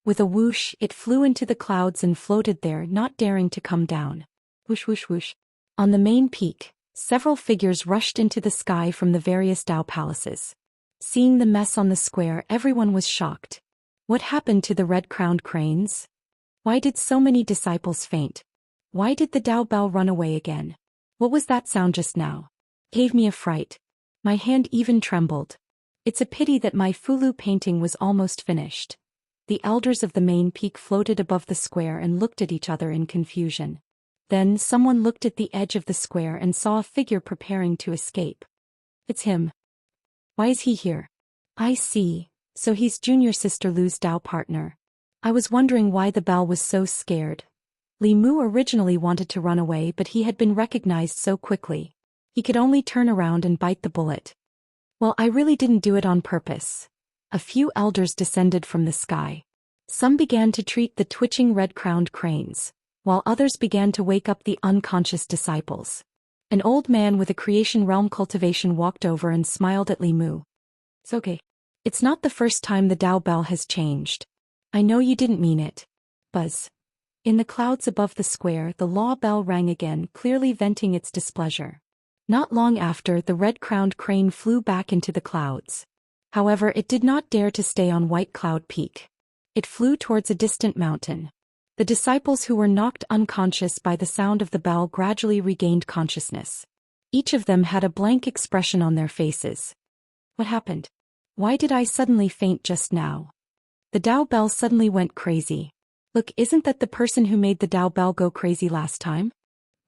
With a whoosh, it flew into the clouds and floated there, not daring to come down. Whoosh whoosh whoosh. On the main peak, several figures rushed into the sky from the various Dao palaces. Seeing the mess on the square, everyone was shocked. What happened to the red-crowned cranes? Why did so many disciples faint? Why did the Dao bell run away again? What was that sound just now? Gave me a fright. My hand even trembled. It's a pity that my Fulu painting was almost finished. The elders of the main peak floated above the square and looked at each other in confusion. Then someone looked at the edge of the square and saw a figure preparing to escape. It's him. Why is he here? I see, so he's junior sister Lu's Dao partner. I was wondering why the bell was so scared. Li Mu originally wanted to run away, but he had been recognized so quickly. He could only turn around and bite the bullet. Well, I really didn't do it on purpose. A few elders descended from the sky. Some began to treat the twitching red-crowned cranes, while others began to wake up the unconscious disciples. An old man with a creation realm cultivation walked over and smiled at Li Mu. It's okay. It's not the first time the Dao bell has changed. I know you didn't mean it. Buzz. In the clouds above the square, the law bell rang again, clearly venting its displeasure. Not long after, the red-crowned crane flew back into the clouds. However, it did not dare to stay on White Cloud Peak. It flew towards a distant mountain. The disciples who were knocked unconscious by the sound of the bell gradually regained consciousness. Each of them had a blank expression on their faces. What happened? Why did I suddenly faint just now? The Dao bell suddenly went crazy. Look, isn't that the person who made the Dao bell go crazy last time?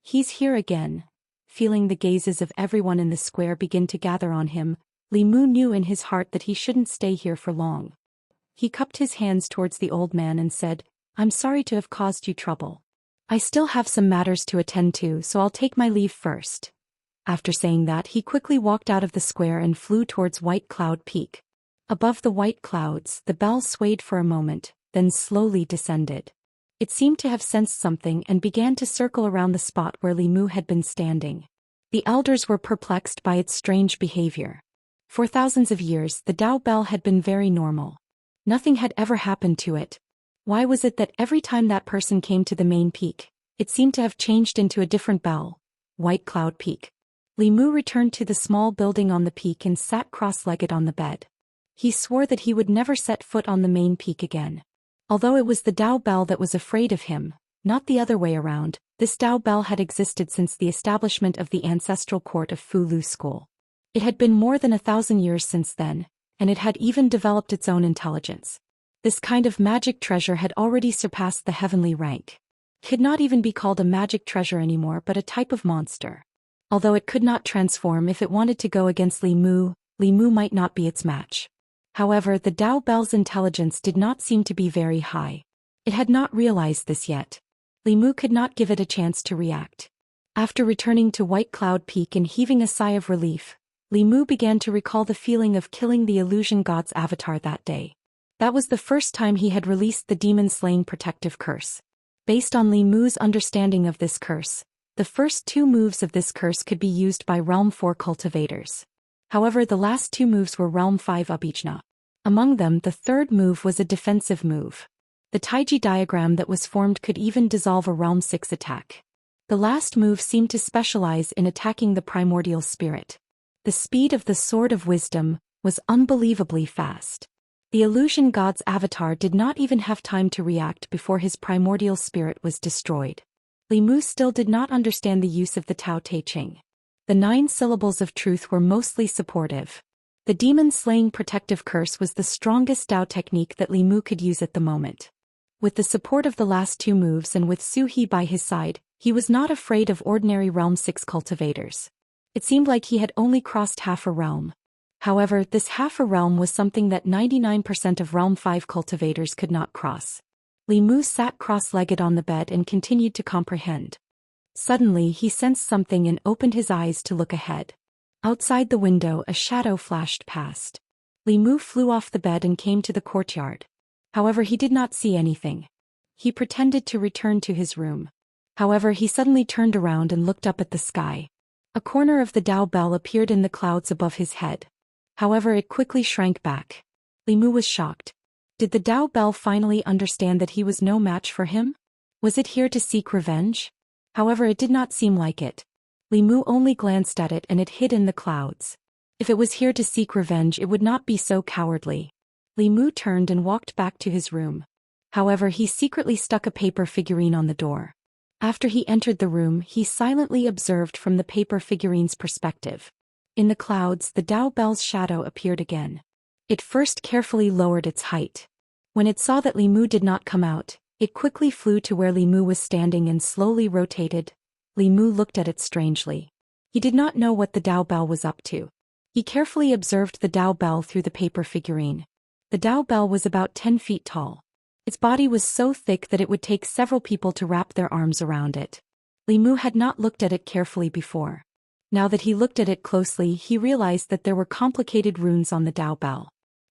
He's here again. Feeling the gazes of everyone in the square begin to gather on him, Li Mu knew in his heart that he shouldn't stay here for long. He cupped his hands towards the old man and said, "I'm sorry to have caused you trouble. I still have some matters to attend to, so I'll take my leave first." After saying that, he quickly walked out of the square and flew towards White Cloud Peak. Above the white clouds, the bell swayed for a moment, then slowly descended. It seemed to have sensed something and began to circle around the spot where Li Mu had been standing. The elders were perplexed by its strange behavior. For thousands of years, the Dao bell had been very normal. Nothing had ever happened to it. Why was it that every time that person came to the main peak, it seemed to have changed into a different bell? White Cloud Peak. Li Mu returned to the small building on the peak and sat cross-legged on the bed. He swore that he would never set foot on the main peak again. Although it was the Dao bell that was afraid of him, not the other way around, this Dao bell had existed since the establishment of the ancestral court of Fu Lu School. It had been more than 1,000 years since then, and it had even developed its own intelligence. This kind of magic treasure had already surpassed the heavenly rank. It could not even be called a magic treasure anymore but a type of monster. Although it could not transform, if it wanted to go against Li Mu might not be its match. However, the Dao bell's intelligence did not seem to be very high. It had not realized this yet. Li Mu could not give it a chance to react. After returning to White Cloud Peak and heaving a sigh of relief, Li Mu began to recall the feeling of killing the illusion god's avatar that day. That was the first time he had released the demon-slaying protective curse. Based on Li Mu's understanding of this curse, the first 2 moves of this curse could be used by Realm 4 cultivators. However, the last 2 moves were Realm 5 Abhijna. Among them, the third move was a defensive move. The Taiji diagram that was formed could even dissolve a Realm 6 attack. The last move seemed to specialize in attacking the primordial spirit. The speed of the Sword of Wisdom was unbelievably fast. The illusion god's avatar did not even have time to react before his primordial spirit was destroyed. Li Mu still did not understand the use of the Tao Te Ching. The 9 syllables of truth were mostly supportive. The demon-slaying protective curse was the strongest Dao technique that Li Mu could use at the moment. With the support of the last 2 moves and with Su He by his side, he was not afraid of ordinary Realm 6 cultivators. It seemed like he had only crossed half a realm. However, this half a realm was something that 99% of Realm 5 cultivators could not cross. Li Mu sat cross-legged on the bed and continued to comprehend. Suddenly, he sensed something and opened his eyes to look ahead. Outside the window, a shadow flashed past. Li Mu flew off the bed and came to the courtyard. However, he did not see anything. He pretended to return to his room. However, he suddenly turned around and looked up at the sky. A corner of the Dao bell appeared in the clouds above his head. However, it quickly shrank back. Li Mu was shocked. Did the Dao bell finally understand that he was no match for him? Was it here to seek revenge? However, it did not seem like it. Li Mu only glanced at it and it hid in the clouds. If it was here to seek revenge, it would not be so cowardly. Li Mu turned and walked back to his room. However, he secretly stuck a paper figurine on the door. After he entered the room, he silently observed from the paper figurine's perspective. In the clouds, the Dao bell's shadow appeared again. It first carefully lowered its height. When it saw that Li Mu did not come out, it quickly flew to where Li Mu was standing and slowly rotated. Li Mu looked at it strangely. He did not know what the Dao bell was up to. He carefully observed the Dao bell through the paper figurine. The Dao bell was about 10 feet tall. Its body was so thick that it would take several people to wrap their arms around it. Li Mu had not looked at it carefully before. Now that he looked at it closely, he realized that there were complicated runes on the Dao bell.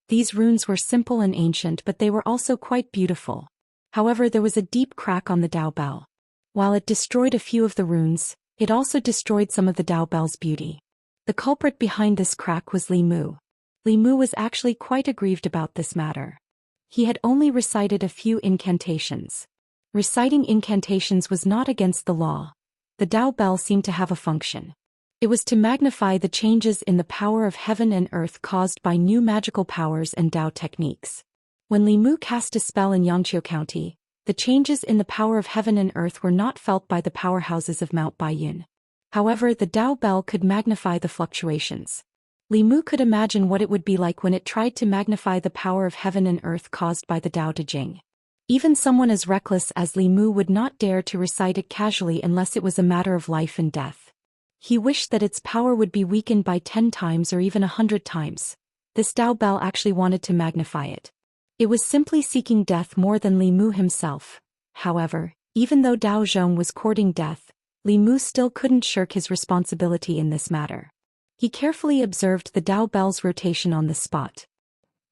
These runes were simple and ancient, but they were also quite beautiful. However, there was a deep crack on the Dao bell. While it destroyed a few of the runes, it also destroyed some of the Dao bell's beauty. The culprit behind this crack was Li Mu. Li Mu was actually quite aggrieved about this matter. He had only recited a few incantations. Reciting incantations was not against the law. The Dao bell seemed to have a function. It was to magnify the changes in the power of heaven and earth caused by new magical powers and Dao techniques. When Li Mu cast a spell in Xianxia County, the changes in the power of heaven and earth were not felt by the powerhouses of Mount Baiyun. However, the Dao bell could magnify the fluctuations. Li Mu could imagine what it would be like when it tried to magnify the power of heaven and earth caused by the Dao De Jing. Even someone as reckless as Li Mu would not dare to recite it casually unless it was a matter of life and death. He wished that its power would be weakened by 10 times or even 100 times. This Dao bell actually wanted to magnify it. It was simply seeking death more than Li Mu himself. However, even though Dao Zhong was courting death, Li Mu still couldn't shirk his responsibility in this matter. He carefully observed the Dao bell's rotation on the spot.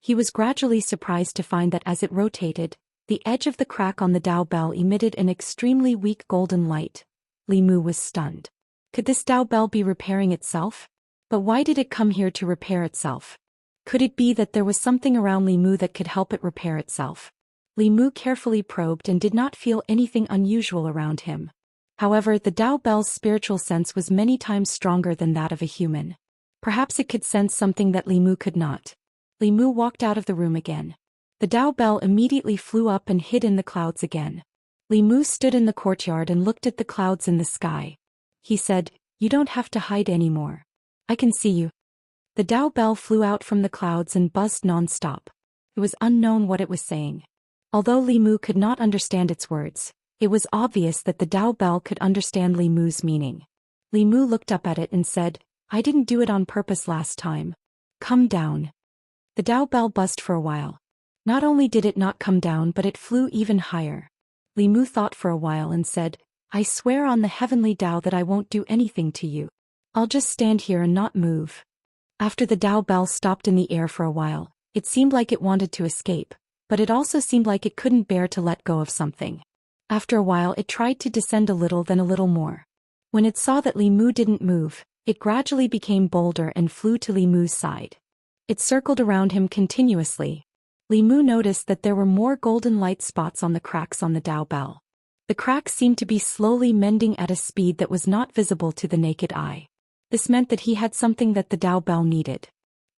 He was gradually surprised to find that as it rotated, the edge of the crack on the Dao bell emitted an extremely weak golden light. Li Mu was stunned. Could this Dao bell be repairing itself? But why did it come here to repair itself? Could it be that there was something around Li Mu that could help it repair itself? Li Mu carefully probed and did not feel anything unusual around him. However, the Dao bell's spiritual sense was many times stronger than that of a human. Perhaps it could sense something that Li Mu could not. Li Mu walked out of the room again. The Dao bell immediately flew up and hid in the clouds again. Li Mu stood in the courtyard and looked at the clouds in the sky. He said, "You don't have to hide anymore. I can see you." The Dao bell flew out from the clouds and buzzed non-stop. It was unknown what it was saying. Although Li Mu could not understand its words, it was obvious that the Dao bell could understand Li Mu's meaning. Li Mu looked up at it and said, "I didn't do it on purpose last time. Come down." The Dao bell buzzed for a while. Not only did it not come down but it flew even higher. Li Mu thought for a while and said, "I swear on the heavenly Dao that I won't do anything to you. I'll just stand here and not move." After the Dao bell stopped in the air for a while, it seemed like it wanted to escape, but it also seemed like it couldn't bear to let go of something. After a while it tried to descend a little, then a little more. When it saw that Li Mu didn't move, it gradually became bolder and flew to Li Mu's side. It circled around him continuously. Li Mu noticed that there were more golden light spots on the cracks on the Dao bell. The cracks seemed to be slowly mending at a speed that was not visible to the naked eye. This meant that he had something that the Dao bell needed.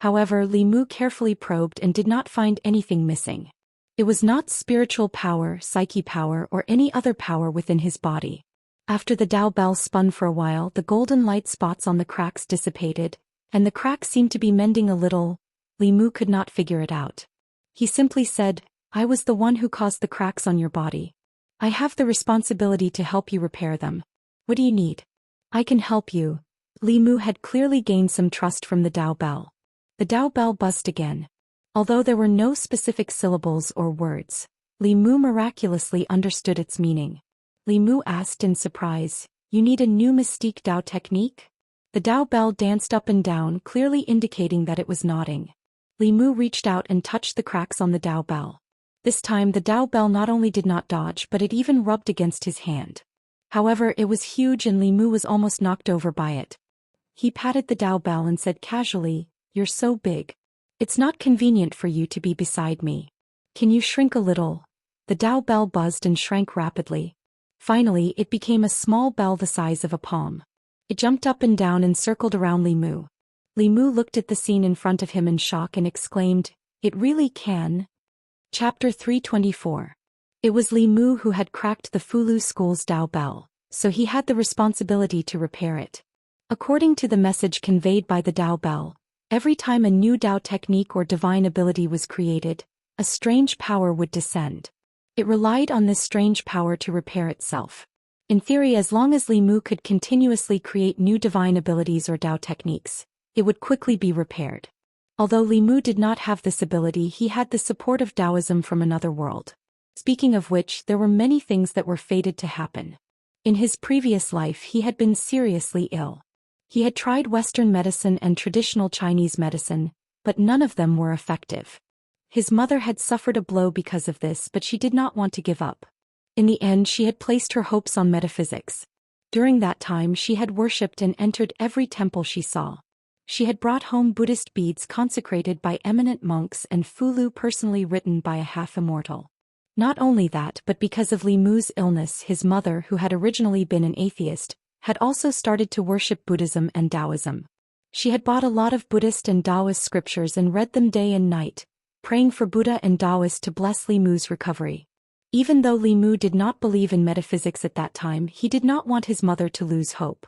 However, Li Mu carefully probed and did not find anything missing. It was not spiritual power, psyche power, or any other power within his body. After the Dao bell spun for a while, the golden light spots on the cracks dissipated, and the cracks seemed to be mending a little. Li Mu could not figure it out. He simply said, "I was the one who caused the cracks on your body. I have the responsibility to help you repair them. What do you need? I can help you." Li Mu had clearly gained some trust from the Dao bell. The Dao bell buzzed again. Although there were no specific syllables or words, Li Mu miraculously understood its meaning. Li Mu asked in surprise, "You need a new mystique Dao technique?" The Dao bell danced up and down, clearly indicating that it was nodding. Li Mu reached out and touched the cracks on the Dao bell. This time the Dao bell not only did not dodge but it even rubbed against his hand. However, it was huge and Li Mu was almost knocked over by it. He patted the Dao bell and said casually, "You're so big. It's not convenient for you to be beside me. Can you shrink a little?" The Dao bell buzzed and shrank rapidly. Finally, it became a small bell the size of a palm. It jumped up and down and circled around Li Mu. Li Mu looked at the scene in front of him in shock and exclaimed, "It really can?" Chapter 324. It was Li Mu who had cracked the Fulu school's Dao bell, so he had the responsibility to repair it. According to the message conveyed by the Dao bell, every time a new Dao technique or divine ability was created, a strange power would descend. It relied on this strange power to repair itself. In theory, as long as Li Mu could continuously create new divine abilities or Dao techniques, it would quickly be repaired. Although Li Mu did not have this ability, he had the support of Taoism from another world. Speaking of which, there were many things that were fated to happen. In his previous life he had been seriously ill. He had tried Western medicine and traditional Chinese medicine, but none of them were effective. His mother had suffered a blow because of this, but she did not want to give up. In the end, she had placed her hopes on metaphysics. During that time she had worshipped and entered every temple she saw. She had brought home Buddhist beads consecrated by eminent monks and Fulu personally written by a half-immortal. Not only that, but because of Li Mu's illness, his mother, who had originally been an atheist, had also started to worship Buddhism and Taoism. She had bought a lot of Buddhist and Taoist scriptures and read them day and night, praying for Buddha and Daoist to bless Li Mu's recovery. Even though Li Mu did not believe in metaphysics at that time, he did not want his mother to lose hope.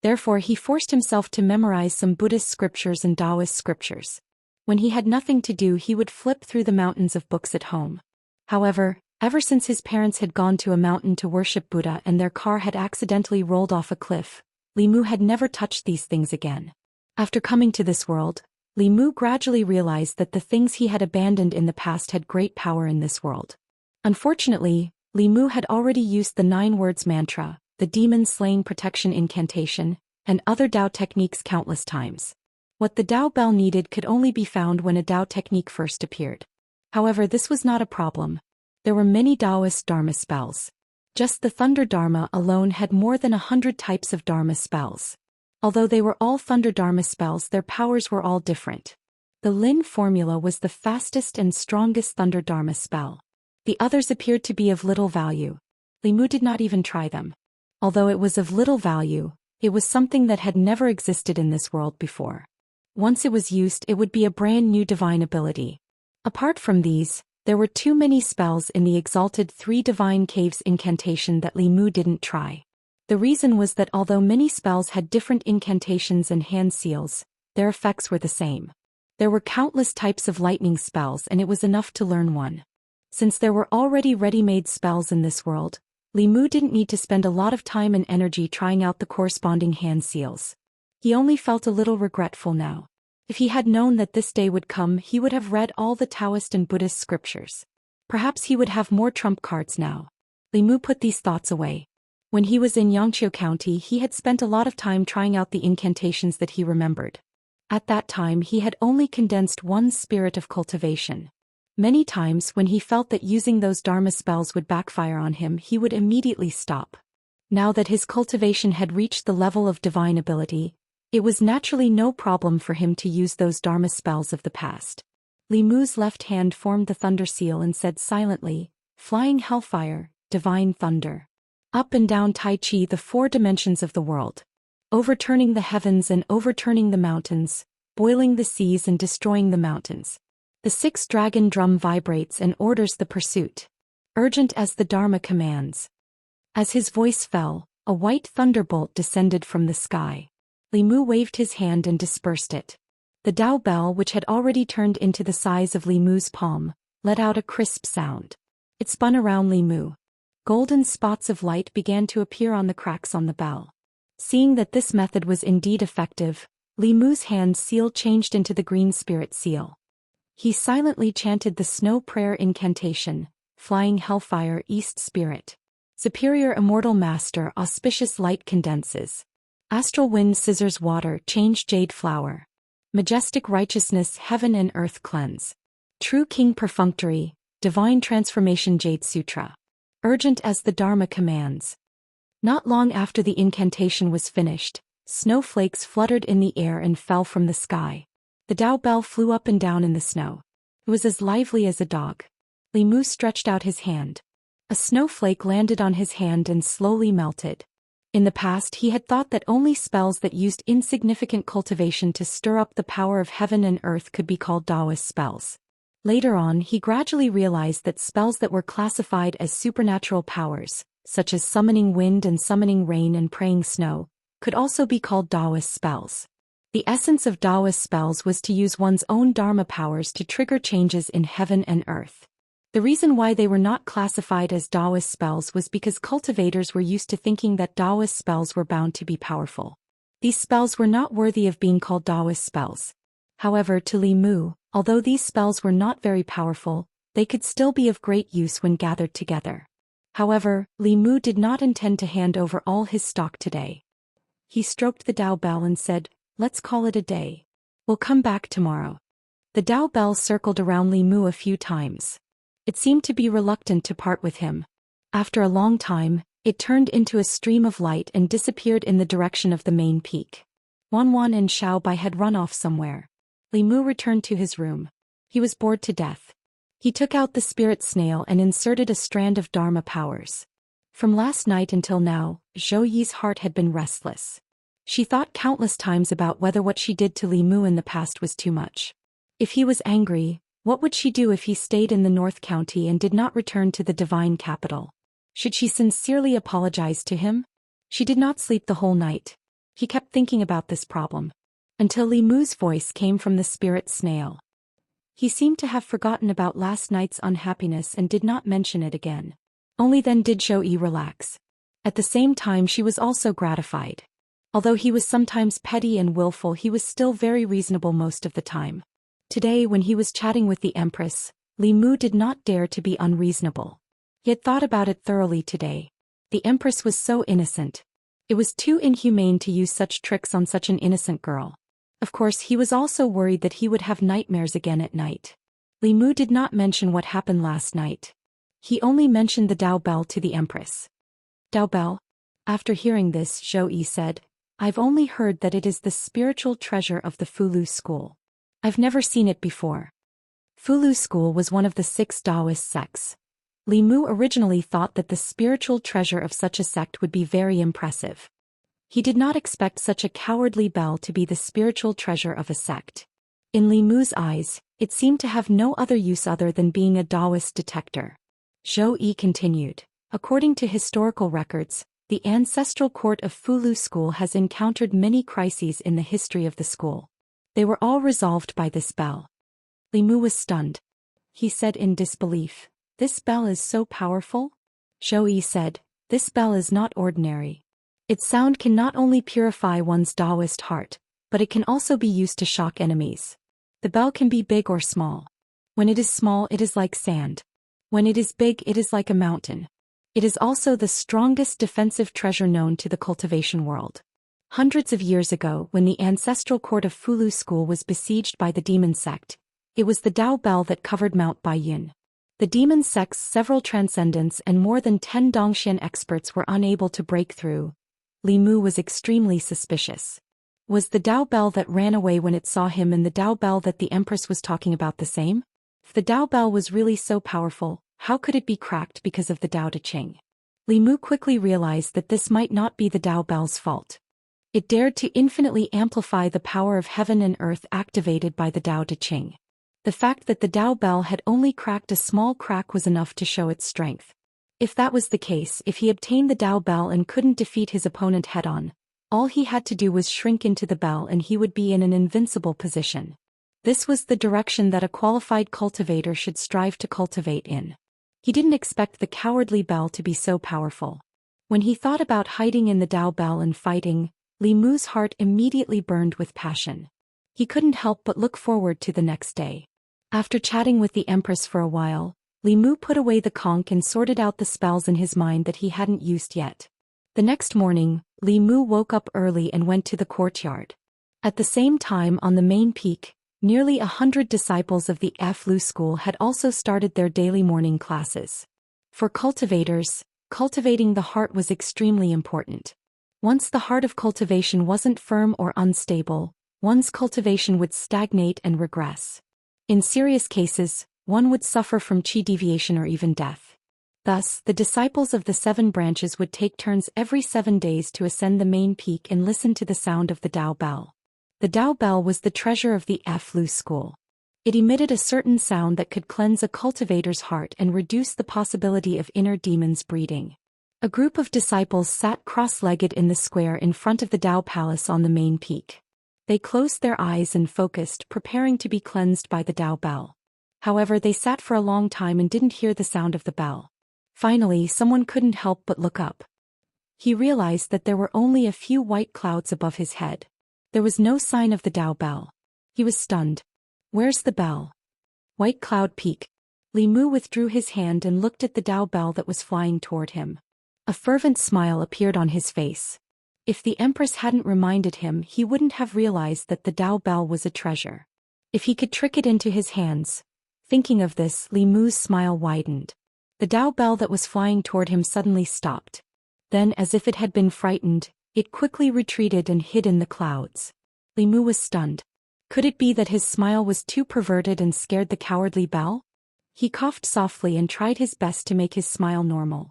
Therefore, he forced himself to memorize some Buddhist scriptures and Taoist scriptures. When he had nothing to do, he would flip through the mountains of books at home. However, ever since his parents had gone to a mountain to worship Buddha and their car had accidentally rolled off a cliff, Li Mu had never touched these things again. After coming to this world, Li Mu gradually realized that the things he had abandoned in the past had great power in this world. Unfortunately, Li Mu had already used the 9 words mantra, the demon-slaying protection incantation, and other Dao techniques countless times. What the Dao bell needed could only be found when a Dao technique first appeared. However, this was not a problem. There were many Daoist Dharma spells. Just the Thunder Dharma alone had more than 100 types of Dharma spells. Although they were all Thunder Dharma spells, their powers were all different. The Lin formula was the fastest and strongest Thunder Dharma spell. The others appeared to be of little value. Li Mu did not even try them. Although it was of little value, it was something that had never existed in this world before. Once it was used, it would be a brand new divine ability. Apart from these, there were too many spells in the exalted 3 divine caves incantation that Li Mu didn't try. The reason was that although many spells had different incantations and hand seals, their effects were the same. There were countless types of lightning spells, and it was enough to learn one. Since there were already ready-made spells in this world, Li Mu didn't need to spend a lot of time and energy trying out the corresponding hand seals. He only felt a little regretful now. If he had known that this day would come, he would have read all the Taoist and Buddhist scriptures. Perhaps he would have more trump cards now. Li Mu put these thoughts away. When he was in Xianxia County, he had spent a lot of time trying out the incantations that he remembered. At that time, he had only condensed one spirit of cultivation. Many times when he felt that using those Dharma spells would backfire on him, he would immediately stop. Now that his cultivation had reached the level of divine ability, it was naturally no problem for him to use those Dharma spells of the past. Li Mu's left hand formed the thunder seal and said silently, "Flying hellfire, divine thunder. Up and down Tai Chi, the 4 dimensions of the world. Overturning the heavens and overturning the mountains, boiling the seas and destroying the mountains. The 6 dragon drum vibrates and orders the pursuit. Urgent as the Dharma commands." As his voice fell, a white thunderbolt descended from the sky. Li Mu waved his hand and dispersed it. The Dao bell, which had already turned into the size of Li Mu's palm, let out a crisp sound. It spun around Li Mu. Golden spots of light began to appear on the cracks on the bell. Seeing that this method was indeed effective, Li Mu's hand seal changed into the green spirit seal. He silently chanted the snow prayer incantation, "Flying hellfire, east spirit. Superior immortal master, auspicious light condenses. Astral wind scissors water, change jade flower. Majestic righteousness, heaven and earth cleanse. True king perfunctory, divine transformation jade sutra. Urgent as the Dharma commands." Not long after the incantation was finished, snowflakes fluttered in the air and fell from the sky. The Dao bell flew up and down in the snow. It was as lively as a dog. Li Mu stretched out his hand. A snowflake landed on his hand and slowly melted. In the past, he had thought that only spells that used insignificant cultivation to stir up the power of heaven and earth could be called Daoist spells. Later on, he gradually realized that spells that were classified as supernatural powers, such as summoning wind and summoning rain and praying snow, could also be called Daoist spells. The essence of Daoist spells was to use one's own Dharma powers to trigger changes in heaven and earth. The reason why they were not classified as Daoist spells was because cultivators were used to thinking that Daoist spells were bound to be powerful. These spells were not worthy of being called Daoist spells. However, to Li Mu, although these spells were not very powerful, they could still be of great use when gathered together. However, Li Mu did not intend to hand over all his stock today. He stroked the Dao bell and said, "Let's call it a day. We'll come back tomorrow." The Dao bell circled around Li Mu a few times. It seemed to be reluctant to part with him. After a long time, it turned into a stream of light and disappeared in the direction of the main peak. Wanwan and Xiao Bai had run off somewhere. Li Mu returned to his room. He was bored to death. He took out the spirit snail and inserted a strand of Dharma powers. From last night until now, Zhou Yi's heart had been restless. She thought countless times about whether what she did to Li Mu in the past was too much. If he was angry, what would she do if he stayed in the North County and did not return to the divine capital? Should she sincerely apologize to him? She did not sleep the whole night. He kept thinking about this problem. Until Li Mu's voice came from the spirit snail. He seemed to have forgotten about last night's unhappiness and did not mention it again. Only then did Zhou Yi relax. At the same time she was also gratified. Although he was sometimes petty and willful, he was still very reasonable most of the time. Today when he was chatting with the Empress, Li Mu did not dare to be unreasonable. He had thought about it thoroughly today. The Empress was so innocent. It was too inhumane to use such tricks on such an innocent girl. Of course he was also worried that he would have nightmares again at night. Li Mu did not mention what happened last night. He only mentioned the Dao Bell to the Empress. Dao Bell? After hearing this, Zhou Yi said, I've only heard that it is the spiritual treasure of the Fulu school. I've never seen it before. Fulu school was one of the 6 Daoist sects. Li Mu originally thought that the spiritual treasure of such a sect would be very impressive. He did not expect such a cowardly bell to be the spiritual treasure of a sect. In Li Mu's eyes, it seemed to have no other use other than being a Daoist detector. Zhou Yi continued, according to historical records, the ancestral court of Fulu school has encountered many crises in the history of the school. They were all resolved by this bell. Li Mu was stunned. He said in disbelief, This bell is so powerful? Zhou Yi said, This bell is not ordinary. Its sound can not only purify one's Daoist heart, but it can also be used to shock enemies. The bell can be big or small. When it is small, it is like sand. When it is big, it is like a mountain. It is also the strongest defensive treasure known to the cultivation world. Hundreds of years ago, when the ancestral court of Fulu school was besieged by the demon sect, it was the Dao Bell that covered Mount Baiyun. The demon sect's several transcendents and more than 10 Zhou Xian experts were unable to break through. Li Mu was extremely suspicious. Was the Dao Bell that ran away when it saw him and the Dao Bell that the Empress was talking about the same? If the Dao Bell was really so powerful, how could it be cracked because of the Dao De Qing? Li Mu quickly realized that this might not be the Dao Bell's fault. It dared to infinitely amplify the power of heaven and earth activated by the Dao De Qing. The fact that the Dao Bell had only cracked a small crack was enough to show its strength. If that was the case, if he obtained the Dao Bell and couldn't defeat his opponent head-on, all he had to do was shrink into the bell and he would be in an invincible position. This was the direction that a qualified cultivator should strive to cultivate in. He didn't expect the cowardly bell to be so powerful. When he thought about hiding in the Dao Bell and fighting, Li Mu's heart immediately burned with passion. He couldn't help but look forward to the next day. After chatting with the Empress for a while, Li Mu put away the conch and sorted out the spells in his mind that he hadn't used yet. The next morning, Li Mu woke up early and went to the courtyard. At the same time on the main peak, nearly 100 disciples of the Flu school had also started their daily morning classes. For cultivators, cultivating the heart was extremely important. Once the heart of cultivation wasn't firm or unstable, one's cultivation would stagnate and regress. In serious cases, one would suffer from qi deviation or even death. Thus, the disciples of the 7 branches would take turns every 7 days to ascend the main peak and listen to the sound of the Dao Bell. The Dao Bell was the treasure of the Flu school. It emitted a certain sound that could cleanse a cultivator's heart and reduce the possibility of inner demons breeding. A group of disciples sat cross-legged in the square in front of the Dao Palace on the main peak. They closed their eyes and focused, preparing to be cleansed by the Dao Bell. However, they sat for a long time and didn't hear the sound of the bell. Finally, someone couldn't help but look up. He realized that there were only a few white clouds above his head. There was no sign of the Dao Bell. He was stunned. Where's the bell? White Cloud Peak. Li Mu withdrew his hand and looked at the Dao Bell that was flying toward him. A fervent smile appeared on his face. If the Empress hadn't reminded him, he wouldn't have realized that the Dao Bell was a treasure. If he could trick it into his hands. Thinking of this, Li Mu's smile widened. The Dao Bell that was flying toward him suddenly stopped. Then, as if it had been frightened, it quickly retreated and hid in the clouds. Li Mu was stunned. Could it be that his smile was too perverted and scared the cowardly bell? He coughed softly and tried his best to make his smile normal.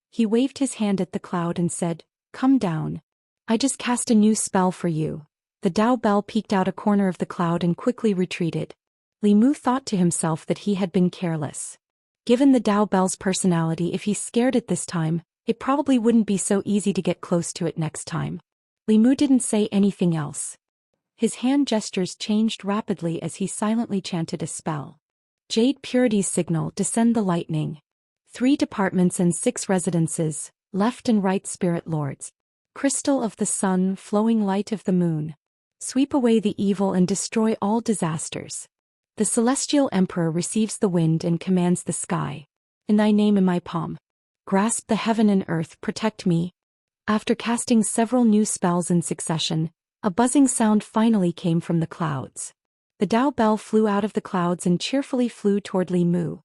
He waved his hand at the cloud and said, "Come down. I just cast a new spell for you." The Dao Bell peeked out a corner of the cloud and quickly retreated. Li Mu thought to himself that he had been careless. Given the Dao Bell's personality, if he scared it this time, it probably wouldn't be so easy to get close to it next time. Li Mu didn't say anything else. His hand gestures changed rapidly as he silently chanted a spell. Jade Purity's signal, descend the lightning. 3 departments and 6 residences, left and right spirit lords. Crystal of the sun, flowing light of the moon. Sweep away the evil and destroy all disasters. The celestial emperor receives the wind and commands the sky. In thy name in my palm. Grasp the heaven and earth, protect me. After casting several new spells in succession, a buzzing sound finally came from the clouds. The Dao Bell flew out of the clouds and cheerfully flew toward Li Mu.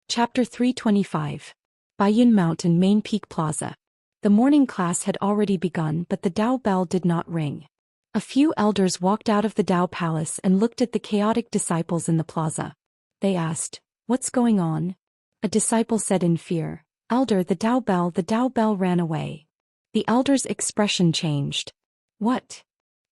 Chapter 325. Baiyun Mountain Main Peak Plaza. The morning class had already begun, but the Dao Bell did not ring. A few elders walked out of the Dao Palace and looked at the chaotic disciples in the plaza. They asked, "What's going on?" A disciple said in fear, "Elder, the Dao Bell ran away." The elder's expression changed. What?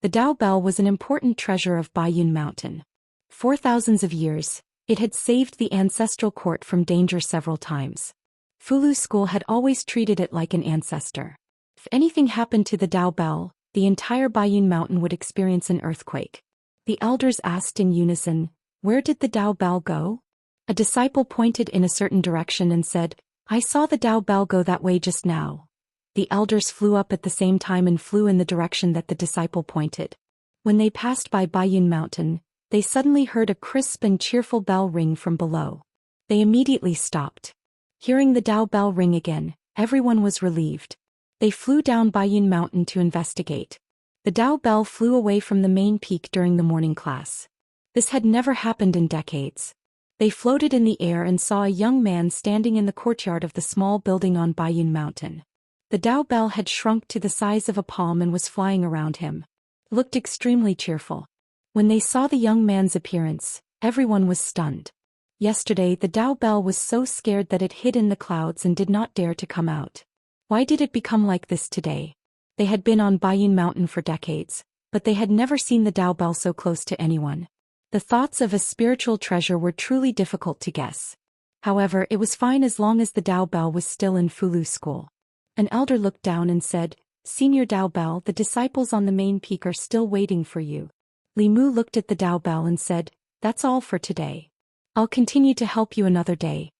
The Dao Bell was an important treasure of Baiyun Mountain. For thousands of years, it had saved the ancestral court from danger several times. Fulu School had always treated it like an ancestor. If anything happened to the Dao Bell, the entire Baiyun Mountain would experience an earthquake. The elders asked in unison, "Where did the Dao Bell go?" A disciple pointed in a certain direction and said, "I saw the Dao Bell go that way just now." The elders flew up at the same time and flew in the direction that the disciple pointed. When they passed by Baiyun Mountain, they suddenly heard a crisp and cheerful bell ring from below. They immediately stopped. Hearing the Dao Bell ring again, everyone was relieved. They flew down Baiyun Mountain to investigate. The Dao Bell flew away from the main peak during the morning class. This had never happened in decades. They floated in the air and saw a young man standing in the courtyard of the small building on Baiyun Mountain. The Dao Bell had shrunk to the size of a palm and was flying around him. It looked extremely cheerful. When they saw the young man's appearance, everyone was stunned. Yesterday the Dao Bell was so scared that it hid in the clouds and did not dare to come out. Why did it become like this today? They had been on Baiyun Mountain for decades, but they had never seen the Dao Bell so close to anyone. The thoughts of a spiritual treasure were truly difficult to guess. However, it was fine as long as the Dao Bell was still in Fulu School. An elder looked down and said, "Senior Dao Bell, the disciples on the main peak are still waiting for you." Li Mu looked at the Dao Bell and said, "That's all for today. I'll continue to help you another day."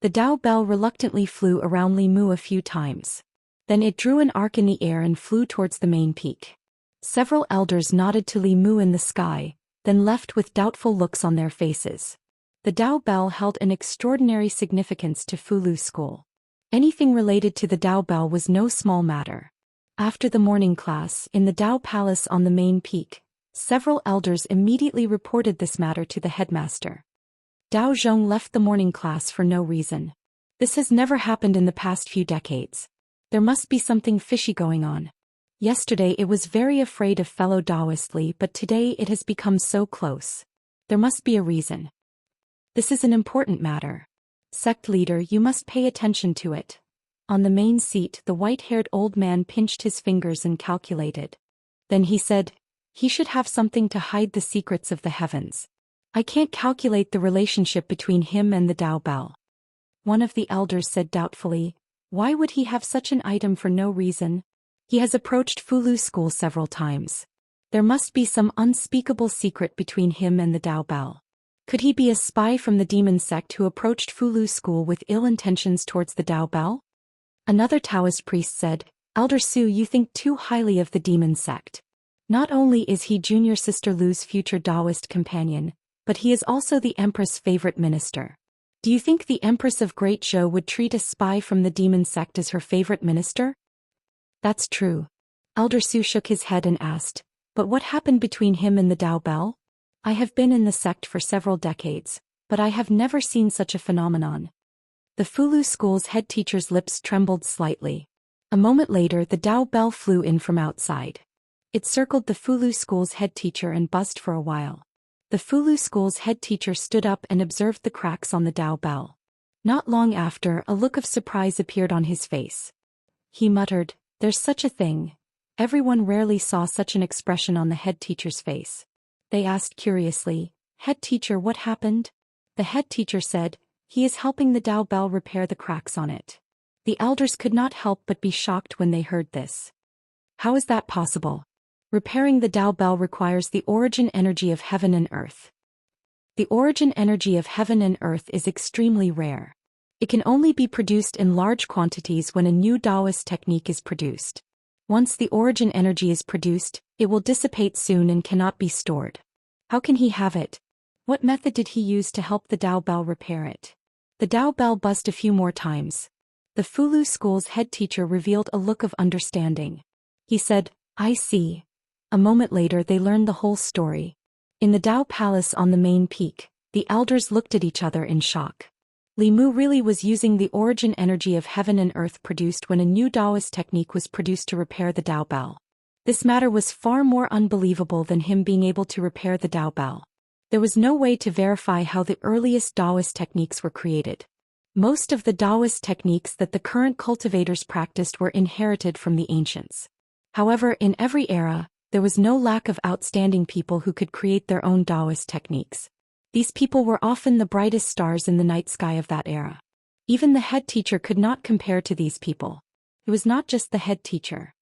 The Dao Bell reluctantly flew around Li Mu a few times. Then it drew an arc in the air and flew towards the main peak. Several elders nodded to Li Mu in the sky, then left with doubtful looks on their faces. The Dao Bell held an extraordinary significance to Fulu School. Anything related to the Dao Bell was no small matter. After the morning class, in the Dao Palace on the main peak, several elders immediately reported this matter to the headmaster. Dao Zhong left the morning class for no reason. This has never happened in the past few decades. There must be something fishy going on. Yesterday it was very afraid of fellow Daoist Li, but today it has become so close. There must be a reason. This is an important matter. Sect leader, you must pay attention to it. On the main seat, the white-haired old man pinched his fingers and calculated. Then he said, "He should have something to hide the secrets of the heavens. I can't calculate the relationship between him and the Dao Bell." One of the elders said doubtfully, "Why would he have such an item for no reason? He has approached Fulu School several times. There must be some unspeakable secret between him and the Dao Bell. Could he be a spy from the demon sect who approached Fulu School with ill intentions towards the Dao Bell?" Another Taoist priest said, "Elder Su, you think too highly of the demon sect. Not only is he junior sister Lu's future Daoist companion, but he is also the Empress' favorite minister. Do you think the Empress of Great Zhou would treat a spy from the demon sect as her favorite minister?" "That's true." Elder Su shook his head and asked, "But what happened between him and the Dao Bell? I have been in the sect for several decades, but I have never seen such a phenomenon." The Fulu School's head teacher's lips trembled slightly. A moment later the Dao Bell flew in from outside. It circled the Fulu School's head teacher and buzzed for a while. The Fulu school's head teacher stood up and observed the cracks on the Dao bell. Not long after, a look of surprise appeared on his face. He muttered, "There's such a thing." Everyone rarely saw such an expression on the head teacher's face. They asked curiously, "Head teacher, what happened?" The head teacher said, "He is helping the Dao bell repair the cracks on it." The elders could not help but be shocked when they heard this. How is that possible? Repairing the Dao bell requires the origin energy of heaven and earth. The origin energy of heaven and earth is extremely rare. It can only be produced in large quantities when a new Daoist technique is produced. Once the origin energy is produced, it will dissipate soon and cannot be stored. How can he have it? What method did he use to help the Dao bell repair it? The Dao bell buzzed a few more times. The Fulu school's head teacher revealed a look of understanding. He said, "I see." A moment later they learned the whole story. In the Dao palace on the main peak, the elders looked at each other in shock. Li Mu really was using the origin energy of heaven and earth produced when a new Daoist technique was produced to repair the Dao bell. This matter was far more unbelievable than him being able to repair the Dao bell. There was no way to verify how the earliest Daoist techniques were created. Most of the Daoist techniques that the current cultivators practiced were inherited from the ancients. However, in every era, there was no lack of outstanding people who could create their own Daoist techniques. These people were often the brightest stars in the night sky of that era. Even the head teacher could not compare to these people. It was not just the head teacher.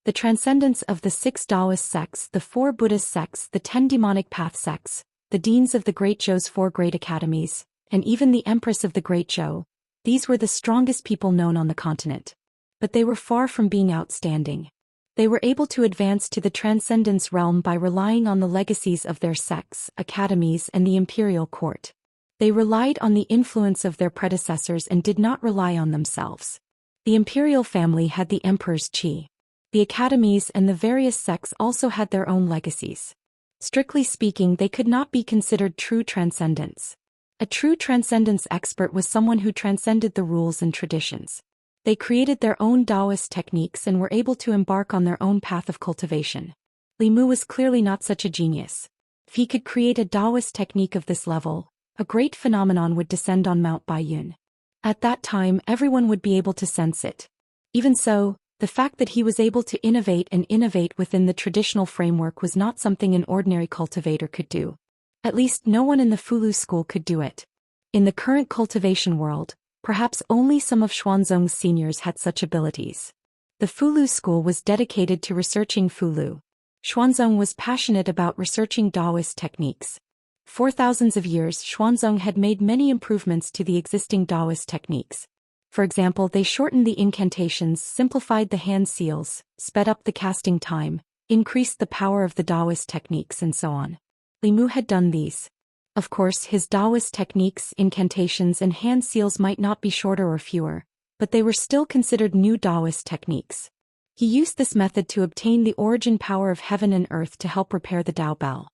The transcendence of the 6 Daoist sects, the 4 Buddhist sects, the 10 demonic path sects, the deans of the Great Zhou's 4 great academies, and even the empress of the Great Zhou, these were the strongest people known on the continent. But they were far from being outstanding. They were able to advance to the transcendence realm by relying on the legacies of their sects, academies, and the imperial court. They relied on the influence of their predecessors and did not rely on themselves. The imperial family had the emperor's qi. The academies and the various sects also had their own legacies. Strictly speaking, they could not be considered true transcendents. A true transcendence expert was someone who transcended the rules and traditions. They created their own Daoist techniques and were able to embark on their own path of cultivation. Li Mu was clearly not such a genius. If he could create a Daoist technique of this level, a great phenomenon would descend on Mount Baiyun. At that time, everyone would be able to sense it. Even so, the fact that he was able to innovate within the traditional framework was not something an ordinary cultivator could do. At least no one in the Fulu school could do it. In the current cultivation world, perhaps only some of Xuanzong's seniors had such abilities. The Fulu school was dedicated to researching Fulu. Xuanzong was passionate about researching Daoist techniques. For thousands of years, Xuanzong had made many improvements to the existing Daoist techniques. For example, they shortened the incantations, simplified the hand seals, sped up the casting time, increased the power of the Daoist techniques, and so on. Li Mu had done these. Of course, his Daoist techniques, incantations, and hand seals might not be shorter or fewer, but they were still considered new Daoist techniques. He used this method to obtain the origin power of heaven and earth to help repair the Dao bell.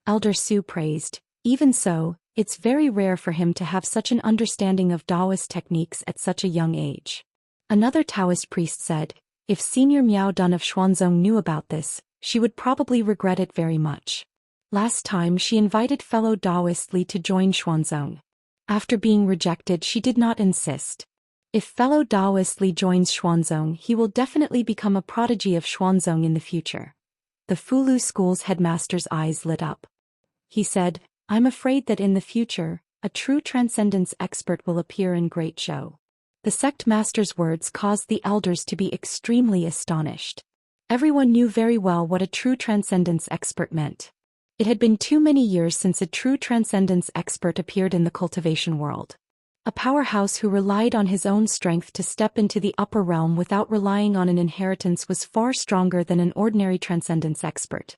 Elder Su praised, "Even so, it's very rare for him to have such an understanding of Daoist techniques at such a young age." Another Taoist priest said, "If Senior Miao Dun of Xuanzong knew about this, she would probably regret it very much." Last time she invited fellow Daoist Li to join Xuanzong. After being rejected, she did not insist. If fellow Daoist Li joins Xuanzong, he will definitely become a prodigy of Xuanzong in the future. The Fulu school's headmaster's eyes lit up. He said, "I'm afraid that in the future, a true transcendence expert will appear in Great Zhou." The sect master's words caused the elders to be extremely astonished. Everyone knew very well what a true transcendence expert meant. It had been too many years since a true transcendence expert appeared in the cultivation world. A powerhouse who relied on his own strength to step into the upper realm without relying on an inheritance was far stronger than an ordinary transcendence expert.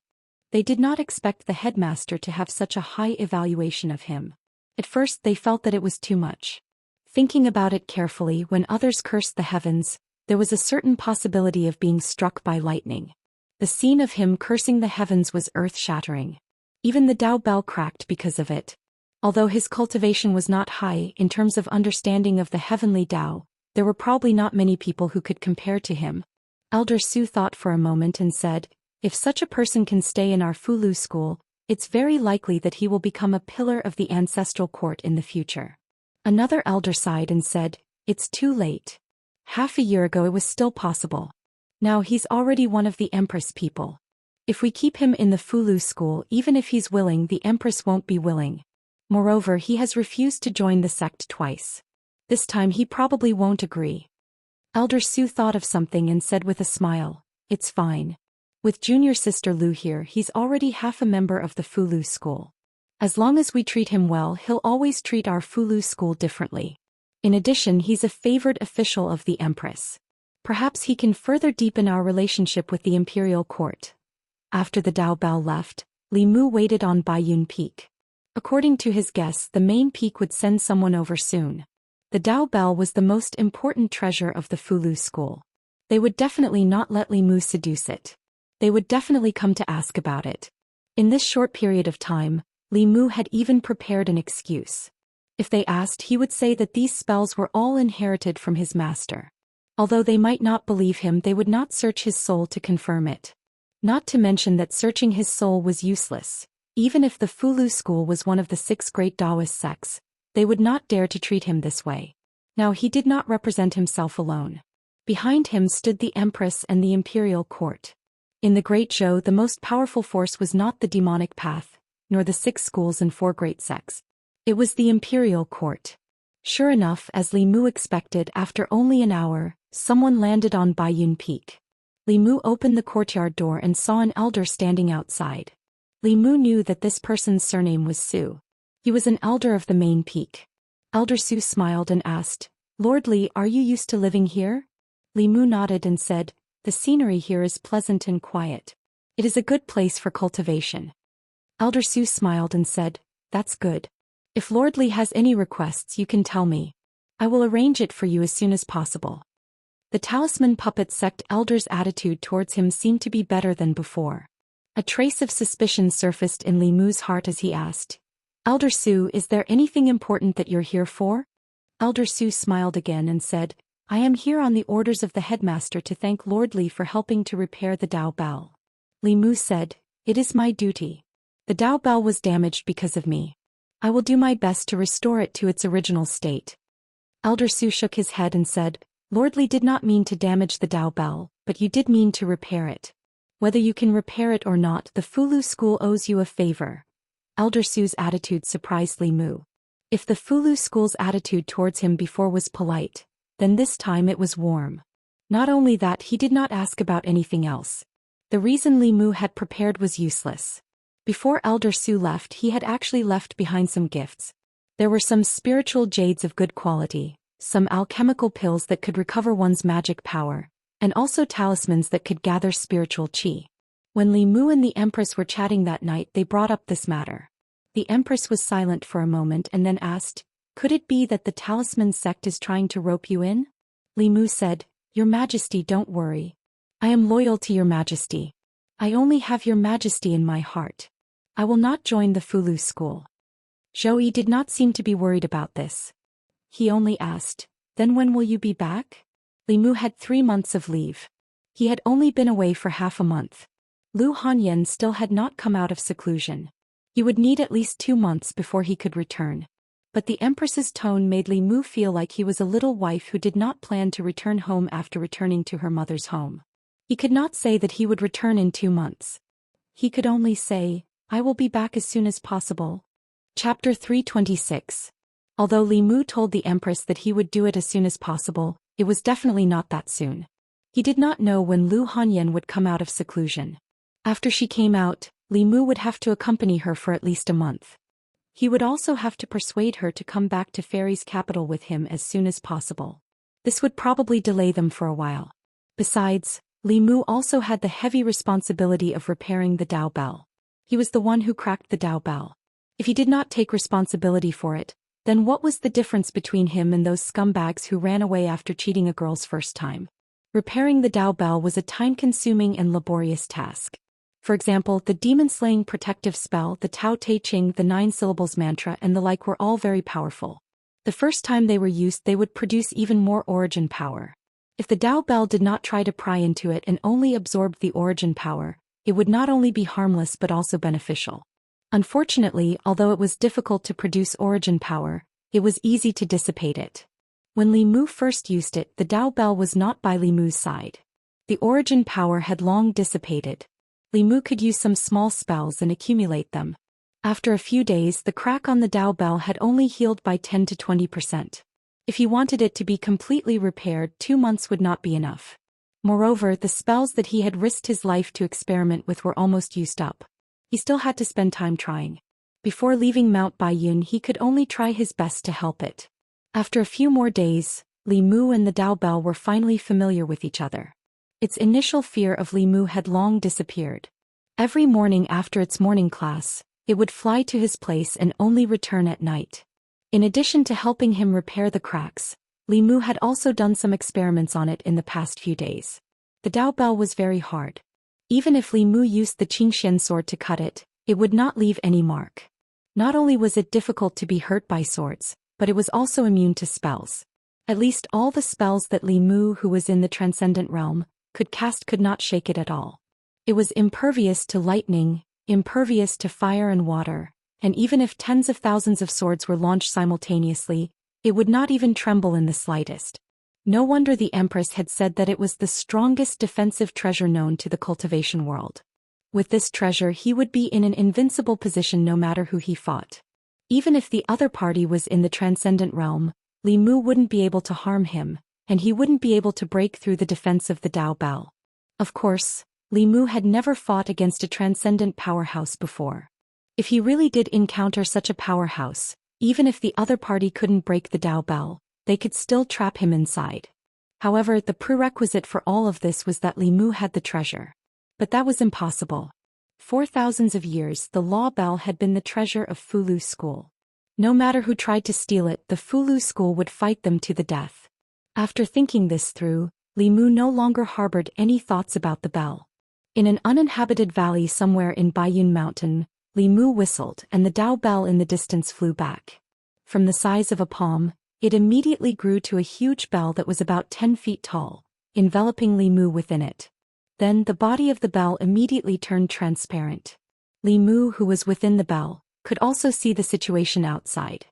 They did not expect the headmaster to have such a high evaluation of him. At first they felt that it was too much. Thinking about it carefully, when others cursed the heavens, there was a certain possibility of being struck by lightning. The scene of him cursing the heavens was earth-shattering. Even the Dao bell cracked because of it. Although his cultivation was not high in terms of understanding of the heavenly Dao, there were probably not many people who could compare to him. Elder Su thought for a moment and said, "If such a person can stay in our Fulu school, It's very likely that he will become a pillar of the ancestral court in the future. Another elder sighed and said, "It's too late. Half a year ago it was still possible. Now he's already one of the Empress people. If we keep him in the Fulu school, even if he's willing, the Empress won't be willing. Moreover, he has refused to join the sect twice. This time he probably won't agree." Elder Su thought of something and said with a smile, "It's fine. With junior sister Lu here, he's already half a member of the Fulu school. As long as we treat him well, he'll always treat our Fulu school differently. In addition, he's a favored official of the Empress. Perhaps he can further deepen our relationship with the imperial court." After the Dao Bell left, Li Mu waited on Baiyun Peak. According to his guess, the main peak would send someone over soon. The Dao Bell was the most important treasure of the Fulu school. They would definitely not let Li Mu seduce it. They would definitely come to ask about it. In this short period of time, Li Mu had even prepared an excuse. If they asked, he would say that these spells were all inherited from his master. Although they might not believe him, they would not search his soul to confirm it. Not to mention that searching his soul was useless. Even if the Fulu school was one of the 6 great Daoist sects, they would not dare to treat him this way. Now he did not represent himself alone. Behind him stood the Empress and the imperial court. In the Great Zhou, the most powerful force was not the demonic path, nor the 6 schools and 4 great sects. It was the imperial court. Sure enough, as Li Mu expected, after only an hour, someone landed on Baiyun Peak. Li Mu opened the courtyard door and saw an elder standing outside. Li Mu knew that this person's surname was Su. He was an elder of the main peak. Elder Su smiled and asked, "Lord Li, are you used to living here?" Li Mu nodded and said, "The scenery here is pleasant and quiet. It is a good place for cultivation." Elder Su smiled and said, "That's good. If Lord Li has any requests, you can tell me. I will arrange it for you as soon as possible." The talisman puppet sect elder's attitude towards him seemed to be better than before. A trace of suspicion surfaced in Li Mu's heart as he asked, "Elder Su, is there anything important that you're here for?" Elder Su smiled again and said, "I am here on the orders of the headmaster to thank Lord Li for helping to repair the Dao Bell." Li Mu said, "It is my duty. The Dao Bell was damaged because of me. I will do my best to restore it to its original state." Elder Su shook his head and said, "Lord Li did not mean to damage the Dao Bell, but you did mean to repair it. Whether you can repair it or not, the Fulu school owes you a favor." Elder Su's attitude surprised Li Mu. If the Fulu school's attitude towards him before was polite, then this time it was warm. Not only that, he did not ask about anything else. The reason Li Mu had prepared was useless. Before Elder Su left, he had actually left behind some gifts. There were some spiritual jades of good quality, some alchemical pills that could recover one's magic power, and also talismans that could gather spiritual qi. When Li Mu and the Empress were chatting that night, they brought up this matter. The Empress was silent for a moment and then asked, "Could it be that the talisman sect is trying to rope you in?" Li Mu said, "Your Majesty, don't worry. I am loyal to Your Majesty. I only have Your Majesty in my heart. I will not join the Fulu school." Zhou Yi did not seem to be worried about this. He only asked, "Then when will you be back?" Li Mu had 3 months of leave. He had only been away for half a month. Lu Hanyan still had not come out of seclusion. He would need at least 2 months before he could return. But the Empress's tone made Li Mu feel like he was a little wife who did not plan to return home after returning to her mother's home. He could not say that he would return in 2 months. He could only say, "I will be back as soon as possible." Chapter 326. Although Li Mu told the Empress that he would do it as soon as possible, it was definitely not that soon. He did not know when Lu Hanyan would come out of seclusion. After she came out, Li Mu would have to accompany her for at least a month. He would also have to persuade her to come back to Fairy's capital with him as soon as possible. This would probably delay them for a while. Besides, Li Mu also had the heavy responsibility of repairing the Dao Bell. He was the one who cracked the Dao Bell. If he did not take responsibility for it, then what was the difference between him and those scumbags who ran away after cheating a girl's first time? Repairing the Dao Bell was a time-consuming and laborious task. For example, the demon-slaying protective spell, the Tao Te Ching, the 9 syllables mantra, and the like were all very powerful. The first time they were used, they would produce even more origin power. If the Dao Bell did not try to pry into it and only absorbed the origin power, it would not only be harmless but also beneficial. Unfortunately, although it was difficult to produce origin power, it was easy to dissipate it. When Li Mu first used it, the Dao Bell was not by Li Mu's side. The origin power had long dissipated. Li Mu could use some small spells and accumulate them. After a few days, the crack on the Dao Bell had only healed by 10 to 20%. If he wanted it to be completely repaired, 2 months would not be enough. Moreover, the spells that he had risked his life to experiment with were almost used up. He still had to spend time trying. Before leaving Mount Baiyun, he could only try his best to help it. After a few more days, Li Mu and the Dao Bell were finally familiar with each other. Its initial fear of Li Mu had long disappeared. Every morning after its morning class, it would fly to his place and only return at night. In addition to helping him repair the cracks, Li Mu had also done some experiments on it in the past few days. The Dao Bell was very hard. Even if Li Mu used the Xianxia sword to cut it, it would not leave any mark. Not only was it difficult to be hurt by swords, but it was also immune to spells. At least all the spells that Li Mu, who was in the transcendent realm, could cast, could not shake it at all. It was impervious to lightning, impervious to fire and water, and even if tens of thousands of swords were launched simultaneously, it would not even tremble in the slightest. No wonder the Empress had said that it was the strongest defensive treasure known to the cultivation world. With this treasure, he would be in an invincible position no matter who he fought. Even if the other party was in the transcendent realm, Li Mu wouldn't be able to harm him, and he wouldn't be able to break through the defense of the Dao Bell. Of course, Li Mu had never fought against a transcendent powerhouse before. If he really did encounter such a powerhouse, even if the other party couldn't break the Dao Bell, they could still trap him inside. However, the prerequisite for all of this was that Li Mu had the treasure. But that was impossible. For thousands of years, the Law Bell had been the treasure of Fulu School. No matter who tried to steal it, the Fulu School would fight them to the death. After thinking this through, Li Mu no longer harbored any thoughts about the bell. In an uninhabited valley somewhere in Baiyun Mountain, Li Mu whistled and the Dao Bell in the distance flew back. From the size of a palm, it immediately grew to a huge bell that was about 10 feet tall, enveloping Li Mu within it. Then the body of the bell immediately turned transparent. Li Mu, who was within the bell, could also see the situation outside.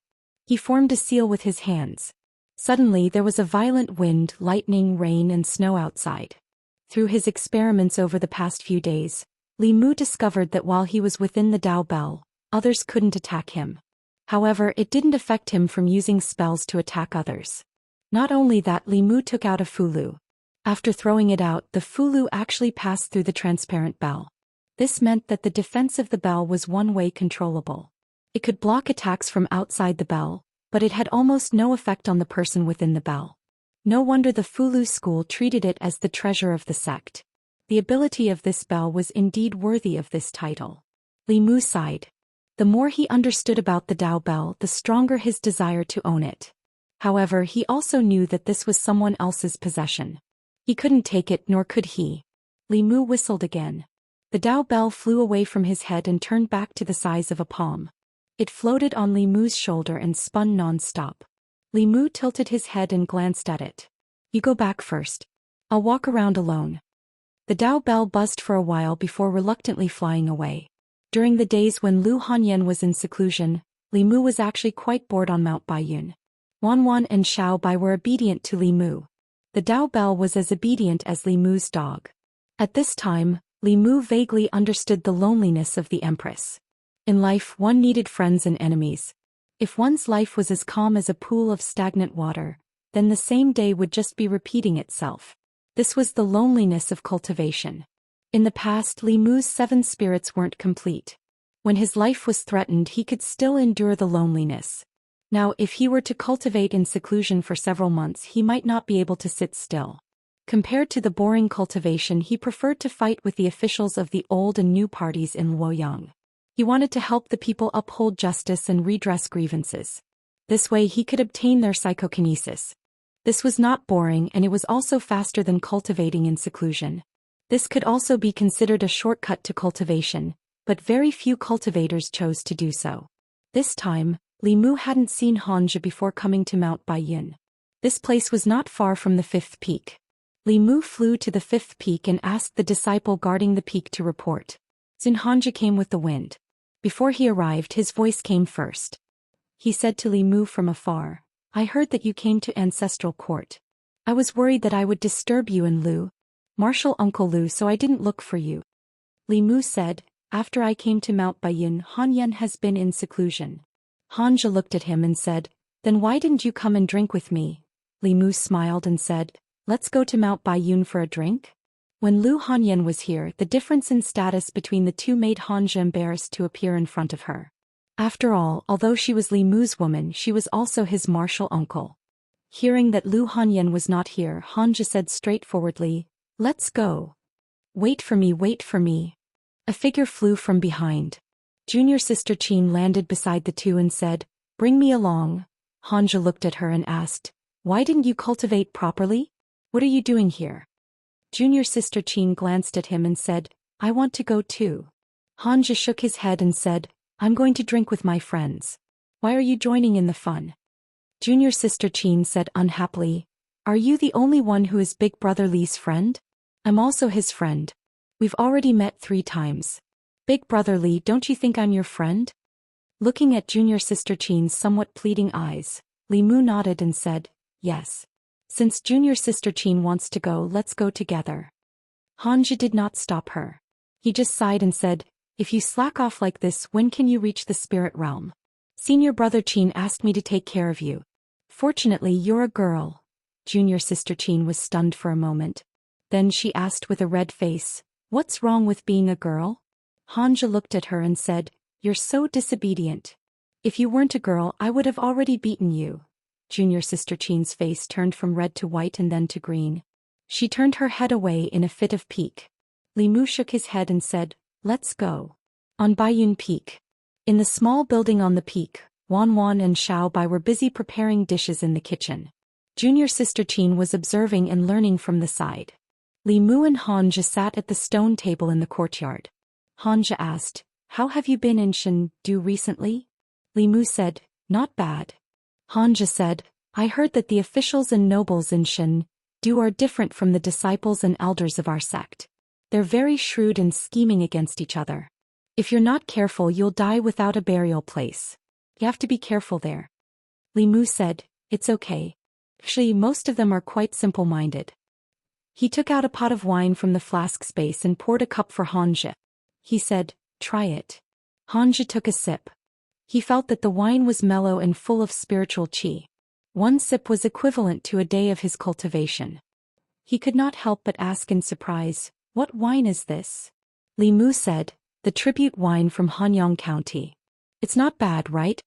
He formed a seal with his hands. Suddenly there was a violent wind, lightning, rain and snow outside. Through his experiments over the past few days, Li Mu discovered that while he was within the Dao Bell, others couldn't attack him. However, it didn't affect him from using spells to attack others. Not only that, Li Mu took out a Fulu. After throwing it out, the Fulu actually passed through the transparent bell. This meant that the defense of the bell was one-way controllable. It could block attacks from outside the bell, but it had almost no effect on the person within the bell. No wonder the Fulu school treated it as the treasure of the sect. The ability of this bell was indeed worthy of this title. Li Mu sighed. The more he understood about the Dao Bell, the stronger his desire to own it. However, he also knew that this was someone else's possession. He couldn't take it, nor could he. Li Mu whistled again. The Dao Bell flew away from his head and turned back to the size of a palm. It floated on Li Mu's shoulder and spun non-stop. Li Mu tilted his head and glanced at it. You go back first. I'll walk around alone. The Dao Bell buzzed for a while before reluctantly flying away. During the days when Lu Hanyan was in seclusion, Li Mu was actually quite bored on Mount Baiyun. Wanwan and Xiao Bai were obedient to Li Mu. The Dao Bell was as obedient as Li Mu's dog. At this time, Li Mu vaguely understood the loneliness of the Empress. In life, one needed friends and enemies. If one's life was as calm as a pool of stagnant water, then the same day would just be repeating itself. This was the loneliness of cultivation. In the past, Li Mu's 7 spirits weren't complete. When his life was threatened, he could still endure the loneliness. Now, if he were to cultivate in seclusion for several months, he might not be able to sit still. Compared to the boring cultivation, he preferred to fight with the officials of the old and new parties in Luoyang. He wanted to help the people uphold justice and redress grievances. This way he could obtain their psychokinesis. This was not boring, and it was also faster than cultivating in seclusion. This could also be considered a shortcut to cultivation, but very few cultivators chose to do so. This time, Li Mu hadn't seen Hanja before coming to Mount Baiyun. This place was not far from the 5th peak. Li Mu flew to the 5th peak and asked the disciple guarding the peak to report. Hanja came with the wind. Before he arrived, his voice came first. He said to Li Mu from afar, "I heard that you came to Ancestral Court. I was worried that I would disturb you and Lu, Martial Uncle Lu, so I didn't look for you." Li Mu said, "After I came to Mount Baiyun, Han Yan has been in seclusion." Hanja looked at him and said, "Then why didn't you come and drink with me?" Li Mu smiled and said, "Let's go to Mount Baiyun for a drink?" When Lu Hanyan was here, the difference in status between the two made Hanja embarrassed to appear in front of her. After all, although she was Li Mu's woman, she was also his martial uncle. Hearing that Lu Hanyan was not here, Hanja said straightforwardly, "Let's go." Wait for me, wait for me." A figure flew from behind. Junior sister Qin landed beside the two and said, "Bring me along." Hanja looked at her and asked, "Why didn't you cultivate properly? What are you doing here?" Junior sister Qin glanced at him and said, "I want to go too." Hanja shook his head and said, "I'm going to drink with my friends. Why are you joining in the fun?" Junior sister Qin said unhappily, "Are you the only one who is Big Brother Li's friend? I'm also his friend. We've already met 3 times. Big Brother Li, don't you think I'm your friend?" Looking at Junior sister Qin's somewhat pleading eyes, Li Mu nodded and said, "Yes. Since Junior sister Qin wants to go, let's go together." Hanja did not stop her. He just sighed and said, "If you slack off like this, when can you reach the spirit realm? Senior brother Qin asked me to take care of you. Fortunately, you're a girl." Junior sister Qin was stunned for a moment. Then she asked with a red face, "What's wrong with being a girl?" Hanja looked at her and said, "You're so disobedient. If you weren't a girl, I would have already beaten you." Junior sister Qin's face turned from red to white and then to green. She turned her head away in a fit of pique. Li Mu shook his head and said, "Let's go." On Baiyun Peak. In the small building on the peak, Wan Wan and Xiao Bai were busy preparing dishes in the kitchen. Junior sister Qin was observing and learning from the side. Li Mu and Hanja sat at the stone table in the courtyard. Hanja asked, "How have you been in Shendu recently?" Li Mu said, "Not bad." Hanja said, "I heard that the officials and nobles in Shendu are different from the disciples and elders of our sect. They're very shrewd and scheming against each other. If you're not careful, you'll die without a burial place. You have to be careful there." Li Mu said, "It's okay. Actually, most of them are quite simple-minded." He took out a pot of wine from the flask space and poured a cup for Hanja. He said, "Try it." Hanja took a sip. He felt that the wine was mellow and full of spiritual qi. 1 sip was equivalent to a day of his cultivation. He could not help but ask in surprise, "What wine is this?" Li Mu said, "The tribute wine from Hanyang County. It's not bad, right?"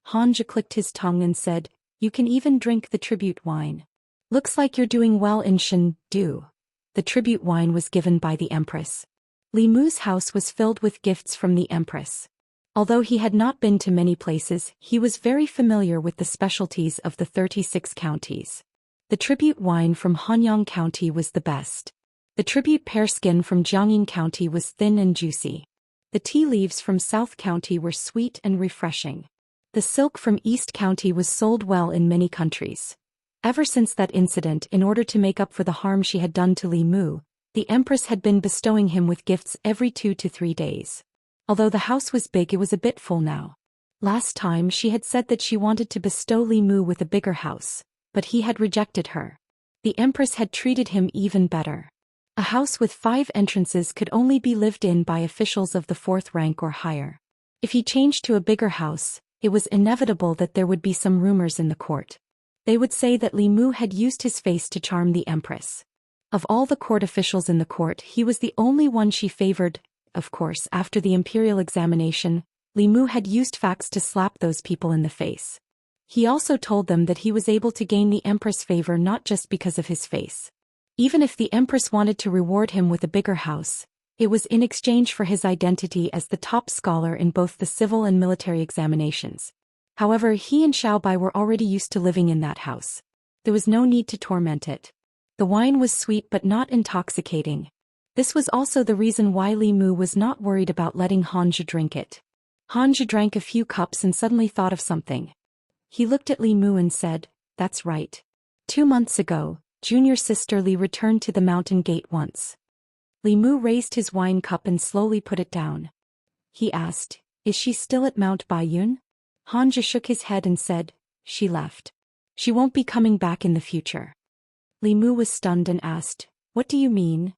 Hanja clicked his tongue and said, "You can even drink the tribute wine. Looks like you're doing well in Shendu." The tribute wine was given by the Empress. Li Mu's house was filled with gifts from the Empress. Although he had not been to many places, he was very familiar with the specialties of the 36 counties. The tribute wine from Hanyang County was the best. The tribute pear skin from Jiangyin County was thin and juicy. The tea leaves from South County were sweet and refreshing. The silk from East County was sold well in many countries. Ever since that incident, in order to make up for the harm she had done to Li Mu, the Empress had been bestowing him with gifts every 2 to 3 days. Although the house was big, it was a bit full now. Last time she had said that she wanted to bestow Li Mu with a bigger house, but he had rejected her. The Empress had treated him even better. A house with 5 entrances could only be lived in by officials of the 4th rank or higher. If he changed to a bigger house, it was inevitable that there would be some rumors in the court. They would say that Li Mu had used his face to charm the Empress. Of all the court officials in the court, he was the only one she favored. Of course, after the imperial examination, Li Mu had used facts to slap those people in the face. He also told them that he was able to gain the Empress' favor not just because of his face. Even if the Empress wanted to reward him with a bigger house, it was in exchange for his identity as the top scholar in both the civil and military examinations. However, he and Xiao Bai were already used to living in that house. There was no need to torment it. The wine was sweet but not intoxicating. This was also the reason why Li Mu was not worried about letting Hanja drink it. Hanja drank a few cups and suddenly thought of something. He looked at Li Mu and said, "That's right. 2 months ago, junior sister Li returned to the mountain gate once." Li Mu raised his wine cup and slowly put it down. He asked, Is she still at Mount Baiyun? Hanja shook his head and said, she left. She won't be coming back in the future. Li Mu was stunned and asked, what do you mean?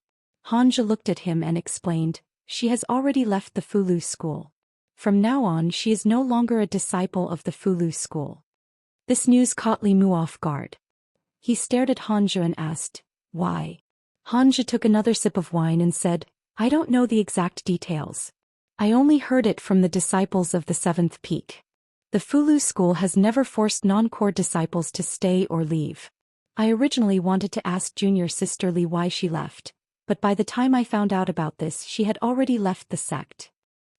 Hanja looked at him and explained, she has already left the Fulu school. From now on she is no longer a disciple of the Fulu school. This news caught Li Mu off guard. He stared at Hanja and asked, why? Hanja took another sip of wine and said, I don't know the exact details. I only heard it from the disciples of the seventh peak. The Fulu school has never forced non-core disciples to stay or leave. I originally wanted to ask junior sister Li why she left, but by the time I found out about this she had already left the sect.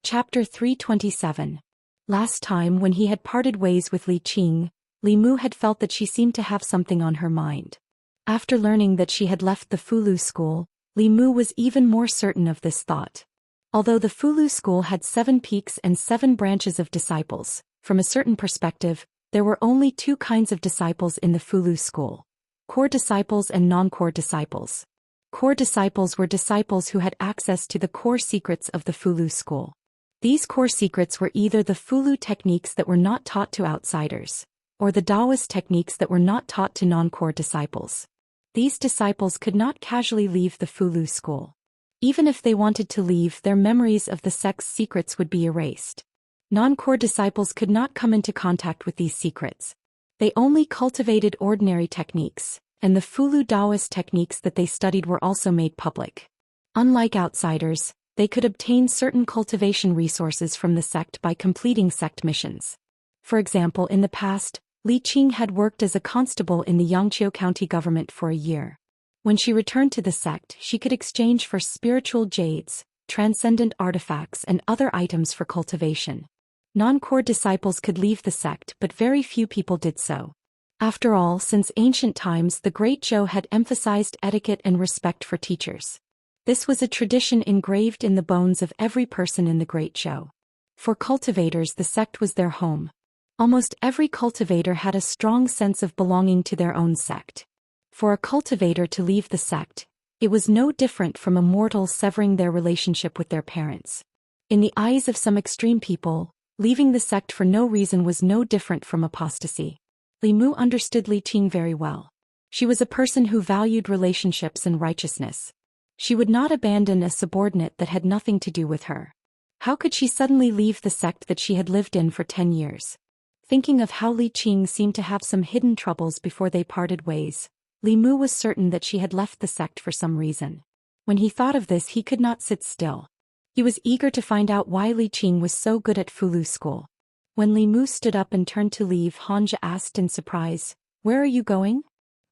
Chapter 327. Last time when he had parted ways with Li Qing, Li Mu had felt that she seemed to have something on her mind. After learning that she had left the Fulu school, Li Mu was even more certain of this thought. Although the Fulu school had 7 peaks and 7 branches of disciples, from a certain perspective, there were only 2 kinds of disciples in the Fulu school: core disciples and non-core disciples. Core disciples were disciples who had access to the core secrets of the Fulu school. These core secrets were either the Fulu techniques that were not taught to outsiders, or the Daoist techniques that were not taught to non-core disciples. These disciples could not casually leave the Fulu school. Even if they wanted to leave, their memories of the sect's secrets would be erased. Non-core disciples could not come into contact with these secrets. They only cultivated ordinary techniques, and the Fulu Daoist techniques that they studied were also made public. Unlike outsiders, they could obtain certain cultivation resources from the sect by completing sect missions. For example, in the past, Li Qing had worked as a constable in the Xianxia county government for a year. When she returned to the sect, she could exchange for spiritual jades, transcendent artifacts and other items for cultivation. Non-core disciples could leave the sect, but very few people did so. After all, since ancient times the Great Zhou had emphasized etiquette and respect for teachers. This was a tradition engraved in the bones of every person in the Great Zhou. For cultivators, the sect was their home. Almost every cultivator had a strong sense of belonging to their own sect. For a cultivator to leave the sect, it was no different from a mortal severing their relationship with their parents. In the eyes of some extreme people, leaving the sect for no reason was no different from apostasy. Li Mu understood Li Qing very well. She was a person who valued relationships and righteousness. She would not abandon a subordinate that had nothing to do with her. How could she suddenly leave the sect that she had lived in for 10 years? Thinking of how Li Qing seemed to have some hidden troubles before they parted ways, Li Mu was certain that she had left the sect for some reason. When he thought of this, he could not sit still. He was eager to find out why Li Qing was so good at Fulu school. When Li Mu stood up and turned to leave, Hanja asked in surprise, "Where are you going?"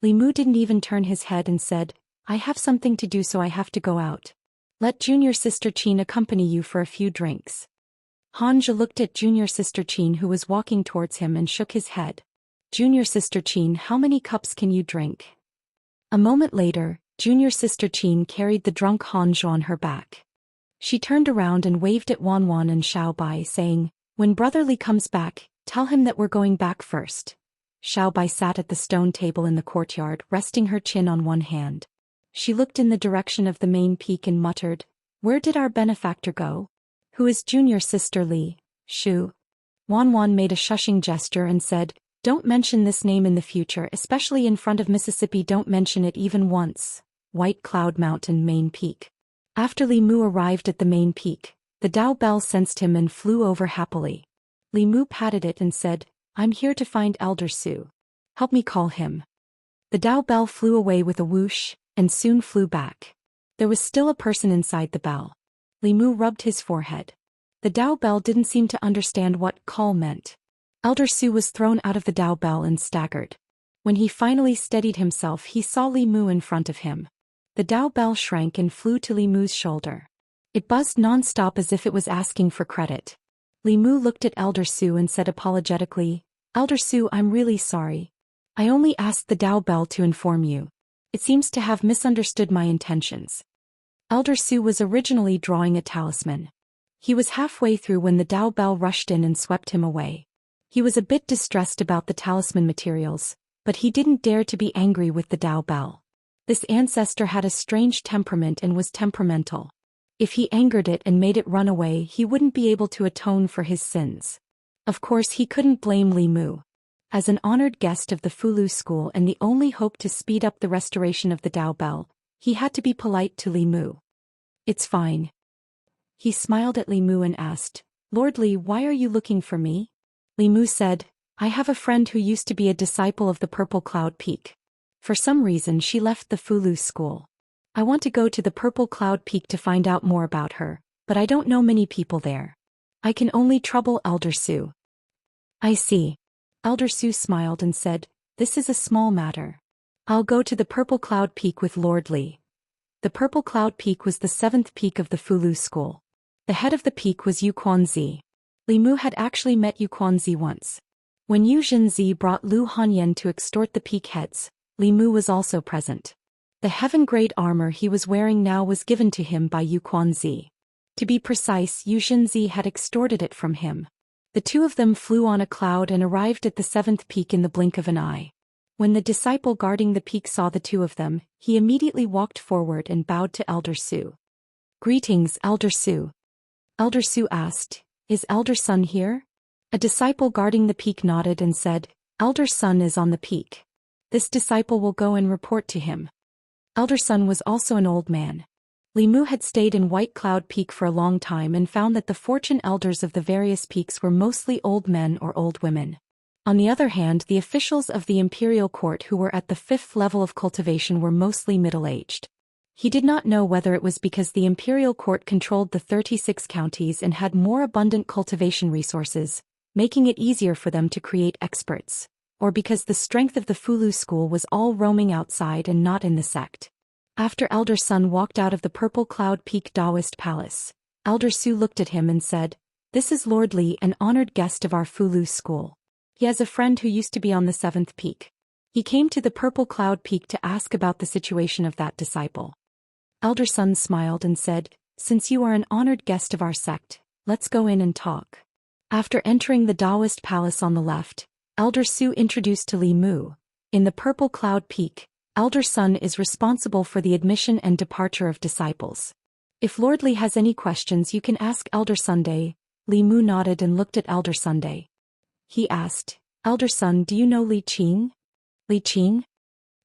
Li Mu didn't even turn his head and said, "I have something to do, so I have to go out. Let junior sister Qin accompany you for a few drinks." Hanja looked at junior sister Qin, who was walking towards him, and shook his head. "Junior sister Qin, how many cups can you drink?" A moment later, junior sister Qin carried the drunk Hanja on her back. She turned around and waved at Wanwan and Xiaobai, saying, "When Brother Li comes back, tell him that we're going back first." Xiaobai sat at the stone table in the courtyard, resting her chin on one hand. She looked in the direction of the main peak and muttered, "Where did our benefactor go? Who is junior sister Li? Shu?" Wanwan made a shushing gesture and said, "Don't mention this name in the future, especially in front of Mississippi. Don't mention it even once." White Cloud Mountain, main peak. After Li Mu arrived at the main peak, the Dao Bell sensed him and flew over happily. Li Mu patted it and said, "I'm here to find Elder Su. Help me call him." The Dao Bell flew away with a whoosh, and soon flew back. There was still a person inside the bell. Li Mu rubbed his forehead. The Dao Bell didn't seem to understand what call meant. Elder Su was thrown out of the Dao Bell and staggered. When he finally steadied himself, he saw Li Mu in front of him. The Dao Bell shrank and flew to Li Mu's shoulder. It buzzed non-stop as if it was asking for credit. Li Mu looked at Elder Su and said apologetically, "Elder Su, I'm really sorry. I only asked the Dao Bell to inform you. It seems to have misunderstood my intentions." Elder Su was originally drawing a talisman. He was halfway through when the Dao Bell rushed in and swept him away. He was a bit distressed about the talisman materials, but he didn't dare to be angry with the Dao Bell. This ancestor had a strange temperament and was temperamental. If he angered it and made it run away, he wouldn't be able to atone for his sins. Of course, he couldn't blame Li Mu. As an honored guest of the Fulu school and the only hope to speed up the restoration of the Dao Bell, he had to be polite to Li Mu. "It's fine." He smiled at Li Mu and asked, "Lord Li, why are you looking for me?" Li Mu said, "I have a friend who used to be a disciple of the Purple Cloud Peak. For some reason she left the Fulu school. I want to go to the Purple Cloud Peak to find out more about her, but I don't know many people there. I can only trouble Elder Su." "I see." Elder Su smiled and said, "This is a small matter. I'll go to the Purple Cloud Peak with Lord Li." The Purple Cloud Peak was the 7th peak of the Fulu school. The head of the peak was Yu Quanzi. Li Mu had actually met Yu Quanzi once. When Yu Zhenzi brought Lu Hanyan to extort the peak heads, Li Mu was also present. The heaven-grade armor he was wearing now was given to him by Yu Quanzi. To be precise, Yu Zhenzi had extorted it from him. The two of them flew on a cloud and arrived at the 7th peak in the blink of an eye. When the disciple guarding the peak saw the two of them, he immediately walked forward and bowed to Elder Su. "Greetings, Elder Su." Elder Su asked, "Is Elder Sun here?" A disciple guarding the peak nodded and said, "Elder Sun is on the peak. This disciple will go and report to him." Elder Sun was also an old man. Li Mu had stayed in White Cloud Peak for a long time and found that the fortune elders of the various peaks were mostly old men or old women. On the other hand, the officials of the imperial court who were at the 5th level of cultivation were mostly middle-aged. He did not know whether it was because the imperial court controlled the 36 counties and had more abundant cultivation resources, making it easier for them to create experts, or because the strength of the Fulu school was all roaming outside and not in the sect. After Elder Sun walked out of the Purple Cloud Peak Daoist Palace, Elder Su looked at him and said, "This is Lord Li, an honored guest of our Fulu school. He has a friend who used to be on the 7th peak. He came to the Purple Cloud Peak to ask about the situation of that disciple." Elder Sun smiled and said, "Since you are an honored guest of our sect, let's go in and talk." After entering the Daoist Palace on the left, Elder Su introduced to Li Mu, "In the Purple Cloud Peak, Elder Sun is responsible for the admission and departure of disciples. If Lord Li has any questions you can ask Elder Sunday." Li Mu nodded and looked at Elder Sunday. He asked, "Elder Sun, do you know Li Qing?" "Li Qing?"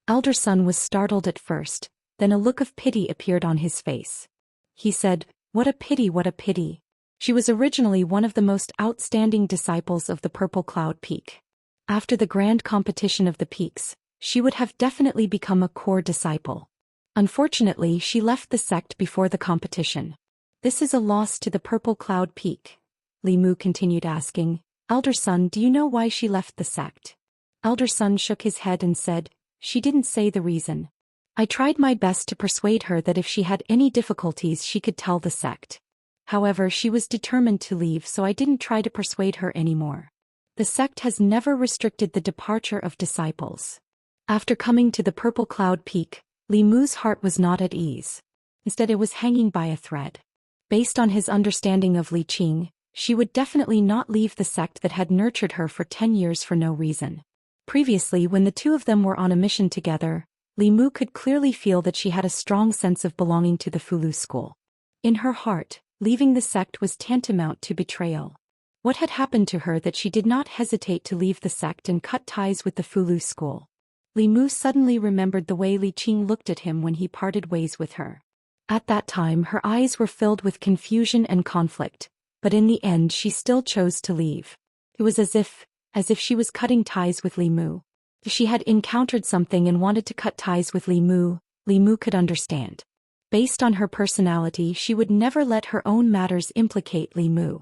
Elder Sun was startled at first, then a look of pity appeared on his face. He said, what a pity. She was originally one of the most outstanding disciples of the Purple Cloud Peak. After the grand competition of the peaks, she would have definitely become a core disciple. Unfortunately, she left the sect before the competition. This is a loss to the Purple Cloud Peak." Li Mu continued asking, "Elder Sun, do you know why she left the sect?" Elder Sun shook his head and said, "She didn't say the reason. I tried my best to persuade her that if she had any difficulties she could tell the sect. However, she was determined to leave, so I didn't try to persuade her anymore. The sect has never restricted the departure of disciples." After coming to the Purple Cloud Peak, Li Mu's heart was not at ease. Instead, it was hanging by a thread. Based on his understanding of Li Qing, she would definitely not leave the sect that had nurtured her for 10 years for no reason. Previously, when the two of them were on a mission together, Li Mu could clearly feel that she had a strong sense of belonging to the Fulu school. In her heart, leaving the sect was tantamount to betrayal. What had happened to her that she did not hesitate to leave the sect and cut ties with the Fulu school? Li Mu suddenly remembered the way Li Qing looked at him when he parted ways with her. At that time her eyes were filled with confusion and conflict, but in the end she still chose to leave. It was as if she was cutting ties with Li Mu. If she had encountered something and wanted to cut ties with Li Mu could understand. Based on her personality, she would never let her own matters implicate Li Mu.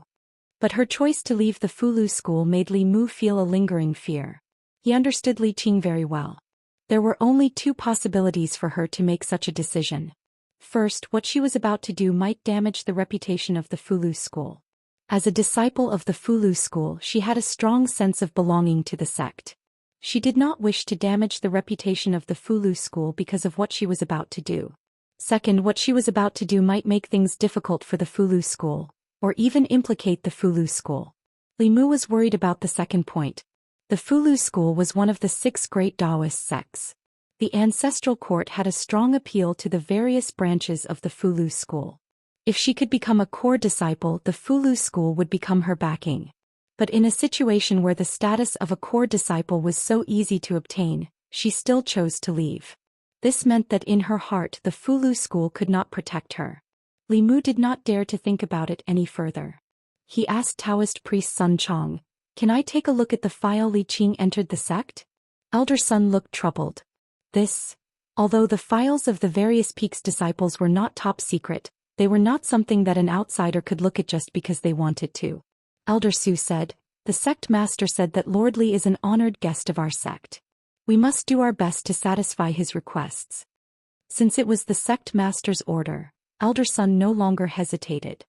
But her choice to leave the Fulu school made Li Mu feel a lingering fear. He understood Li Qing very well. There were only two possibilities for her to make such a decision. First, what she was about to do might damage the reputation of the Fulu school. As a disciple of the Fulu school, she had a strong sense of belonging to the sect. She did not wish to damage the reputation of the Fulu school because of what she was about to do. Second, what she was about to do might make things difficult for the Fulu school, or even implicate the Fulu school. Li Mu was worried about the second point. The Fulu school was one of the 6 great Daoist sects. The ancestral court had a strong appeal to the various branches of the Fulu school. If she could become a core disciple, the Fulu school would become her backing. But in a situation where the status of a core disciple was so easy to obtain, she still chose to leave. This meant that in her heart the Fulu school could not protect her. Li Mu did not dare to think about it any further. He asked Taoist priest Sun Chong, "Can I take a look at the file Li Qing entered the sect?" Elder Sun looked troubled. Although the files of the various peaks disciples were not top secret, they were not something that an outsider could look at just because they wanted to. Elder Su said, "The sect master said that Lord Li is an honored guest of our sect. We must do our best to satisfy his requests." Since it was the sect master's order, Elder Sun no longer hesitated.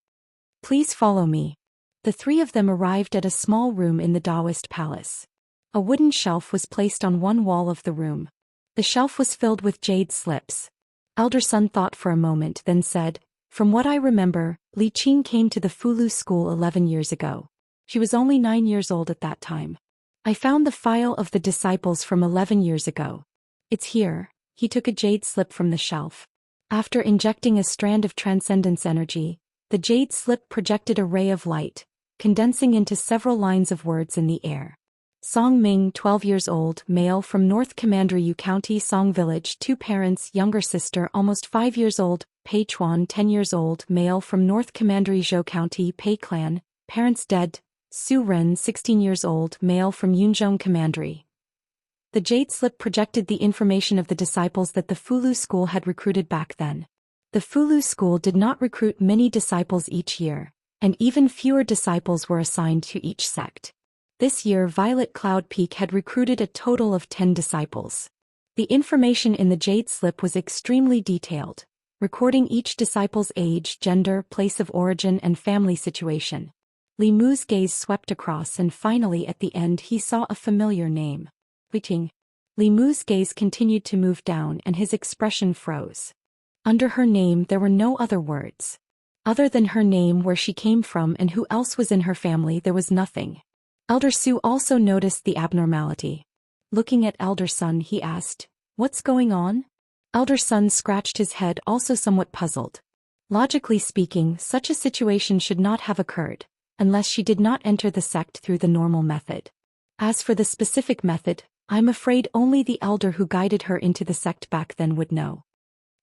"Please follow me." The three of them arrived at a small room in the Daoist palace. A wooden shelf was placed on one wall of the room. The shelf was filled with jade slips. Elder Sun thought for a moment, then said, "From what I remember, Li Qing came to the Fulu school 11 years ago. She was only 9 years old at that time. I found the file of the disciples from 11 years ago. It's here." He took a jade slip from the shelf. After injecting a strand of transcendence energy, the jade slip projected a ray of light, condensing into several lines of words in the air. Song Ming, 12 years old, male, from North Commandery Yu County, Song Village, 2 parents, younger sister, almost 5 years old, Pei Chuan, 10 years old, male, from North Commandery Zhou County, Pei Clan, parents dead, Su Ren, 16 years old, male, from Yunzhong Commandery. The jade slip projected the information of the disciples that the Fulu school had recruited back then. The Fulu school did not recruit many disciples each year, and even fewer disciples were assigned to each sect. This year Violet Cloud Peak had recruited a total of 10 disciples. The information in the jade slip was extremely detailed, recording each disciple's age, gender, place of origin, and family situation. Li Mu's gaze swept across, and finally at the end he saw a familiar name. Li Qing. Li Mu's gaze continued to move down and his expression froze. Under her name there were no other words. Other than her name, where she came from, and who else was in her family, there was nothing. Elder Su also noticed the abnormality. Looking at Elder Sun, he asked, "What's going on?" Elder Sun scratched his head, also somewhat puzzled. Logically speaking, such a situation should not have occurred, unless she did not enter the sect through the normal method. As for the specific method, I'm afraid only the elder who guided her into the sect back then would know.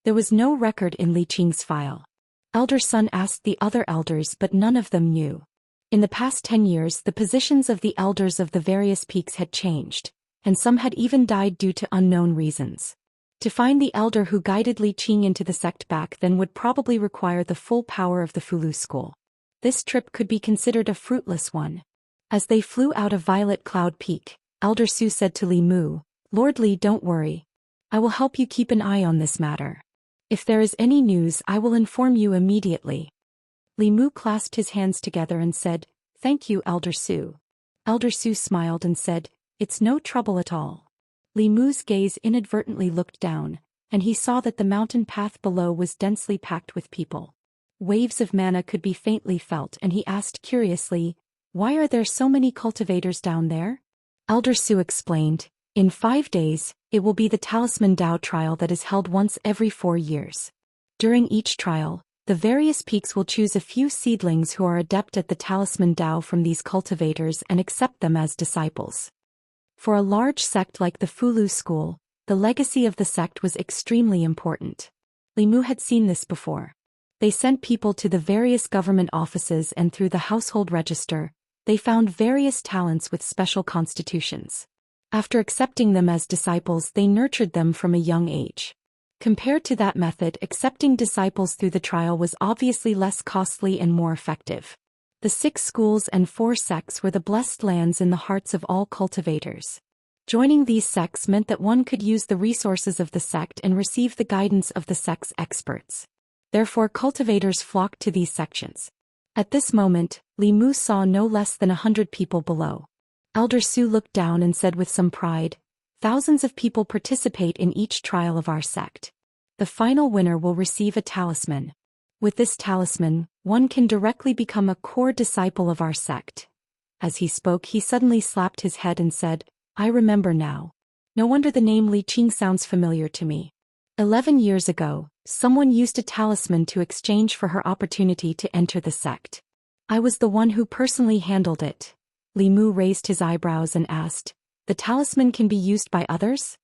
There was no record in Li Qing's file. Elder Sun asked the other elders, but none of them knew. In the past 10 years, the positions of the elders of the various peaks had changed, and some had even died due to unknown reasons. To find the elder who guided Li Qing into the sect back then would probably require the full power of the Fulu school. This trip could be considered a fruitless one. As they flew out of Violet Cloud Peak, Elder Su said to Li Mu, "Lord Li, don't worry. I will help you keep an eye on this matter. If there is any news, I will inform you immediately." Li Mu clasped his hands together and said, "Thank you, Elder Su." Elder Su smiled and said, "It's no trouble at all." Li Mu's gaze inadvertently looked down, and he saw that the mountain path below was densely packed with people. Waves of mana could be faintly felt, and he asked curiously, "Why are there so many cultivators down there?" Elder Su explained, "In 5 days, it will be the Talisman Dao trial that is held once every 4 years. During each trial, the various peaks will choose a few seedlings who are adept at the Talisman Dao from these cultivators and accept them as disciples. For a large sect like the Fulu school, the legacy of the sect was extremely important. Li Mu had seen this before. They sent people to the various government offices, and through the household register, they found various talents with special constitutions. After accepting them as disciples, they nurtured them from a young age. Compared to that method, accepting disciples through the trial was obviously less costly and more effective. The 6 schools and 4 sects were the blessed lands in the hearts of all cultivators. Joining these sects meant that one could use the resources of the sect and receive the guidance of the sect's experts. Therefore, cultivators flocked to these sections. At this moment, Li Mu saw no less than 100 people below. Elder Su looked down and said with some pride, "Thousands of people participate in each trial of our sect. The final winner will receive a talisman. With this talisman, one can directly become a core disciple of our sect." As he spoke, he suddenly slapped his head and said, "I remember now. No wonder the name Li Qing sounds familiar to me. 11 years ago, Someone used a talisman to exchange for her opportunity to enter the sect. I was the one who personally handled it. Li Mu raised his eyebrows and asked, "The talisman can be used by others?"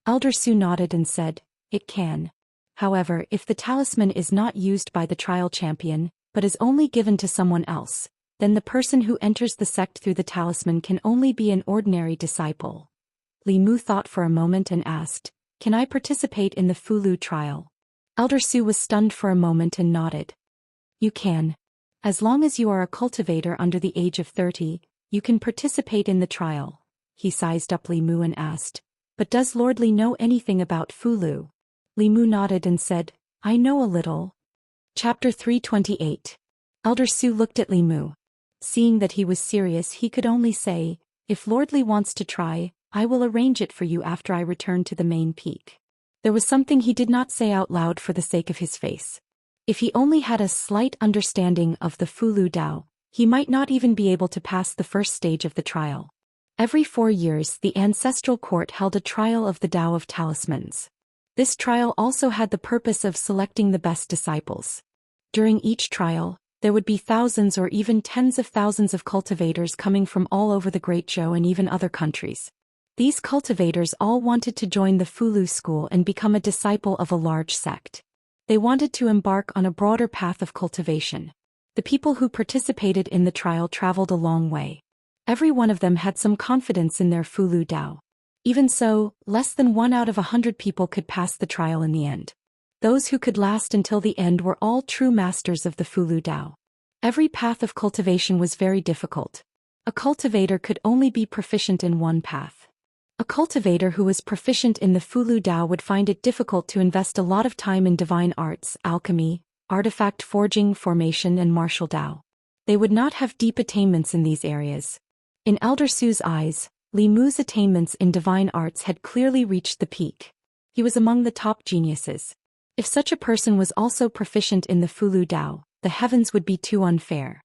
Elder Su nodded and said, "It can. However, if the talisman is not used by the trial champion, but is only given to someone else, then the person who enters the sect through the talisman can only be an ordinary disciple." Li Mu thought for a moment and asked, "Can I participate in the Fulu trial?" Elder Su was stunned for a moment and nodded. "You can. As long as you are a cultivator under the age of 30, you can participate in the trial." He sized up Li Mu and asked, "But does Lord Li know anything about Fulu?" Li Mu nodded and said, "I know a little." Chapter 328. Elder Su looked at Li Mu. Seeing that he was serious, he could only say, "If Lord Li wants to try, I will arrange it for you after I return to the main peak." There was something he did not say out loud for the sake of his face. If he only had a slight understanding of the Fulu Dao, he might not even be able to pass the first stage of the trial. Every 4 years, the ancestral court held a trial of the Dao of Talismans. This trial also had the purpose of selecting the best disciples. During each trial, there would be thousands or even tens of thousands of cultivators coming from all over the Great Zhou and even other countries. These cultivators all wanted to join the Fulu school and become a disciple of a large sect. They wanted to embark on a broader path of cultivation. The people who participated in the trial traveled a long way. Every one of them had some confidence in their Fulu Dao. Even so, less than 1 out of 100 people could pass the trial in the end. Those who could last until the end were all true masters of the Fulu Dao. Every path of cultivation was very difficult. A cultivator could only be proficient in one path. A cultivator who was proficient in the Fulu Dao would find it difficult to invest a lot of time in divine arts, alchemy, artifact forging, formation and martial Dao. They would not have deep attainments in these areas. In Elder Su's eyes, Li Mu's attainments in divine arts had clearly reached the peak. He was among the top geniuses. If such a person was also proficient in the Fulu Dao, the heavens would be too unfair.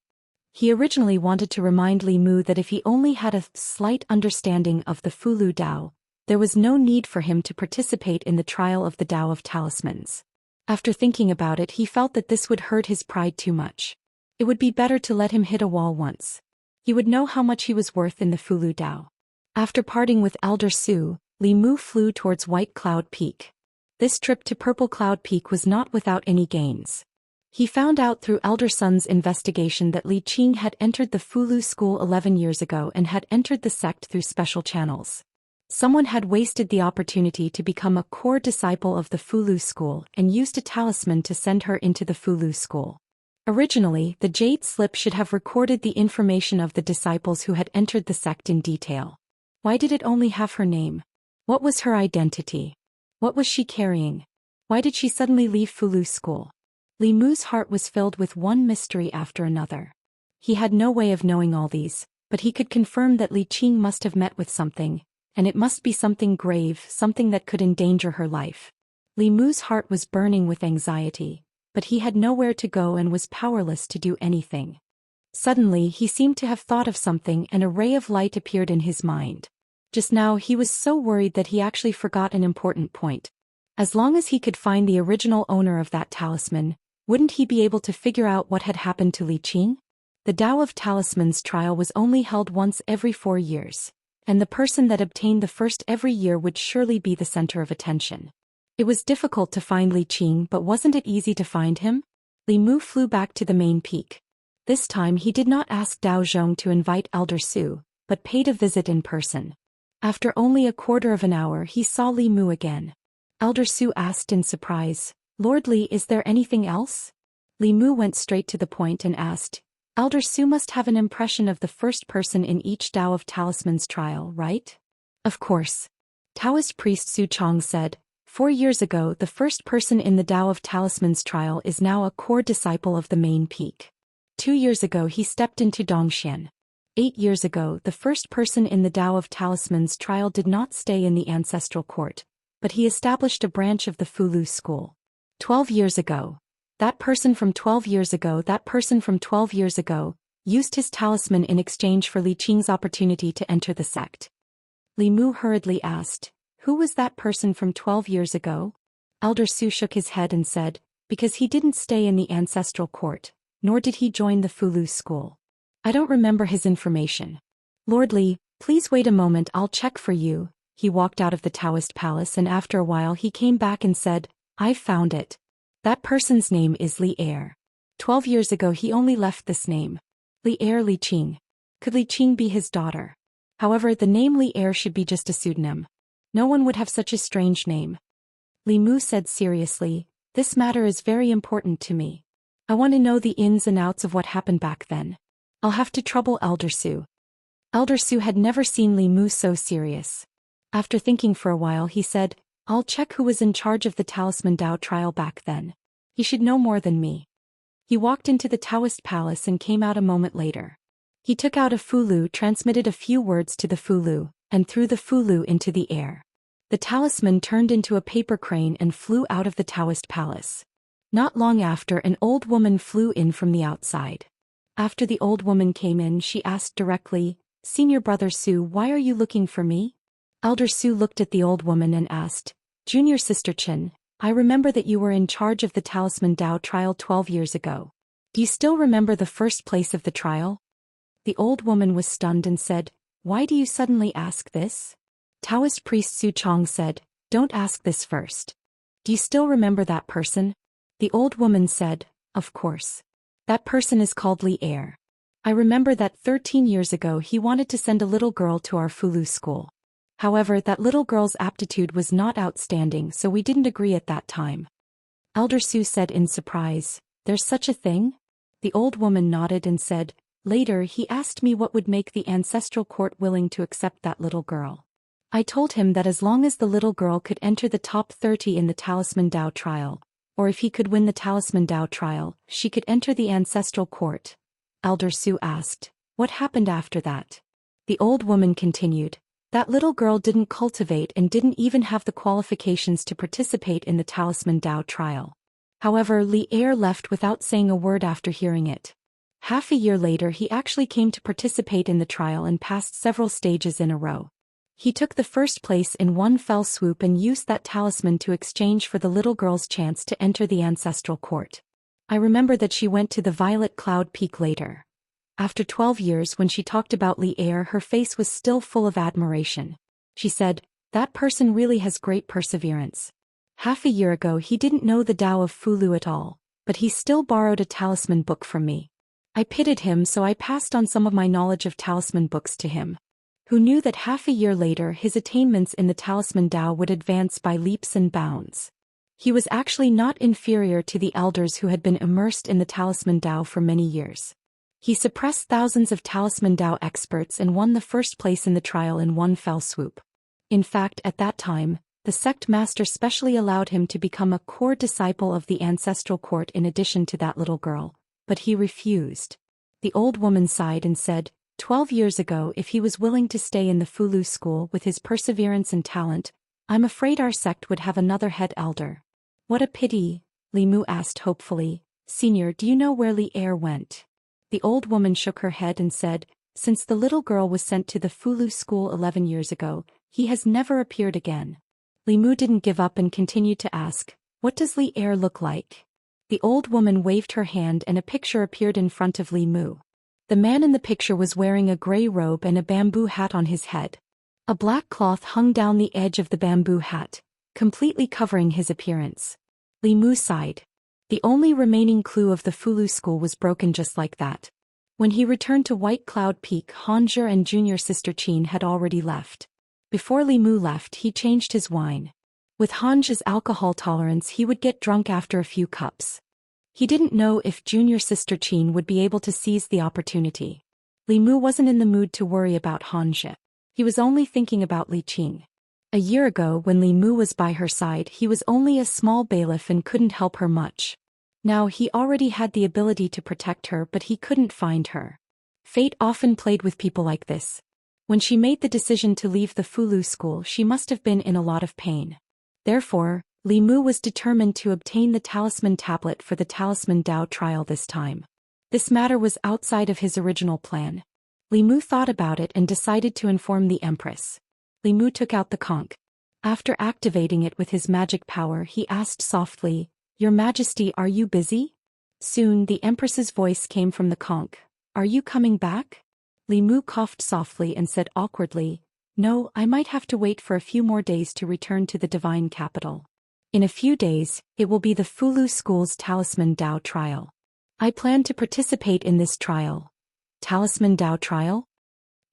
He originally wanted to remind Li Mu that if he only had a slight understanding of the Fulu Dao, there was no need for him to participate in the trial of the Dao of Talismans. After thinking about it, he felt that this would hurt his pride too much. It would be better to let him hit a wall once. He would know how much he was worth in the Fulu Dao. After parting with Elder Su, Li Mu flew towards White Cloud Peak. This trip to Purple Cloud Peak was not without any gains. He found out through Elder Sun's investigation that Li Qing had entered the Fulu school 11 years ago and had entered the sect through special channels. Someone had wasted the opportunity to become a core disciple of the Fulu school and used a talisman to send her into the Fulu school. Originally, the jade slip should have recorded the information of the disciples who had entered the sect in detail. Why did it only have her name? What was her identity? What was she carrying? Why did she suddenly leave Fulu school? Li Mu's heart was filled with one mystery after another. He had no way of knowing all these, but he could confirm that Li Qing must have met with something, and it must be something grave, something that could endanger her life. Li Mu's heart was burning with anxiety, but he had nowhere to go and was powerless to do anything. Suddenly he seemed to have thought of something and a ray of light appeared in his mind. Just now he was so worried that he actually forgot an important point. As long as he could find the original owner of that talisman, wouldn't he be able to figure out what had happened to Li Qing? The Dao of Talismans trial was only held once every 4 years, and the person that obtained the first every year would surely be the center of attention. It was difficult to find Li Qing, but wasn't it easy to find him? Li Mu flew back to the main peak. This time he did not ask Dao Zhong to invite Elder Su, but paid a visit in person. After only a quarter of an hour he saw Li Mu again. Elder Su asked in surprise, "Lord Li, is there anything else?" Li Mu went straight to the point and asked, "Elder Su must have an impression of the first person in each Dao of Talismans trial, right?" "Of course." Taoist priest Su Chong said, 4 years ago the first person in the Dao of Talismans trial is now a core disciple of the main peak. 2 years ago he stepped into Zhou Xian. 8 years ago the first person in the Dao of Talismans trial did not stay in the ancestral court, but he established a branch of the Fulu school. 12 years ago, that person from 12 years ago, used his talisman in exchange for Li Qing's opportunity to enter the sect. Li Mu hurriedly asked, "Who was that person from 12 years ago?" Elder Su shook his head and said, because he didn't stay in the ancestral court, nor did he join the Fulu school. I don't remember his information. Lord Li, please wait a moment, I'll check for you. He walked out of the Daoist palace and after a while he came back and said, I've found it. That person's name is Li Er. 12 years ago he only left this name. Li Er Li Qing. Could Li Qing be his daughter? However, the name Li Er should be just a pseudonym. No one would have such a strange name. Li Mu said seriously, this matter is very important to me. I want to know the ins and outs of what happened back then. I'll have to trouble Elder Su. Elder Su had never seen Li Mu so serious. After thinking for a while he said, I'll check who was in charge of the Talisman Dao trial back then. He should know more than me. He walked into the Daoist palace and came out a moment later. He took out a Fulu, transmitted a few words to the Fulu, and threw the Fulu into the air. The talisman turned into a paper crane and flew out of the Daoist palace. Not long after, an old woman flew in from the outside. After the old woman came in, she asked directly, Senior Brother Su, why are you looking for me? Elder Su looked at the old woman and asked, Junior Sister Chen, I remember that you were in charge of the Talisman Dao trial 12 years ago. Do you still remember the first place of the trial? The old woman was stunned and said, Why do you suddenly ask this? Taoist priest Su Chong said, Don't ask this first. Do you still remember that person? The old woman said, Of course. That person is called Li Er. I remember that 13 years ago he wanted to send a little girl to our Fulu school. However, that little girl's aptitude was not outstanding, so we didn't agree at that time. Elder Su said in surprise, There's such a thing? The old woman nodded and said, Later he asked me what would make the ancestral court willing to accept that little girl. I told him that as long as the little girl could enter the top 30 in the Talisman Dao trial, or if he could win the Talisman Dao trial, she could enter the ancestral court. Elder Su asked, What happened after that? The old woman continued, That little girl didn't cultivate and didn't even have the qualifications to participate in the Talisman Dao trial. However, Li Er left without saying a word after hearing it. Half a year later he actually came to participate in the trial and passed several stages in a row. He took the first place in one fell swoop and used that talisman to exchange for the little girl's chance to enter the ancestral court. I remember that she went to the Violet Cloud Peak later. After 12 years, when she talked about Li Er, her face was still full of admiration. She said, That person really has great perseverance. Half a year ago he didn't know the Tao of Fulu at all, but he still borrowed a talisman book from me. I pitied him, so I passed on some of my knowledge of talisman books to him. Who knew that half a year later his attainments in the Talisman Dao would advance by leaps and bounds. He was actually not inferior to the elders who had been immersed in the Talisman Dao for many years. He suppressed thousands of Talisman Dao experts and won the first place in the trial in one fell swoop. In fact, at that time, the sect master specially allowed him to become a core disciple of the ancestral court in addition to that little girl, but he refused. The old woman sighed and said, 12 years ago, if he was willing to stay in the Fulu school with his perseverance and talent, I'm afraid our sect would have another head elder. What a pity, Li Mu asked hopefully. Senior, do you know where Li Er went? The old woman shook her head and said, Since the little girl was sent to the Fulu school 11 years ago, he has never appeared again. Li Mu didn't give up and continued to ask, What does Li Er look like? The old woman waved her hand and a picture appeared in front of Li Mu. The man in the picture was wearing a gray robe and a bamboo hat on his head. A black cloth hung down the edge of the bamboo hat, completely covering his appearance. Li Mu sighed. The only remaining clue of the Fulu school was broken just like that. When he returned to White Cloud Peak, Hanzhe and junior sister Qin had already left. Before Li Mu left, he changed his wine. With Hanzhe's alcohol tolerance, he would get drunk after a few cups. He didn't know if junior sister Qin would be able to seize the opportunity. Li Mu wasn't in the mood to worry about Hanzhe. He was only thinking about Li Qing. A year ago, when Li Mu was by her side, he was only a small bailiff and couldn't help her much. Now he already had the ability to protect her, but he couldn't find her. Fate often played with people like this. When she made the decision to leave the Fulu school, she must have been in a lot of pain. Therefore, Li Mu was determined to obtain the talisman tablet for the Talisman Dao trial this time. This matter was outside of his original plan. Li Mu thought about it and decided to inform the Empress. Li Mu took out the conch. After activating it with his magic power, he asked softly, "Your Majesty, are you busy?" Soon the Empress's voice came from the conch. "Are you coming back?" Li Mu coughed softly and said awkwardly, "No, I might have to wait for a few more days to return to the divine capital. In a few days, it will be the Fulu School's Talisman Dao trial. I plan to participate in this trial." Talisman Dao trial?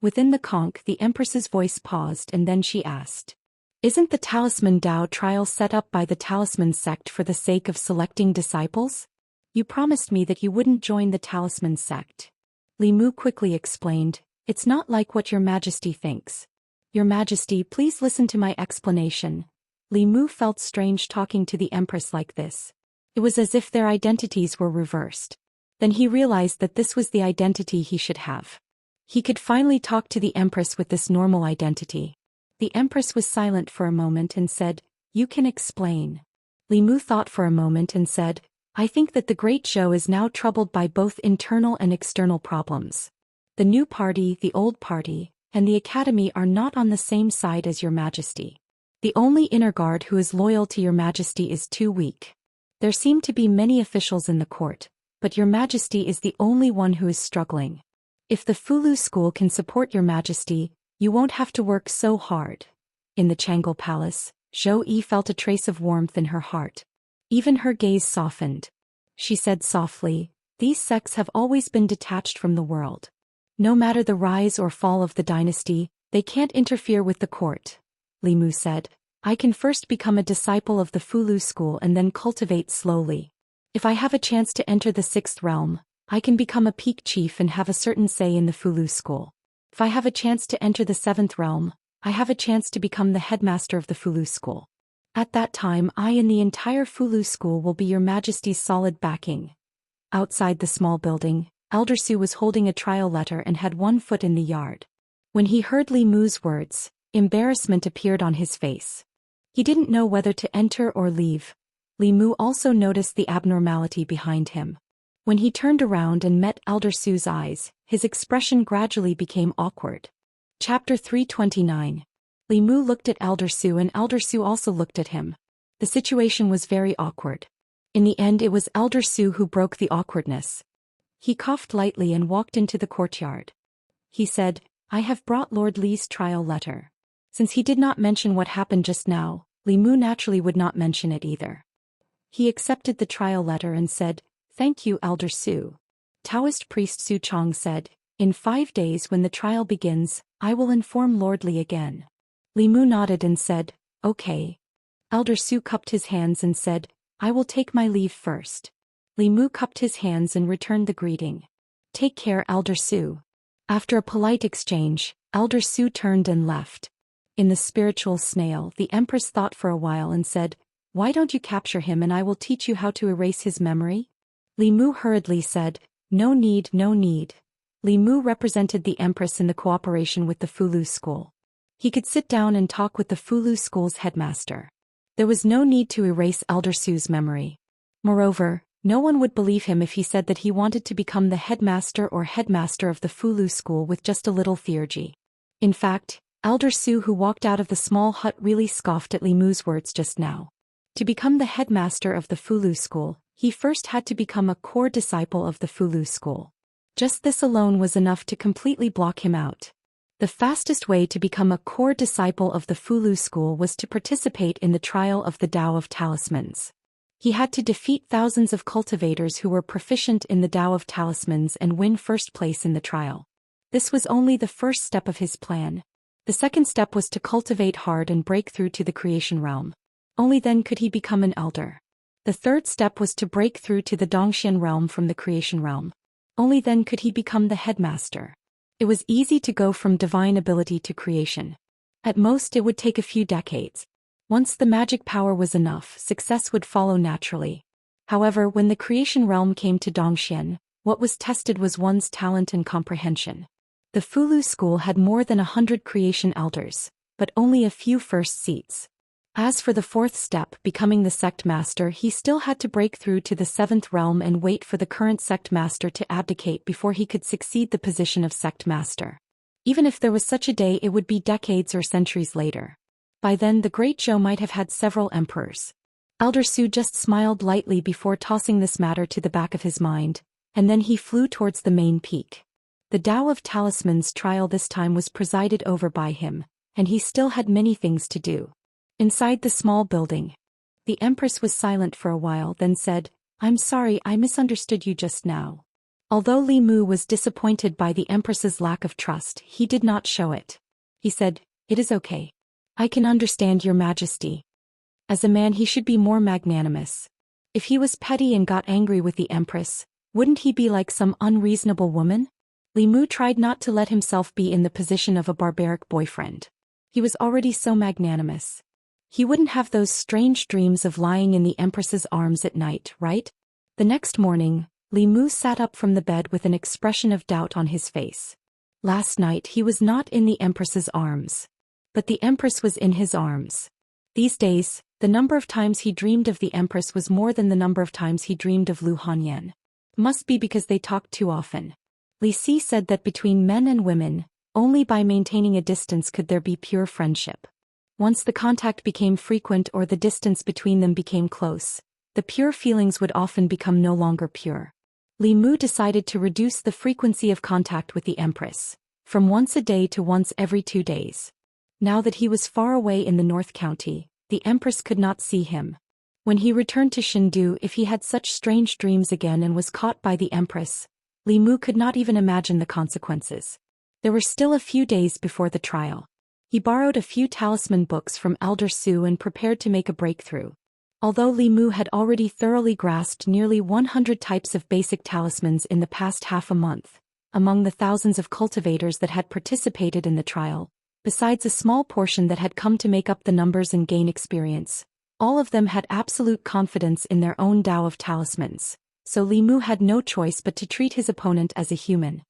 Within the conch, the Empress's voice paused and then she asked, "Isn't the Talisman Dao trial set up by the Talisman sect for the sake of selecting disciples? You promised me that you wouldn't join the Talisman sect." Li Mu quickly explained, "It's not like what your Majesty thinks. Your Majesty, please listen to my explanation." Li Mu felt strange talking to the Empress like this. It was as if their identities were reversed. Then he realized that this was the identity he should have. He could finally talk to the Empress with this normal identity. The Empress was silent for a moment and said, "You can explain." Li Mu thought for a moment and said, "I think that the Great Zhou is now troubled by both internal and external problems. The new party, the old party, and the academy are not on the same side as your Majesty. The only inner guard who is loyal to your Majesty is too weak. There seem to be many officials in the court, but your Majesty is the only one who is struggling. If the Fulu School can support your Majesty, you won't have to work so hard." In the Changle Palace, Zhou Yi felt a trace of warmth in her heart. Even her gaze softened. She said softly, "These sects have always been detached from the world. No matter the rise or fall of the dynasty, they can't interfere with the court." Li Mu said, "I can first become a disciple of the Fulu School and then cultivate slowly. If I have a chance to enter the 6th realm, I can become a peak chief and have a certain say in the Fulu School. If I have a chance to enter the 7th realm, I have a chance to become the headmaster of the Fulu School. At that time, I and the entire Fulu School will be your Majesty's solid backing." Outside the small building, Elder Su was holding a trial letter and had one foot in the yard. When he heard Li Mu's words, embarrassment appeared on his face. He didn't know whether to enter or leave. Li Mu also noticed the abnormality behind him. When he turned around and met Elder Su's eyes, his expression gradually became awkward. Chapter 329. Li Mu looked at Elder Su and Elder Su also looked at him. The situation was very awkward. In the end, it was Elder Su who broke the awkwardness. He coughed lightly and walked into the courtyard. He said, "I have brought Lord Li's trial letter." Since he did not mention what happened just now, Li Mu naturally would not mention it either. He accepted the trial letter and said, "Thank you, Elder Su." Taoist priest Su Chong said, "In 5 days when the trial begins, I will inform Lord Li again." Li Mu nodded and said, "Okay." Elder Su cupped his hands and said, "I will take my leave first." Li Mu cupped his hands and returned the greeting. "Take care, Elder Su." After a polite exchange, Elder Su turned and left. In the spiritual snail, the Empress thought for a while and said, "Why don't you capture him and I will teach you how to erase his memory?" Li Mu hurriedly said, "No need, no need." Li Mu represented the Empress in the cooperation with the Fulu School. He could sit down and talk with the Fulu School's headmaster. There was no need to erase Elder Su's memory. Moreover, no one would believe him if he said that he wanted to become the headmaster of the Fulu School with just a little theurgy. In fact, Elder Su, who walked out of the small hut, really scoffed at Li Mu's words just now. To become the headmaster of the Fulu School, he first had to become a core disciple of the Fulu School. Just this alone was enough to completely block him out. The fastest way to become a core disciple of the Fulu School was to participate in the trial of the Tao of Talismans. He had to defeat thousands of cultivators who were proficient in the Tao of Talismans and win first place in the trial. This was only the first step of his plan. The second step was to cultivate hard and break through to the creation realm. Only then could he become an elder. The third step was to break through to the Dongxian realm from the creation realm. Only then could he become the headmaster. It was easy to go from divine ability to creation. At most, it would take a few decades. Once the magic power was enough, success would follow naturally. However, when the creation realm came to Dongxian, what was tested was one's talent and comprehension. The Fulu School had more than 100 creation elders, but only a few first seats. As for the fourth step, becoming the sect master, he still had to break through to the 7th realm and wait for the current sect master to abdicate before he could succeed the position of sect master. Even if there was such a day, it would be decades or centuries later. By then the Great Zhou might have had several emperors. Elder Su just smiled lightly before tossing this matter to the back of his mind, and then he flew towards the main peak. The Tao of Talismans trial this time was presided over by him, and he still had many things to do. Inside the small building, the Empress was silent for a while, then said, "I'm sorry, I misunderstood you just now." Although Li Mu was disappointed by the Empress's lack of trust, he did not show it. He said, "It is okay. I can understand your Majesty. As a man he should be more magnanimous. If he was petty and got angry with the Empress, wouldn't he be like some unreasonable woman?" Li Mu tried not to let himself be in the position of a barbaric boyfriend. He was already so magnanimous. He wouldn't have those strange dreams of lying in the Empress's arms at night, right? The next morning, Li Mu sat up from the bed with an expression of doubt on his face. Last night he was not in the Empress's arms. But the Empress was in his arms. These days, the number of times he dreamed of the Empress was more than the number of times he dreamed of Lu Hanyan. Must be because they talked too often. Li Si said that between men and women, only by maintaining a distance could there be pure friendship. Once the contact became frequent or the distance between them became close, the pure feelings would often become no longer pure. Li Mu decided to reduce the frequency of contact with the Empress, from once a day to once every 2 days. Now that he was far away in the North County, the Empress could not see him. When he returned to Shindu, if he had such strange dreams again and was caught by the Empress, Li Mu could not even imagine the consequences. There were still a few days before the trial. He borrowed a few talisman books from Elder Su and prepared to make a breakthrough. Although Li Mu had already thoroughly grasped nearly 100 types of basic talismans in the past half a month, among the thousands of cultivators that had participated in the trial, besides a small portion that had come to make up the numbers and gain experience, all of them had absolute confidence in their own Tao of talismans, so Li Mu had no choice but to treat his opponent as a human.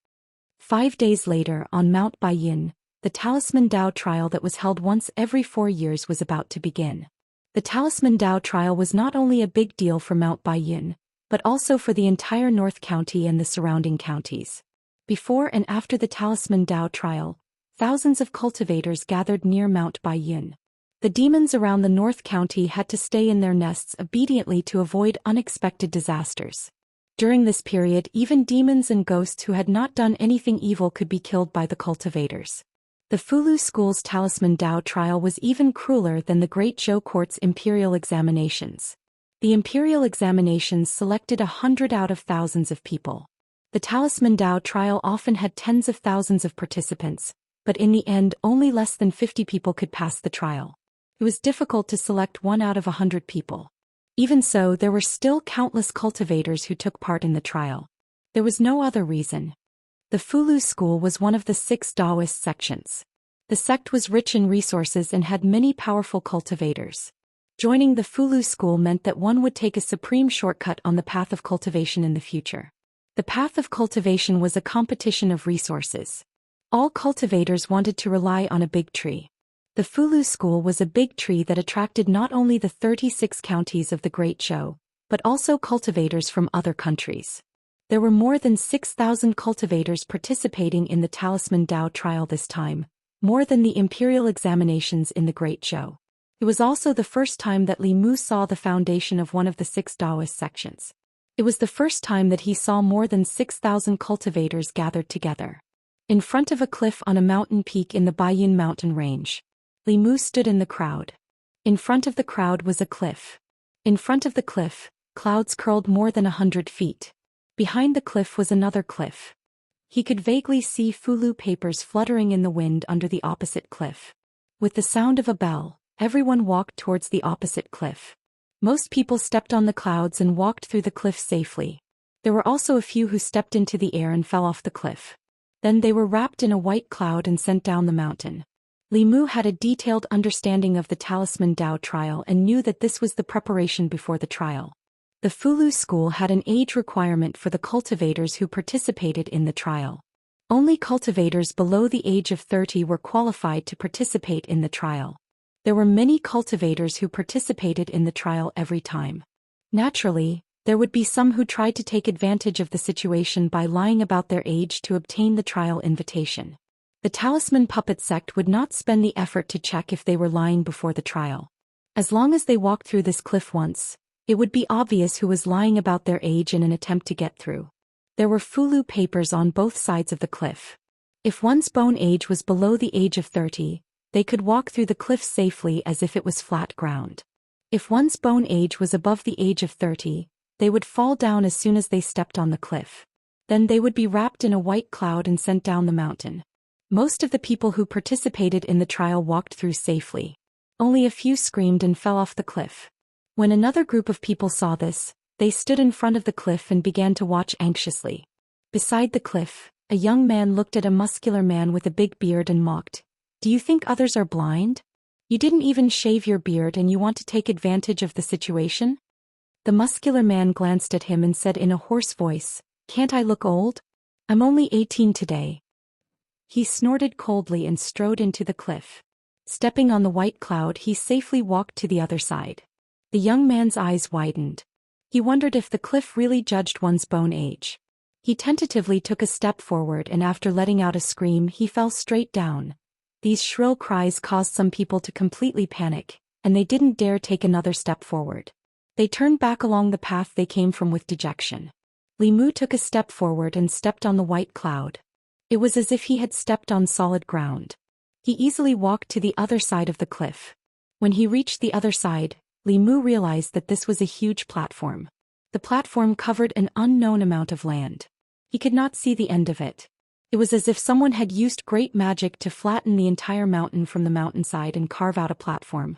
5 days later, on Mount Baiyin, the Talisman Tao trial that was held once every 4 years was about to begin. The Talisman Tao trial was not only a big deal for Mount Baiyin, but also for the entire North County and the surrounding counties. Before and after the Talisman Tao trial, thousands of cultivators gathered near Mount Baiyin. The demons around the North County had to stay in their nests obediently to avoid unexpected disasters. During this period, even demons and ghosts who had not done anything evil could be killed by the cultivators. The Fulu School's Talisman Tao trial was even crueler than the Great Zhou Court's imperial examinations. The imperial examinations selected 100 out of thousands of people. The Talisman Tao trial often had tens of thousands of participants, but in the end only less than 50 people could pass the trial. It was difficult to select 1 out of 100 people. Even so, there were still countless cultivators who took part in the trial. There was no other reason. The Fulu School was one of the 6 Daoist sections. The sect was rich in resources and had many powerful cultivators. Joining the Fulu School meant that one would take a supreme shortcut on the path of cultivation in the future. The path of cultivation was a competition of resources. All cultivators wanted to rely on a big tree. The Fulu School was a big tree that attracted not only the 36 counties of the Great Zhou, but also cultivators from other countries. There were more than 6,000 cultivators participating in the Talisman Tao trial this time, more than the imperial examinations in the Great Zhou. It was also the first time that Li Mu saw the foundation of one of the 6 Daoist sections. It was the first time that he saw more than 6,000 cultivators gathered together. In front of a cliff on a mountain peak in the Baiyin mountain range, Li Mu stood in the crowd. In front of the crowd was a cliff. In front of the cliff, clouds curled more than 100 feet. Behind the cliff was another cliff. He could vaguely see Fulu papers fluttering in the wind under the opposite cliff. With the sound of a bell, everyone walked towards the opposite cliff. Most people stepped on the clouds and walked through the cliff safely. There were also a few who stepped into the air and fell off the cliff. Then they were wrapped in a white cloud and sent down the mountain. Li Mu had a detailed understanding of the Talisman Tao trial and knew that this was the preparation before the trial. The Fulu School had an age requirement for the cultivators who participated in the trial. Only cultivators below the age of 30 were qualified to participate in the trial. There were many cultivators who participated in the trial every time. Naturally, there would be some who tried to take advantage of the situation by lying about their age to obtain the trial invitation. The talisman puppet sect would not spend the effort to check if they were lying before the trial. As long as they walked through this cliff once, it would be obvious who was lying about their age in an attempt to get through. There were fulu papers on both sides of the cliff. If one's bone age was below the age of 30, they could walk through the cliff safely as if it was flat ground. If one's bone age was above the age of 30, they would fall down as soon as they stepped on the cliff. Then they would be wrapped in a white cloud and sent down the mountain. Most of the people who participated in the trial walked through safely. Only a few screamed and fell off the cliff. When another group of people saw this, they stood in front of the cliff and began to watch anxiously. Beside the cliff, a young man looked at a muscular man with a big beard and mocked. "Do you think others are blind? You didn't even shave your beard and you want to take advantage of the situation?" The muscular man glanced at him and said in a hoarse voice, "Can't I look old? I'm only 18 today." He snorted coldly and strode into the cliff. Stepping on the white cloud, he safely walked to the other side. The young man's eyes widened. He wondered if the cliff really judged one's bone age. He tentatively took a step forward and after letting out a scream he fell straight down. These shrill cries caused some people to completely panic, and they didn't dare take another step forward. They turned back along the path they came from with dejection. Li Mu took a step forward and stepped on the white cloud. It was as if he had stepped on solid ground. He easily walked to the other side of the cliff. When he reached the other side, Li Mu realized that this was a huge platform. The platform covered an unknown amount of land. He could not see the end of it. It was as if someone had used great magic to flatten the entire mountain from the mountainside and carve out a platform.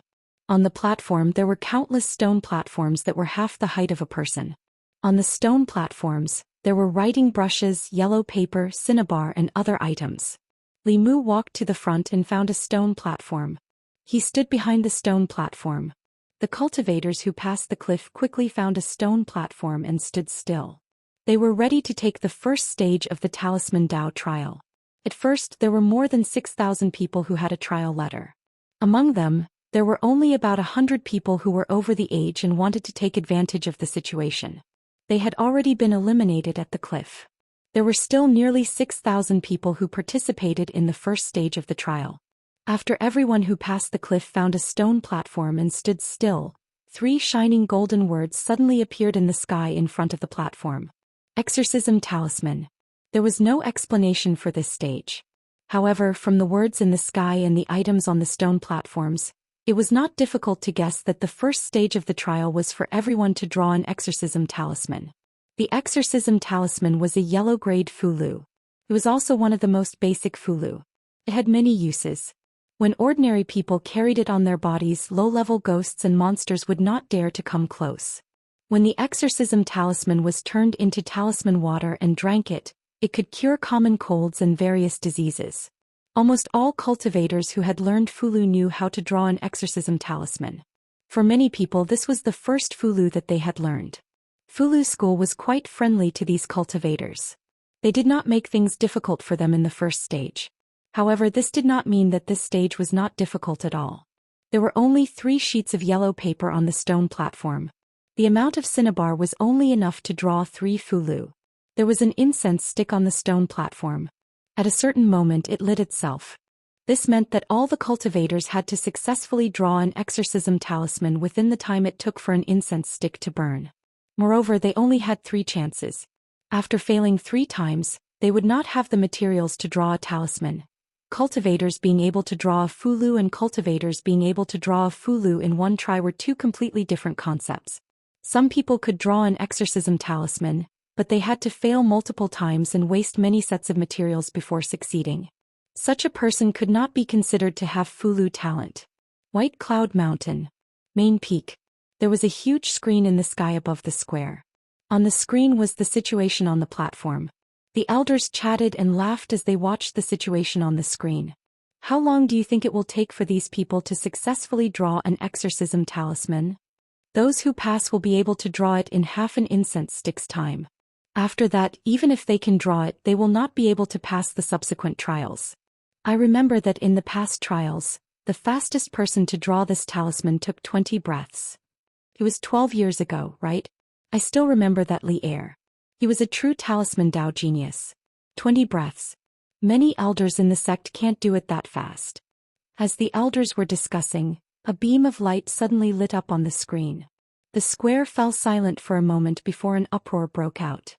On the platform there were countless stone platforms that were half the height of a person. On the stone platforms, there were writing brushes, yellow paper, cinnabar and other items. Li Mu walked to the front and found a stone platform. He stood behind the stone platform. The cultivators who passed the cliff quickly found a stone platform and stood still. They were ready to take the first stage of the Talisman Dao trial. At first there were more than 6,000 people who had a trial letter. Among them, there were only about 100 people who were over the age and wanted to take advantage of the situation. They had already been eliminated at the cliff. There were still nearly 6,000 people who participated in the first stage of the trial. After everyone who passed the cliff found a stone platform and stood still, 3 shining golden words suddenly appeared in the sky in front of the platform. Exorcism Talisman. There was no explanation for this stage. However, from the words in the sky and the items on the stone platforms, it was not difficult to guess that the first stage of the trial was for everyone to draw an exorcism talisman. The exorcism talisman was a yellow-grade fulu. It was also one of the most basic fulu. It had many uses. When ordinary people carried it on their bodies, low-level ghosts and monsters would not dare to come close. When the exorcism talisman was turned into talisman water and drank it, it could cure common colds and various diseases. Almost all cultivators who had learned fulu knew how to draw an exorcism talisman. For many people this was the first fulu that they had learned. Fulu school was quite friendly to these cultivators. They did not make things difficult for them in the first stage. However, this did not mean that this stage was not difficult at all. There were only 3 sheets of yellow paper on the stone platform. The amount of cinnabar was only enough to draw 3 fulu. There was an incense stick on the stone platform. At a certain moment it lit itself. This meant that all the cultivators had to successfully draw an exorcism talisman within the time it took for an incense stick to burn. Moreover, they only had 3 chances. After failing 3 times, they would not have the materials to draw a talisman. Cultivators being able to draw a fulu and cultivators being able to draw a fulu in one try were 2 completely different concepts. Some people could draw an exorcism talisman, but they had to fail multiple times and waste many sets of materials before succeeding. Such a person could not be considered to have fulu talent. White Cloud Mountain. Main peak. There was a huge screen in the sky above the square. On the screen was the situation on the platform. The elders chatted and laughed as they watched the situation on the screen. How long do you think it will take for these people to successfully draw an exorcism talisman? Those who pass will be able to draw it in half an incense stick's time. After that, even if they can draw it, they will not be able to pass the subsequent trials. I remember that in the past trials, the fastest person to draw this talisman took 20 breaths. It was 12 years ago, right? I still remember that Li Er. He was a true talisman Dao genius. 20 breaths. Many elders in the sect can't do it that fast. As the elders were discussing, a beam of light suddenly lit up on the screen. The square fell silent for a moment before an uproar broke out.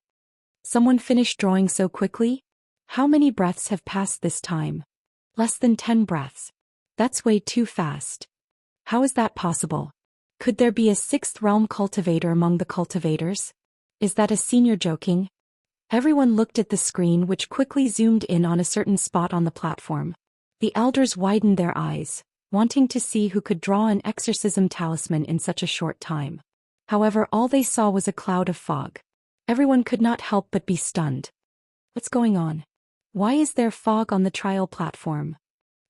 Someone finished drawing so quickly? How many breaths have passed this time? Less than 10 breaths. That's way too fast. How is that possible? Could there be a sixth realm cultivator among the cultivators? Is that a senior joking? Everyone looked at the screen, which quickly zoomed in on a certain spot on the platform. The elders widened their eyes, wanting to see who could draw an exorcism talisman in such a short time. However, all they saw was a cloud of fog. Everyone could not help but be stunned. What's going on? Why is there fog on the trial platform?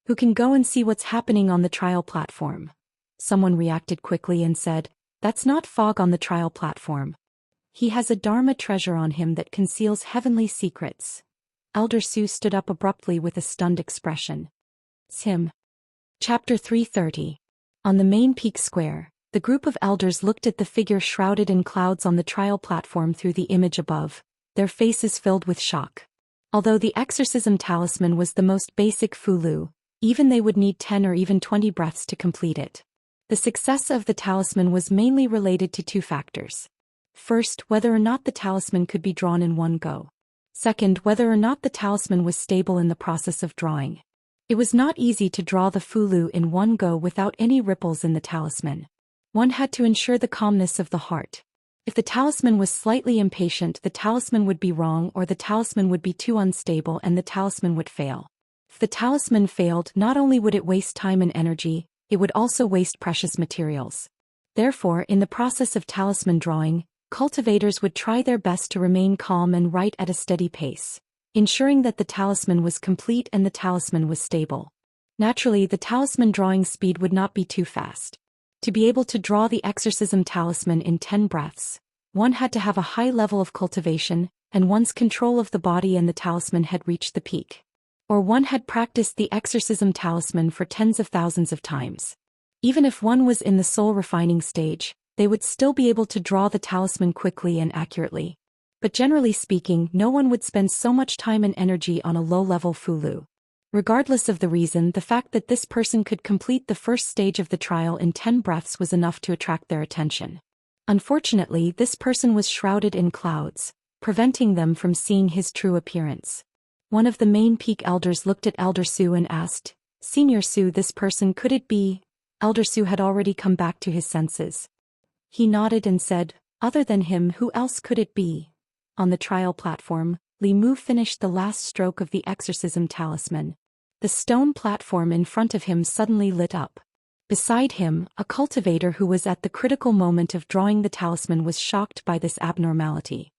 Who can go and see what's happening on the trial platform? Someone reacted quickly and said, "That's not fog on the trial platform. He has a Dharma treasure on him that conceals heavenly secrets." Elder Su stood up abruptly with a stunned expression. It's him. Chapter 330. On the main peak square, the group of elders looked at the figure shrouded in clouds on the trial platform through the image above, their faces filled with shock. Although the exorcism talisman was the most basic fulu, even they would need 10 or even 20 breaths to complete it. The success of the talisman was mainly related to two factors. First, whether or not the talisman could be drawn in one go. Second, whether or not the talisman was stable in the process of drawing. It was not easy to draw the fulu in one go without any ripples in the talisman. One had to ensure the calmness of the heart. If the talisman was slightly impatient, the talisman would be wrong, or the talisman would be too unstable and the talisman would fail. If the talisman failed, not only would it waste time and energy, it would also waste precious materials. Therefore, in the process of talisman drawing, cultivators would try their best to remain calm and write at a steady pace, ensuring that the talisman was complete and the talisman was stable. Naturally, the talisman drawing speed would not be too fast. To be able to draw the exorcism talisman in 10 breaths, one had to have a high level of cultivation, and one's control of the body and the talisman had reached the peak. Or one had practiced the exorcism talisman for tens of thousands of times. Even if one was in the soul refining stage, they would still be able to draw the talisman quickly and accurately. But generally speaking, no one would spend so much time and energy on a low-level fulu. Regardless of the reason, the fact that this person could complete the first stage of the trial in 10 breaths was enough to attract their attention. Unfortunately, this person was shrouded in clouds, preventing them from seeing his true appearance. One of the main peak elders looked at Elder Su and asked, "Senior Su, this person, could it be?" Elder Su had already come back to his senses. He nodded and said, "Other than him, who else could it be?" On the trial platform, Li Mu finished the last stroke of the exorcism talisman. The stone platform in front of him suddenly lit up. Beside him, a cultivator who was at the critical moment of drawing the talisman was shocked by this abnormality.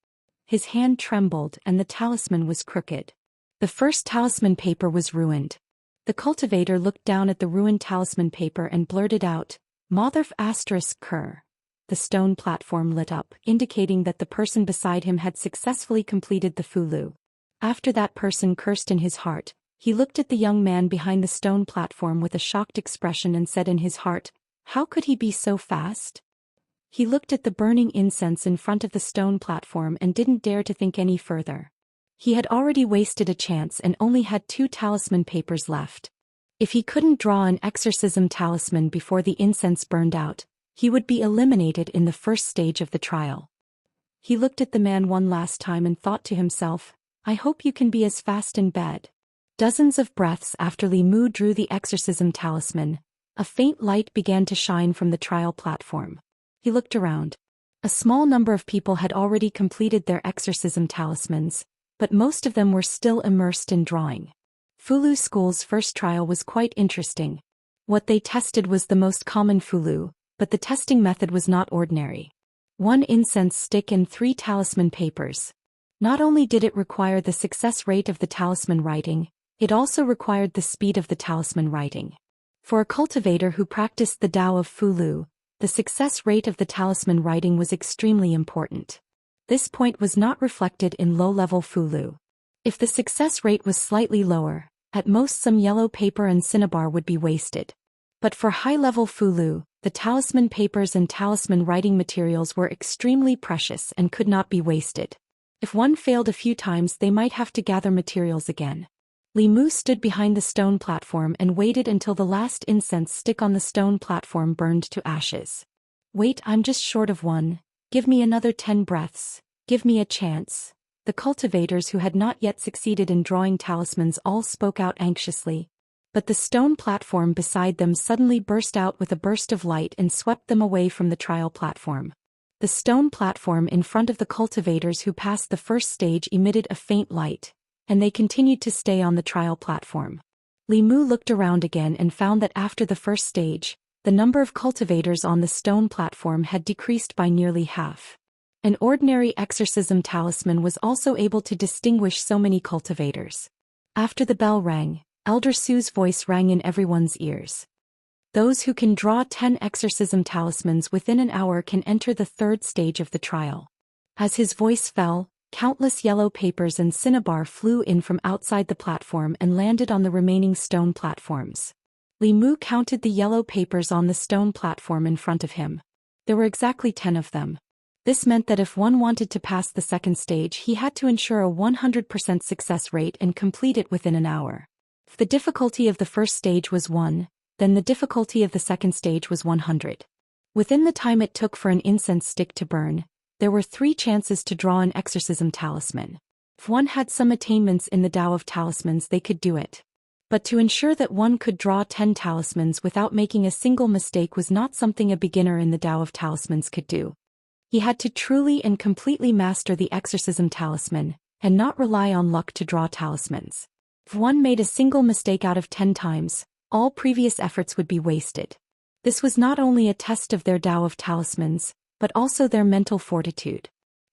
His hand trembled and the talisman was crooked. The first talisman paper was ruined. The cultivator looked down at the ruined talisman paper and blurted out, "Motherf asterisk cur." The stone platform lit up, indicating that the person beside him had successfully completed the fulu. After that person cursed in his heart, he looked at the young man behind the stone platform with a shocked expression and said in his heart, "How could he be so fast?" He looked at the burning incense in front of the stone platform and didn't dare to think any further. He had already wasted a chance and only had 2 talisman papers left. If he couldn't draw an exorcism talisman before the incense burned out, he would be eliminated in the first stage of the trial. He looked at the man one last time and thought to himself, "I hope you can be as fast in bed." Dozens of breaths after Li Mu drew the exorcism talisman, a faint light began to shine from the trial platform. He looked around. A small number of people had already completed their exorcism talismans, but most of them were still immersed in drawing. Fulu School's first trial was quite interesting. What they tested was the most common fulu, but the testing method was not ordinary. 1 incense stick and 3 talisman papers. Not only did it require the success rate of the talisman writing, it also required the speed of the talisman writing. For a cultivator who practiced the Tao of Fulu, the success rate of the talisman writing was extremely important. This point was not reflected in low-level Fulu. If the success rate was slightly lower, at most some yellow paper and cinnabar would be wasted. But for high-level Fulu, the talisman papers and talisman writing materials were extremely precious and could not be wasted. If one failed a few times, they might have to gather materials again. Li Mu stood behind the stone platform and waited until the last incense stick on the stone platform burned to ashes. Wait, I'm just short of one. Give me another 10 breaths. Give me a chance. The cultivators who had not yet succeeded in drawing talismans all spoke out anxiously. But the stone platform beside them suddenly burst out with a burst of light and swept them away from the trial platform. The stone platform in front of the cultivators who passed the first stage emitted a faint light, and they continued to stay on the trial platform. Li Mu looked around again and found that after the first stage, the number of cultivators on the stone platform had decreased by nearly half. An ordinary exorcism talisman was also able to distinguish so many cultivators. After the bell rang, Elder Su's voice rang in everyone's ears. Those who can draw 10 exorcism talismans within an hour can enter the third stage of the trial. As his voice fell, countless yellow papers and cinnabar flew in from outside the platform and landed on the remaining stone platforms. Li Mu counted the yellow papers on the stone platform in front of him. There were exactly 10 of them. This meant that if one wanted to pass the second stage, he had to ensure a 100% success rate and complete it within an hour. If the difficulty of the first stage was 1, then the difficulty of the second stage was 100. Within the time it took for an incense stick to burn, there were 3 chances to draw an exorcism talisman. If one had some attainments in the Tao of Talismans, they could do it. But to ensure that one could draw 10 talismans without making a single mistake was not something a beginner in the Tao of Talismans could do. He had to truly and completely master the exorcism talisman, and not rely on luck to draw talismans. If one made a single mistake out of 10 times, all previous efforts would be wasted. This was not only a test of their Tao of Talismans, but also their mental fortitude.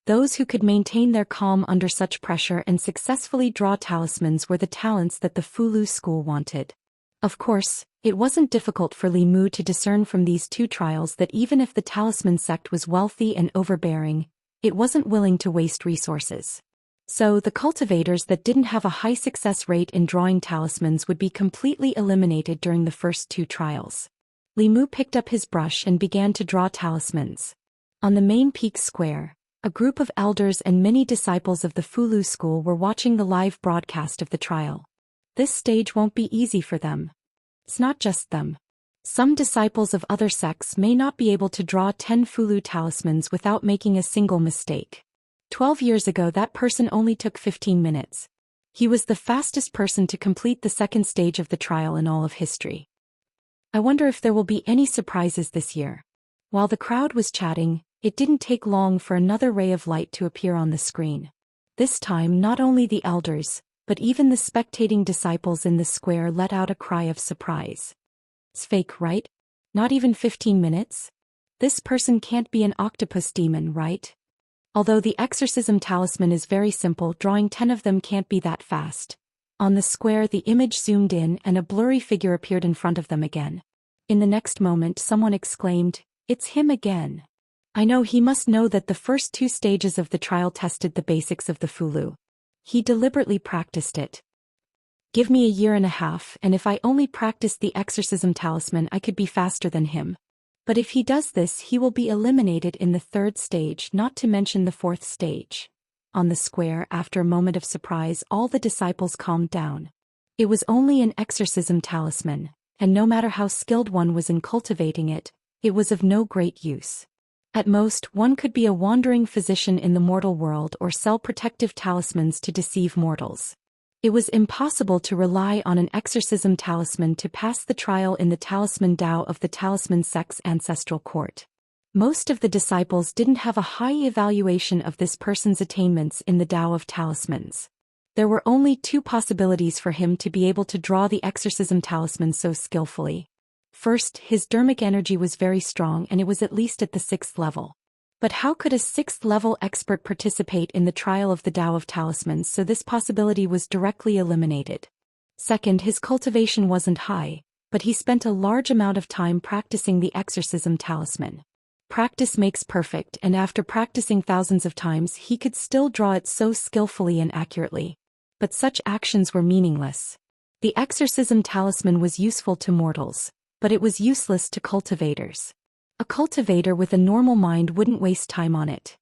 Those who could maintain their calm under such pressure and successfully draw talismans were the talents that the Fulu school wanted. Of course, it wasn't difficult for Li Mu to discern from these 2 trials that even if the talisman sect was wealthy and overbearing, it wasn't willing to waste resources. So the cultivators that didn't have a high success rate in drawing talismans would be completely eliminated during the first 2 trials. Li Mu picked up his brush and began to draw talismans. On the main peak square, a group of elders and many disciples of the Fulu school were watching the live broadcast of the trial. This stage won't be easy for them. It's not just them. Some disciples of other sects may not be able to draw 10 Fulu talismans without making a single mistake. 12 years ago that person only took 15 minutes. He was the fastest person to complete the second stage of the trial in all of history. I wonder if there will be any surprises this year. While the crowd was chatting, it didn't take long for another ray of light to appear on the screen. This time not only the elders, but even the spectating disciples in the square let out a cry of surprise. It's fake, right? Not even 15 minutes? This person can't be an octopus demon, right? Although the exorcism talisman is very simple, drawing 10 of them can't be that fast. On the square the image zoomed in and a blurry figure appeared in front of them again. In the next moment someone exclaimed, "It's him again." I know he must know that the first 2 stages of the trial tested the basics of the Fulu. He deliberately practiced it. Give me a year and a half, and if I only practiced the exorcism talisman I could be faster than him. But if he does this he will be eliminated in the 3rd stage, not to mention the 4th stage. On the square, after a moment of surprise, all the disciples calmed down. It was only an exorcism talisman, and no matter how skilled one was in cultivating it, it was of no great use. At most, one could be a wandering physician in the mortal world or sell protective talismans to deceive mortals. It was impossible to rely on an exorcism talisman to pass the trial in the talisman Tao of the talisman sect's ancestral court. Most of the disciples didn't have a high evaluation of this person's attainments in the Tao of Talismans. There were only 2 possibilities for him to be able to draw the exorcism talisman so skillfully. First, his dermic energy was very strong and it was at least at the 6th level. But how could a 6th level expert participate in the trial of the Tao of Talismans, so this possibility was directly eliminated. Second, his cultivation wasn't high, but he spent a large amount of time practicing the exorcism talisman. Practice makes perfect, and after practicing thousands of times he could still draw it so skillfully and accurately. But such actions were meaningless. The exorcism talisman was useful to mortals, but it was useless to cultivators. A cultivator with a normal mind wouldn't waste time on it.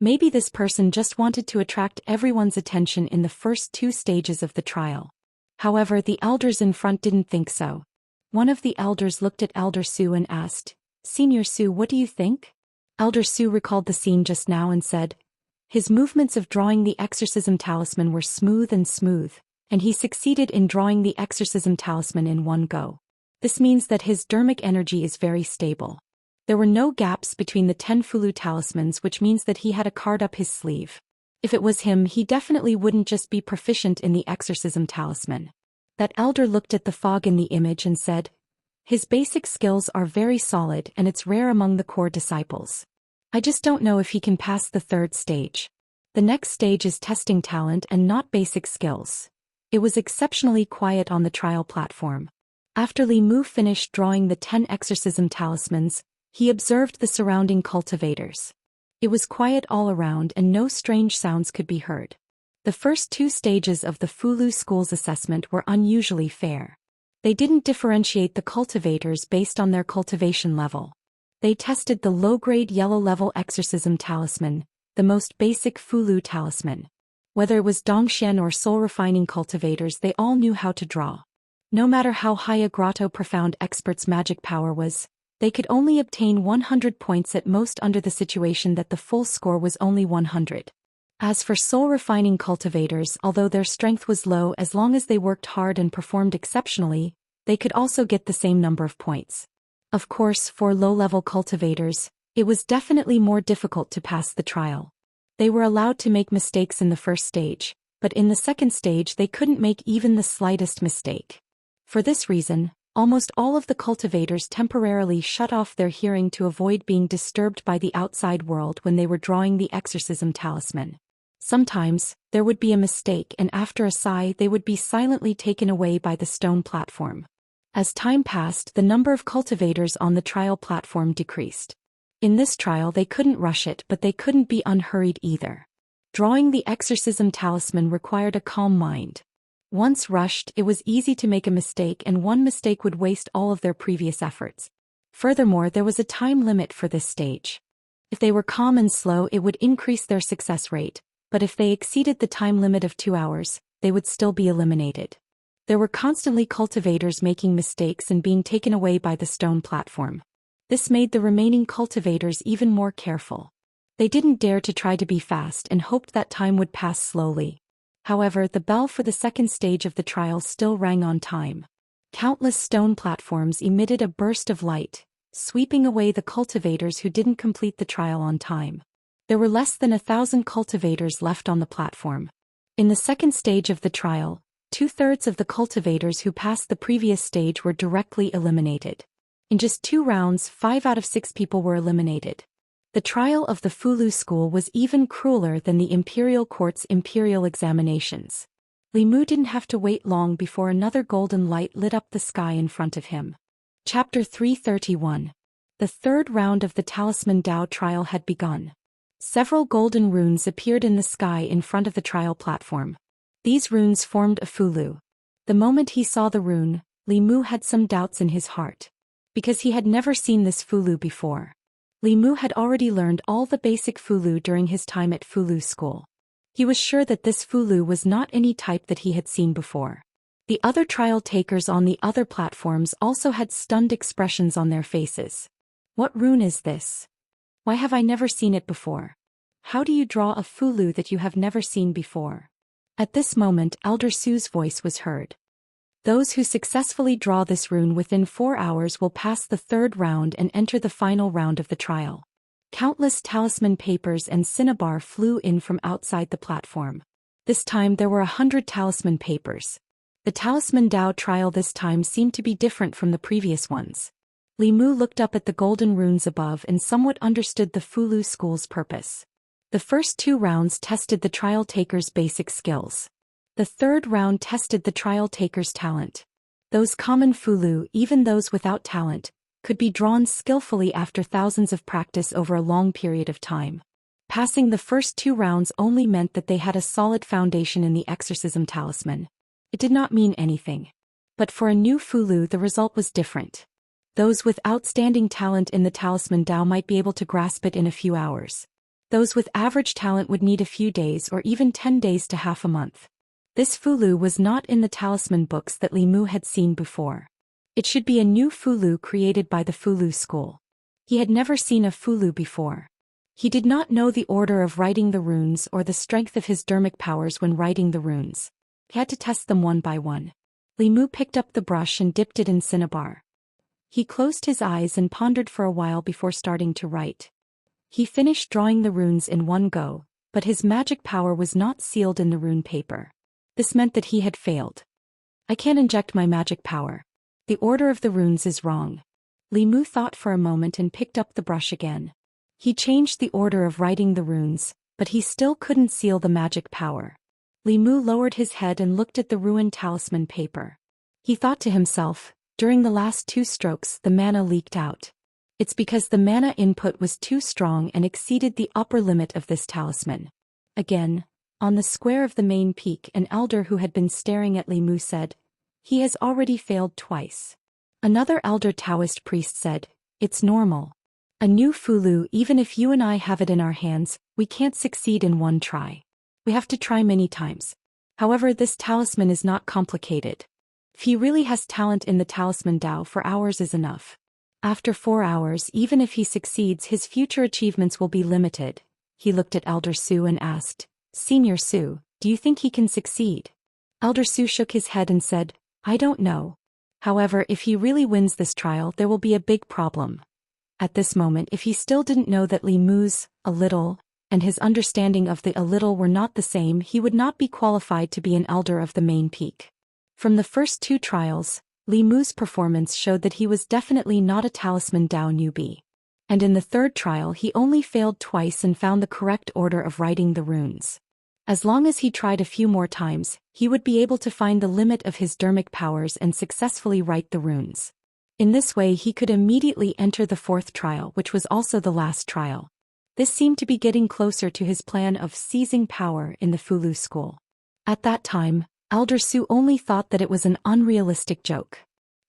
Maybe this person just wanted to attract everyone's attention in the first 2 stages of the trial. However, the elders in front didn't think so. One of the elders looked at Elder Su and asked, "Senior Su, what do you think?" Elder Su recalled the scene just now and said, his movements of drawing the exorcism talisman were smooth, and he succeeded in drawing the exorcism talisman in one go. This means that his dermic energy is very stable. There were no gaps between the 10 Fulu talismans, which means that he had a card up his sleeve. If it was him, he definitely wouldn't just be proficient in the exorcism talisman. That elder looked at the fog in the image and said, his basic skills are very solid and it's rare among the core disciples. I just don't know if he can pass the third stage. The next stage is testing talent and not basic skills. It was exceptionally quiet on the trial platform. After Li Mu finished drawing the 10 exorcism talismans, he observed the surrounding cultivators. It was quiet all around and no strange sounds could be heard. The first 2 stages of the Fulu School's assessment were unusually fair. They didn't differentiate the cultivators based on their cultivation level. They tested the low-grade yellow-level exorcism talisman, the most basic Fulu talisman. Whether it was Zhou Xian or soul-refining cultivators, they all knew how to draw. No matter how high a grotto profound expert's magic power was, they could only obtain 100 points at most under the situation that the full score was only 100. As for soul-refining cultivators, although their strength was low, as long as they worked hard and performed exceptionally, they could also get the same number of points. Of course, for low-level cultivators, it was definitely more difficult to pass the trial. They were allowed to make mistakes in the first stage, but in the second stage they couldn't make even the slightest mistake. For this reason, almost all of the cultivators temporarily shut off their hearing to avoid being disturbed by the outside world when they were drawing the exorcism talisman. Sometimes, there would be a mistake and after a sigh they would be silently taken away by the stone platform. As time passed, the number of cultivators on the trial platform decreased. In this trial they couldn't rush it, but they couldn't be unhurried either. Drawing the exorcism talisman required a calm mind. Once rushed, it was easy to make a mistake, and one mistake would waste all of their previous efforts. Furthermore, there was a time limit for this stage. If they were calm and slow, it would increase their success rate, but if they exceeded the time limit of 2 hours, they would still be eliminated. There were constantly cultivators making mistakes and being taken away by the stone platform. This made the remaining cultivators even more careful. They didn't dare to try to be fast and hoped that time would pass slowly. However, the bell for the second stage of the trial still rang on time. Countless stone platforms emitted a burst of light, sweeping away the cultivators who didn't complete the trial on time. There were less than 1,000 cultivators left on the platform. In the second stage of the trial, 2/3 of the cultivators who passed the previous stage were directly eliminated. In just 2 rounds, 5 out of 6 people were eliminated. The trial of the Fulu School was even crueler than the Imperial Court's imperial examinations. Li Mu didn't have to wait long before another golden light lit up the sky in front of him. Chapter 331. The third round of the Talisman Dao trial had begun. Several golden runes appeared in the sky in front of the trial platform. These runes formed a Fulu. The moment he saw the rune, Li Mu had some doubts in his heart. Because he had never seen this Fulu before. Li Mu had already learned all the basic Fulu during his time at Fulu School. He was sure that this Fulu was not any type that he had seen before. The other trial takers on the other platforms also had stunned expressions on their faces. What rune is this? Why have I never seen it before? How do you draw a Fulu that you have never seen before? At this moment, Elder Su's voice was heard. Those who successfully draw this rune within 4 hours will pass the third round and enter the final round of the trial. Countless talisman papers and cinnabar flew in from outside the platform. This time there were 100 talisman papers. The Talisman Dao trial this time seemed to be different from the previous ones. Li Mu looked up at the golden runes above and somewhat understood the Fulu School's purpose. The first 2 rounds tested the trial taker's basic skills. The third round tested the trial taker's talent. Those common Fulu, even those without talent, could be drawn skillfully after thousands of practice over a long period of time. Passing the first 2 rounds only meant that they had a solid foundation in the exorcism talisman. It did not mean anything. But for a new Fulu the result was different. Those with outstanding talent in the Talisman Dao might be able to grasp it in a few hours. Those with average talent would need a few days or even 10 days to half a month. This Fulu was not in the talisman books that Li Mu had seen before. It should be a new Fulu created by the Fulu school. He had never seen a Fulu before. He did not know the order of writing the runes or the strength of his dermic powers when writing the runes. He had to test them one by one. Li Mu picked up the brush and dipped it in cinnabar. He closed his eyes and pondered for a while before starting to write. He finished drawing the runes in one go, but his magic power was not sealed in the rune paper. This meant that he had failed. I can't inject my magic power. The order of the runes is wrong. Li Mu thought for a moment and picked up the brush again. He changed the order of writing the runes, but he still couldn't seal the magic power. Li Mu lowered his head and looked at the ruined talisman paper. He thought to himself, during the last 2 strokes the mana leaked out. It's because the mana input was too strong and exceeded the upper limit of this talisman. Again, on the square of the main peak, an elder who had been staring at Li Mu said, "He has already failed twice." Another elder Daoist priest said, "It's normal. A new Fulu, even if you and I have it in our hands, we can't succeed in one try. We have to try many times. However, this talisman is not complicated. If he really has talent in the talisman Dao, 4 hours is enough. After 4 hours, even if he succeeds, his future achievements will be limited." He looked at Elder Su and asked, "Senior Su, do you think he can succeed?" Elder Su shook his head and said, "I don't know. However, if he really wins this trial, there will be a big problem." At this moment, if he still didn't know that Li Mu's a little and his understanding of the a little were not the same, he would not be qualified to be an elder of the main peak. From the first 2 trials, Li Mu's performance showed that he was definitely not a talisman Dao newbie. And in the 3rd trial he only failed twice and found the correct order of writing the runes. As long as he tried a few more times, he would be able to find the limit of his dermic powers and successfully write the runes. In this way he could immediately enter the 4th trial, which was also the last trial. This seemed to be getting closer to his plan of seizing power in the Fulu school. At that time, Elder Su only thought that it was an unrealistic joke.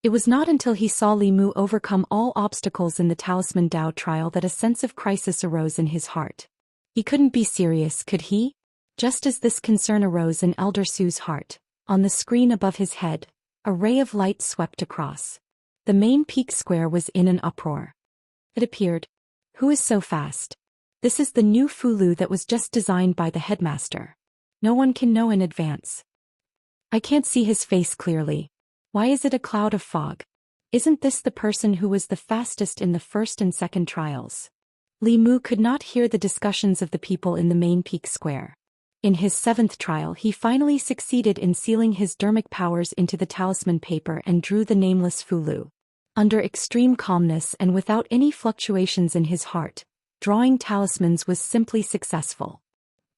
It was not until he saw Li Mu overcome all obstacles in the Talisman Dao trial that a sense of crisis arose in his heart. He couldn't be serious, could he? Just as this concern arose in Elder Su's heart, on the screen above his head, a ray of light swept across. The main peak square was in an uproar. It appeared. Who is so fast? This is the new Fulu that was just designed by the headmaster. No one can know in advance. I can't see his face clearly. Why is it a cloud of fog? Isn't this the person who was the fastest in the 1st and 2nd trials? Li Mu could not hear the discussions of the people in the main peak square. In his 7th trial he finally succeeded in sealing his dermic powers into the talisman paper and drew the nameless Fulu. Under extreme calmness and without any fluctuations in his heart, drawing talismans was simply successful.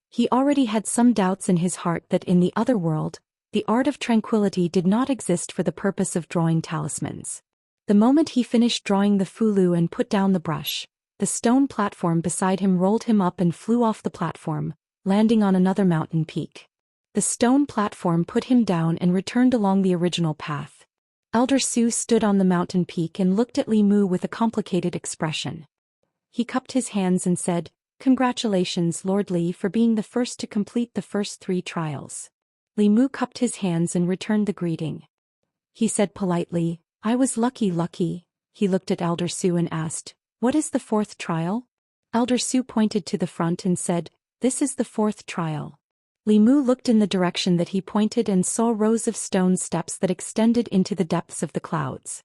He already had some doubts in his heart that in the other world, the art of tranquility did not exist for the purpose of drawing talismans. The moment he finished drawing the Fulu and put down the brush, the stone platform beside him rolled him up and flew off the platform, landing on another mountain peak. The stone platform put him down and returned along the original path. Elder Su stood on the mountain peak and looked at Li Mu with a complicated expression. He cupped his hands and said, "Congratulations, Lord Li, for being the first to complete the first 3 trials." Li Mu cupped his hands and returned the greeting. He said politely, "I was lucky." He looked at Elder Su and asked, "What is the 4th trial?" Elder Su pointed to the front and said, "This is the 4th trial." Li Mu looked in the direction that he pointed and saw rows of stone steps that extended into the depths of the clouds.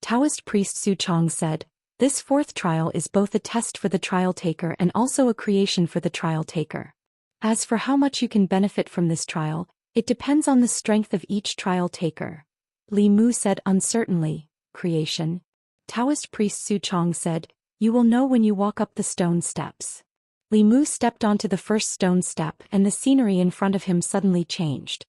Taoist priest Su Chong said, "This 4th trial is both a test for the trial taker and also a creation for the trial taker. As for how much you can benefit from this trial, it depends on the strength of each trial taker." Li Mu said uncertainly, "Creation?" Taoist priest Su Chong said, "You will know when you walk up the stone steps." Li Mu stepped onto the first stone step and the scenery in front of him suddenly changed.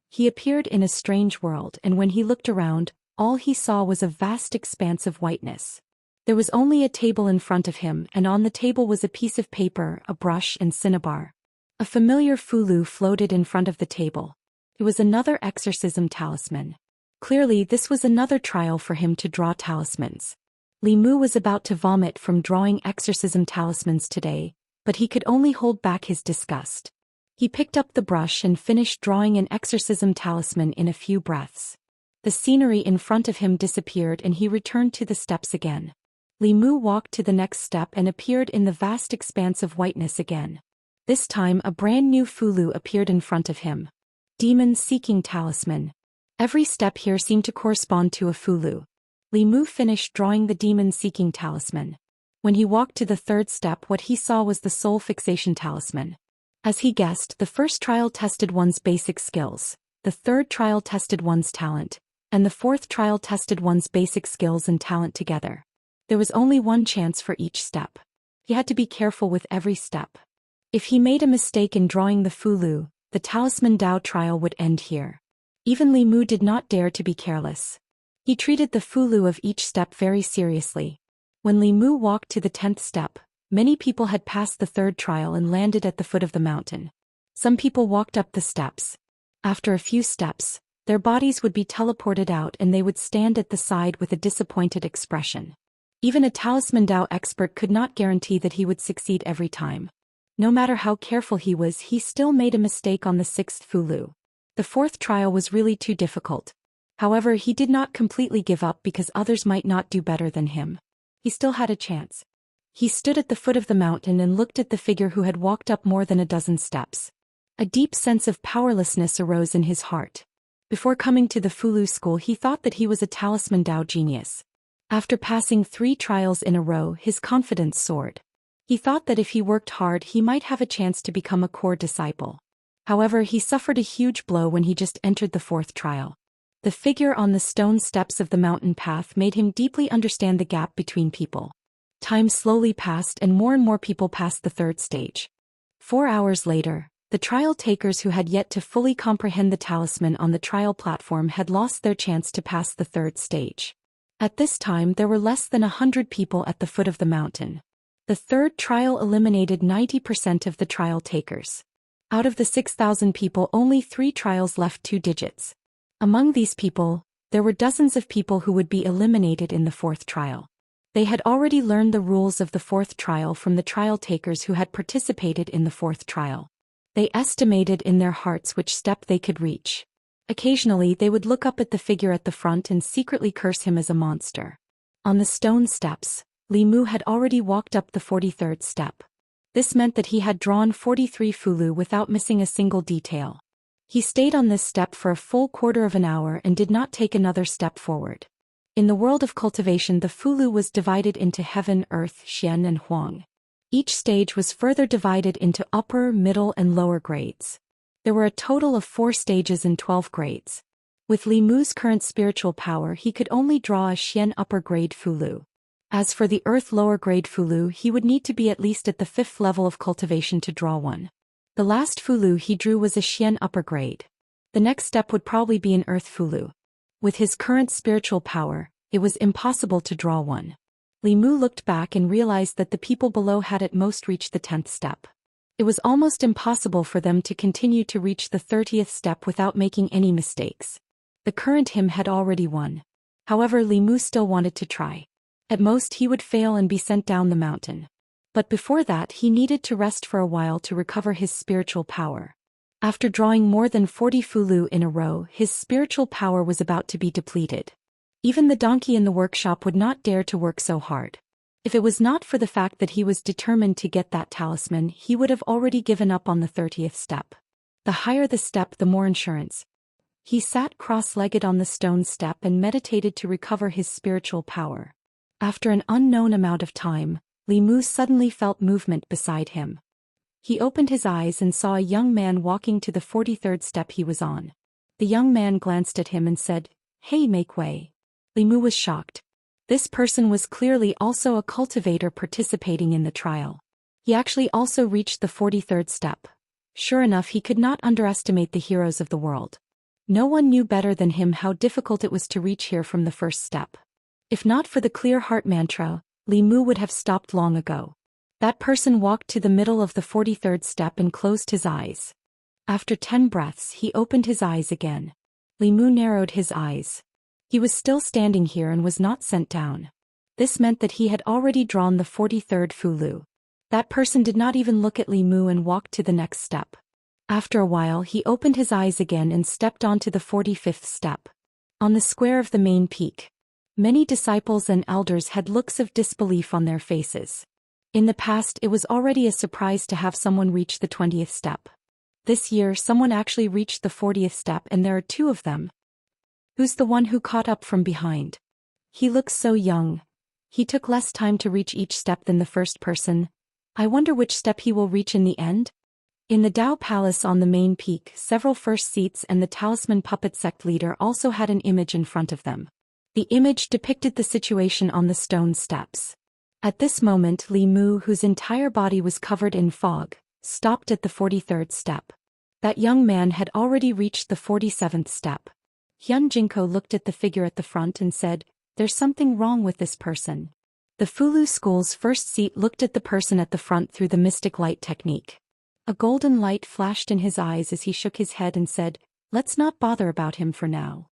He appeared in a strange world, and when he looked around, all he saw was a vast expanse of whiteness. There was only a table in front of him, and on the table was a piece of paper, a brush and cinnabar. A familiar Fulu floated in front of the table. It was another exorcism talisman. Clearly this was another trial for him to draw talismans. Li Mu was about to vomit from drawing exorcism talismans today, but he could only hold back his disgust. He picked up the brush and finished drawing an exorcism talisman in a few breaths. The scenery in front of him disappeared and he returned to the steps again. Li Mu walked to the next step and appeared in the vast expanse of whiteness again. This time a brand new Fulu appeared in front of him. Demon Seeking Talisman. Every step here seemed to correspond to a Fulu. Li Mu finished drawing the Demon Seeking Talisman. When he walked to the third step, what he saw was the Soul Fixation Talisman. As he guessed, the first trial tested one's basic skills, the third trial tested one's talent, and the fourth trial tested one's basic skills and talent together. There was only one chance for each step. He had to be careful with every step. If he made a mistake in drawing the Fulu, the Talisman Dao trial would end here. Even Li Mu did not dare to be careless. He treated the Fulu of each step very seriously. When Li Mu walked to the 10th step, many people had passed the third trial and landed at the foot of the mountain. Some people walked up the steps. After a few steps, their bodies would be teleported out and they would stand at the side with a disappointed expression. Even a Talisman Dao expert could not guarantee that he would succeed every time. No matter how careful he was, he still made a mistake on the 6th Fulu. The 4th trial was really too difficult. However, he did not completely give up because others might not do better than him. He still had a chance. He stood at the foot of the mountain and looked at the figure who had walked up more than a dozen steps. A deep sense of powerlessness arose in his heart. Before coming to the Fulu school, he thought that he was a Talisman Dao genius. After passing 3 trials in a row, his confidence soared. He thought that if he worked hard, he might have a chance to become a core disciple. However, he suffered a huge blow when he just entered the 4th trial. The figure on the stone steps of the mountain path made him deeply understand the gap between people. Time slowly passed and more people passed the 3rd stage. 4 hours later, the trial takers who had yet to fully comprehend the talisman on the trial platform had lost their chance to pass the 3rd stage. At this time there were less than 100 people at the foot of the mountain. The 3rd trial eliminated 90% of the trial takers. Out of the 6,000 people, only 3 trials left 2 digits. Among these people, there were dozens of people who would be eliminated in the 4th trial. They had already learned the rules of the 4th trial from the trial takers who had participated in the 4th trial. They estimated in their hearts which step they could reach. Occasionally they would look up at the figure at the front and secretly curse him as a monster. On the stone steps, Li Mu had already walked up the 43rd step. This meant that he had drawn 43 Fulu without missing a single detail. He stayed on this step for a full quarter of an hour and did not take another step forward. In the world of cultivation, the Fulu was divided into heaven, earth, Xian and Huang. Each stage was further divided into upper, middle and lower grades. There were a total of 4 stages and 12 grades. With Li Mu's current spiritual power, he could only draw a Xian upper grade Fulu. As for the earth lower grade Fulu, he would need to be at least at the 5th level of cultivation to draw one. The last Fulu he drew was a Xian upper grade. The next step would probably be an earth Fulu. With his current spiritual power, it was impossible to draw one. Li Mu looked back and realized that the people below had at most reached the 10th step. It was almost impossible for them to continue to reach the 30th step without making any mistakes. The current him had already won. However, Li Mu still wanted to try. At most he would fail and be sent down the mountain. But before that he needed to rest for a while to recover his spiritual power. After drawing more than 40 Fulu in a row, his spiritual power was about to be depleted. Even the donkey in the workshop would not dare to work so hard. If it was not for the fact that he was determined to get that talisman, he would have already given up on the 30th step. The higher the step, the more insurance. He sat cross-legged on the stone step and meditated to recover his spiritual power. After an unknown amount of time, Li Mu suddenly felt movement beside him. He opened his eyes and saw a young man walking to the 43rd step he was on. The young man glanced at him and said, "Hey, make way." Li Mu was shocked. This person was clearly also a cultivator participating in the trial. He actually also reached the 43rd step. Sure enough, he could not underestimate the heroes of the world. No one knew better than him how difficult it was to reach here from the first step. If not for the clear heart mantra, Li Mu would have stopped long ago. That person walked to the middle of the 43rd step and closed his eyes. After 10 breaths, he opened his eyes again. Li Mu narrowed his eyes. He was still standing here and was not sent down. This meant that he had already drawn the 43rd Fulu. That person did not even look at Li Mu and walked to the next step. After a while he opened his eyes again and stepped onto the 45th step. On the square of the main peak, many disciples and elders had looks of disbelief on their faces. In the past it was already a surprise to have someone reach the 20th step. This year someone actually reached the 40th step, and there are two of them. Who's the one who caught up from behind? He looks so young. He took less time to reach each step than the first person. I wonder which step he will reach in the end? In the Dao Palace on the main peak, several first seats and the talisman puppet sect leader also had an image in front of them. The image depicted the situation on the stone steps. At this moment Li Mu, whose entire body was covered in fog, stopped at the 43rd step. That young man had already reached the 47th step. Hyun Jinko looked at the figure at the front and said, "There's something wrong with this person." The Fulu school's first seat looked at the person at the front through the mystic light technique. A golden light flashed in his eyes as he shook his head and said, "Let's not bother about him for now."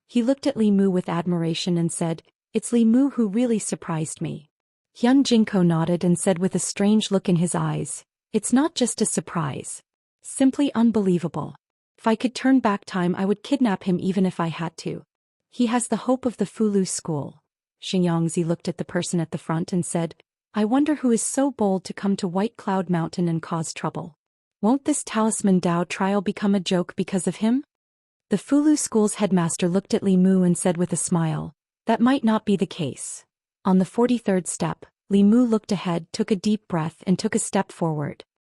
He looked at Li Mu with admiration and said, "It's Li Mu who really surprised me." Hyun Jinko nodded and said with a strange look in his eyes, "It's not just a surprise. Simply unbelievable. If I could turn back time I would kidnap him even if I had to. He has the hope of the Fulu school." Xianxia looked at the person at the front and said, "I wonder who is so bold to come to White Cloud Mountain and cause trouble. Won't this talisman Dao trial become a joke because of him?" The Fulu school's headmaster looked at Li Mu and said with a smile, "That might not be the case." On the 43rd step, Li Mu looked ahead, took a deep breath and took a step forward.